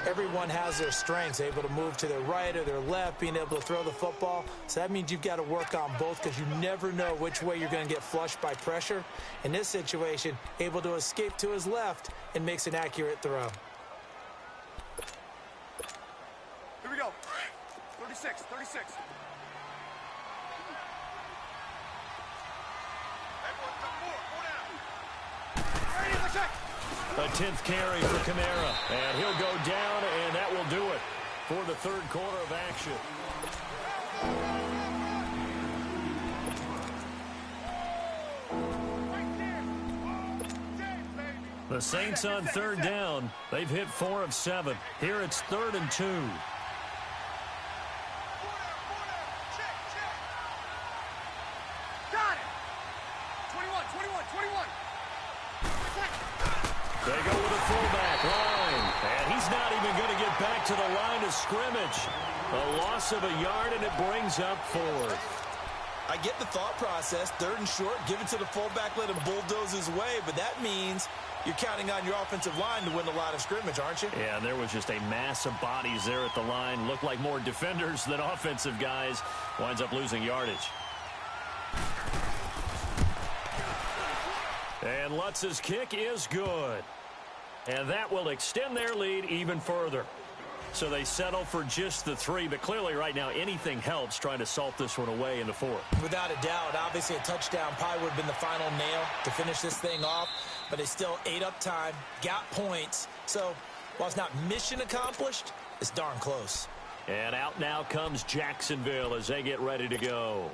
Everyone has their strengths, able to move to their right or their left, being able to throw the football. So that means you've got to work on both because you never know which way you're going to get flushed by pressure. In this situation, able to escape to his left and makes an accurate throw. Here we go. 36. A 10th carry for Kamara, and he'll go down, and that will do it for the third quarter of action. The Saints on 3rd down. They've hit 4 of 7. Here it's 3rd and 2. Got it. 21. They go with a fullback line, and he's not even going to get back to the line of scrimmage. A loss of a yard, and it brings up 4th. I get the thought process. 3rd and short, give it to the fullback, let him bulldoze his way, but that means you're counting on your offensive line to win the line of scrimmage, aren't you? Yeah, there was just a mass of bodies there at the line. Looked like more defenders than offensive guys. Winds up losing yardage. And Lutz's kick is good. And that will extend their lead even further. So they settle for just the 3, but clearly right now anything helps trying to salt this one away in the 4th. Without a doubt, obviously a touchdown probably would have been the final nail to finish this thing off, but they still ate up time, got points. So while it's not mission accomplished, it's darn close. And out now comes Jacksonville as they get ready to go.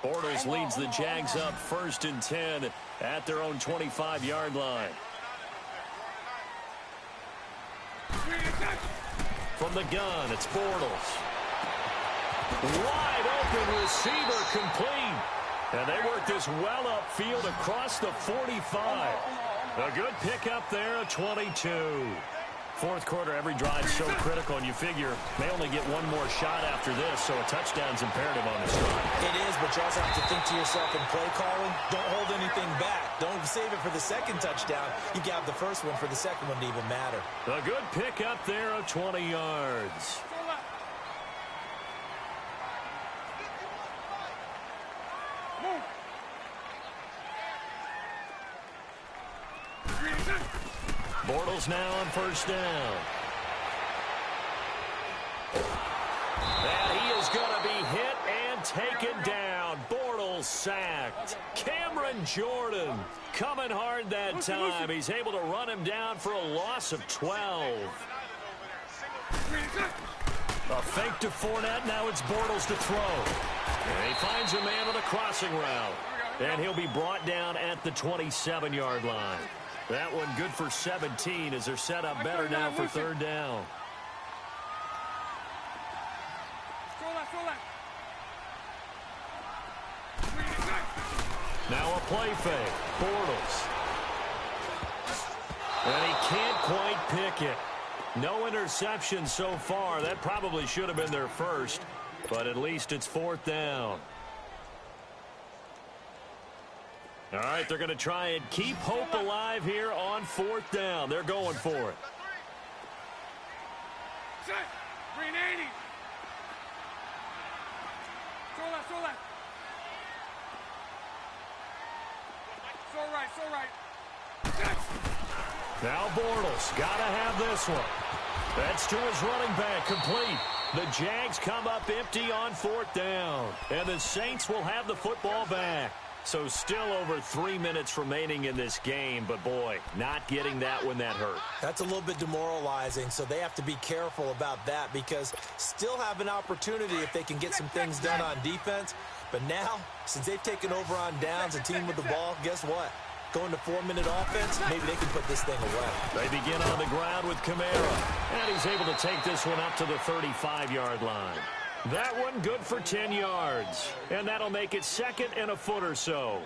Bortles leads the Jags up 1st and 10 at their own 25-yard line. From the gun, it's Bortles. Wide open receiver complete. And they work this well upfield across the 45. A good pickup there, a 22. Fourth quarter, every drive so critical, and you figure may only get one more shot after this, so a touchdown's imperative on this drive. It is, but you also have to think to yourself in play calling, don't hold anything back. Don't save it for the second touchdown. You can have the first one for the second one to even matter. A good pickup there of 20 yards. Bortles now on first down. And he is going to be hit and taken down. Bortles sacked. Cameron Jordan coming hard that time. He's able to run him down for a loss of 12. A fake to Fournette. Now it's Bortles to throw. And he finds a man on a crossing route. And he'll be brought down at the 27-yard line. That one good for 17 as they're set up better now for third down. Now a play fake. Bortles. And he can't quite pick it. No interception so far. That probably should have been their first, but at least it's fourth down. All right, they're going to try and keep hope alive here on fourth down. They're going for it. Green 80. Throw left. So right. Now Bortles, got to have this one. That's to his running back, complete. The Jags come up empty on fourth down. And the Saints will have the football back. So still over 3 minutes remaining in this game, but boy, not getting that when that hurt. That's a little bit demoralizing, so they have to be careful about that because still have an opportunity if they can get some things done on defense. But now, since they've taken over on downs, a team with the ball, guess what? Going to 4-minute offense, maybe they can put this thing away. They begin on the ground with Kamara, and he's able to take this one up to the 35-yard line. That one good for 10 yards. And that'll make it second and a foot or so.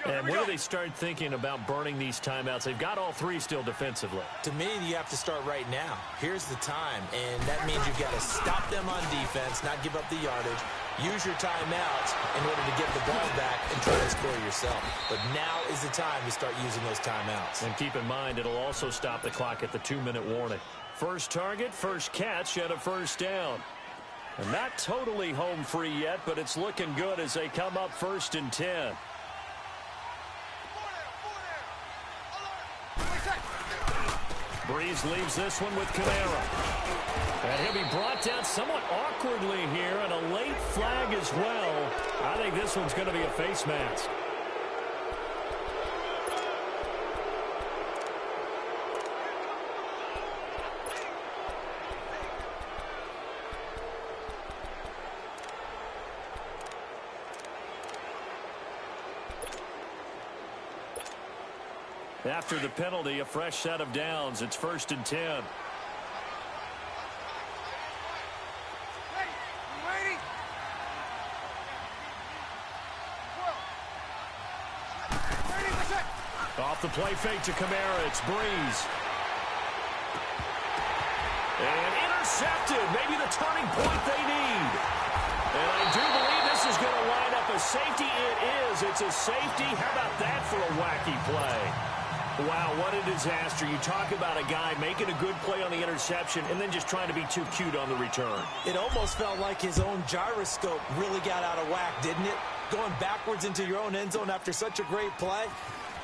And when do they start thinking about burning these timeouts? They've got all three still defensively. To me, you have to start right now. Here's the time, and that means you've got to stop them on defense, not give up the yardage. Use your timeouts in order to get the ball back and try to score yourself. But now is the time to start using those timeouts. And keep in mind, it'll also stop the clock at the 2-minute warning. First target, first catch, and a first down. And not totally home free yet, but it's looking good as they come up first and 10. Breeze leaves this one with Kamara. And he'll be brought down somewhat awkwardly here, and a late flag as well. I think this one's going to be a face mask. After the penalty, a fresh set of downs. It's first and 10. Off the play fake to Kamara. It's Breeze. And intercepted. Maybe the turning point they need. And I do believe this is going to line up a safety. It is. It's a safety. How about that for a wacky play? Wow, what a disaster. You talk about a guy making a good play on the interception and then just trying to be too cute on the return. It almost felt like his own gyroscope really got out of whack, didn't it? Going backwards into your own end zone after such a great play.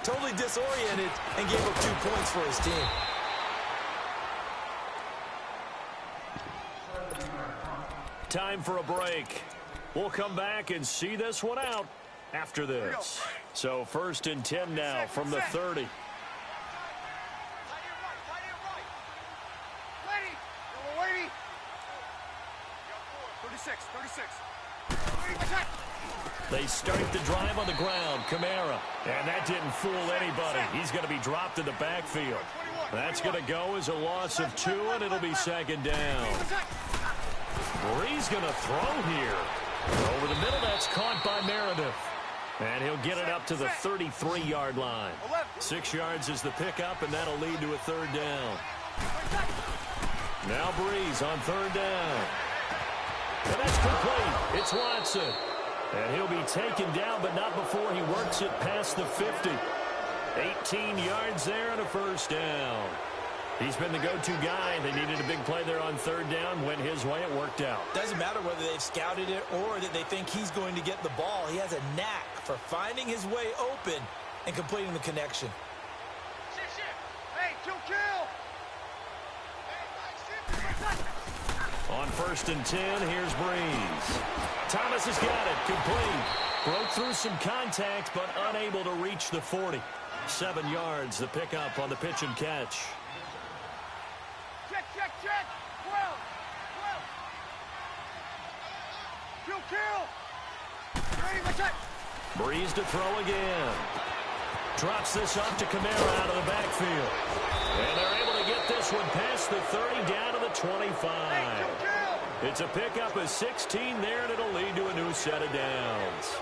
Totally disoriented and gave up 2 points for his team. Time for a break. We'll come back and see this one out after this. So first and 10 now from the 30. 36. They start the drive on the ground. Kamara. And that didn't fool anybody. He's going to be dropped in the backfield. That's going to go as a loss of 2, and it'll be second down. Breeze going to throw here. Over the middle, that's caught by Meredith. And he'll get it up to the 33-yard line. 6 yards is the pickup, and that'll lead to a third down. Now Breeze on third down. And that's complete. It's Watson. And he'll be taken down, but not before he works it past the 50. 18 yards there and a first down. He's been the go-to guy. They needed a big play there on third down. Went his way. It worked out. Doesn't matter whether they've scouted it or that they think he's going to get the ball. He has a knack for finding his way open and completing the connection. Hey, kill. On 1st and 10, here's Breeze. Thomas has got it. Complete. Broke through some contact, but unable to reach the 40. 7 yards, the pickup on the pitch and catch. Check. 12. Kill. Ready, my check. Breeze to throw again. Drops this off to Kamara out of the backfield. And they're able to get this one past the 30 down to the 25. It's a pickup of 16 there, and it'll lead to a new set of downs.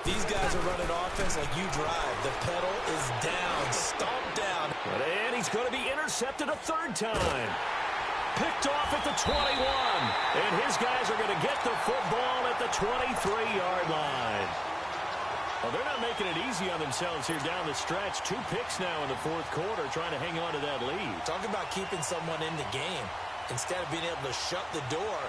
These guys are running offense like you drive. The pedal is down, stomped down. And he's going to be intercepted a third time. Picked off at the 21. And his guys are going to get the football at the 23-yard line. Well, they're not making it easy on themselves here down the stretch. 2 picks now in the fourth quarter, trying to hang on to that lead. Talking about keeping someone in the game. Instead of being able to shut the door,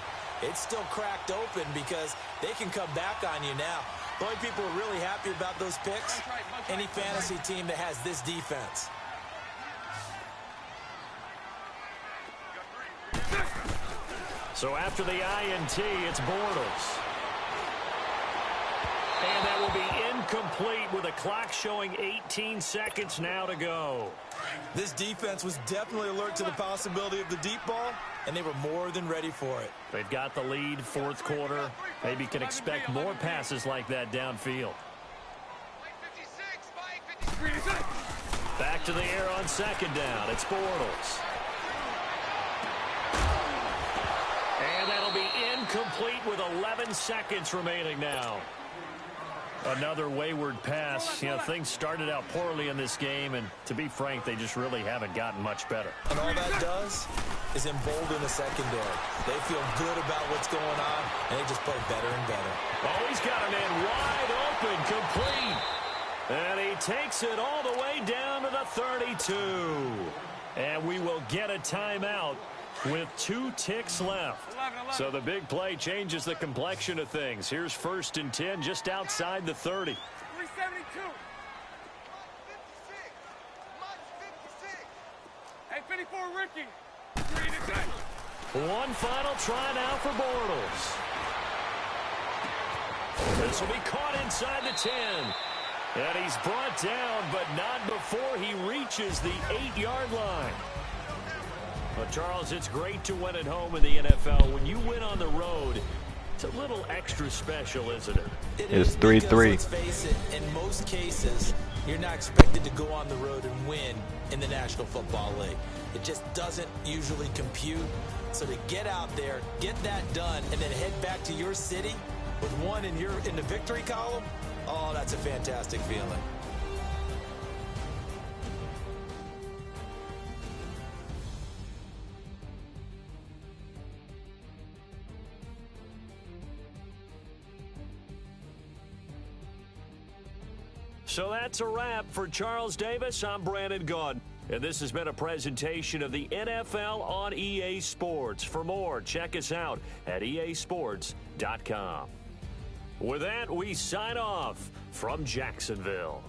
it's still cracked open because they can come back on you now. The only people who are really happy about those picks, any fantasy team that has this defense. So after the INT, it's Bortles. And that will be incomplete with a clock showing 18 seconds now to go. This defense was definitely alert to the possibility of the deep ball, and they were more than ready for it. They've got the lead, fourth quarter. Maybe can expect more passes like that downfield. Back to the air on second down. It's Bortles. And that'll be incomplete with 11 seconds remaining now. Another wayward pass. You know, things started out poorly in this game, and to be frank, they just really haven't gotten much better. And all that does is embolden the secondary. They feel good about what's going on, and they just play better and better. Oh, he's got a man wide open, complete. And he takes it all the way down to the 32. And we will get a timeout with 2 ticks left. So the big play changes the complexion of things. Here's 1st and 10 just outside the 30. 372. Hey, 54, Ricky. 3 to 10. One final try now for Bortles. This will be caught inside the 10. And he's brought down, but not before he reaches the 8-yard line. Well, Charles, it's great to win at home in the NFL. When you win on the road, it's a little extra special, isn't it? It's 3-3. Let's face it, in most cases, you're not expected to go on the road and win in the National Football League. It just doesn't usually compute. So to get out there, get that done, and then head back to your city with one in the victory column, oh, that's a fantastic feeling. So that's a wrap for Charles Davis. I'm Brandon Gaudin. And this has been a presentation of the NFL on EA Sports. For more, check us out at easports.com. With that, we sign off from Jacksonville.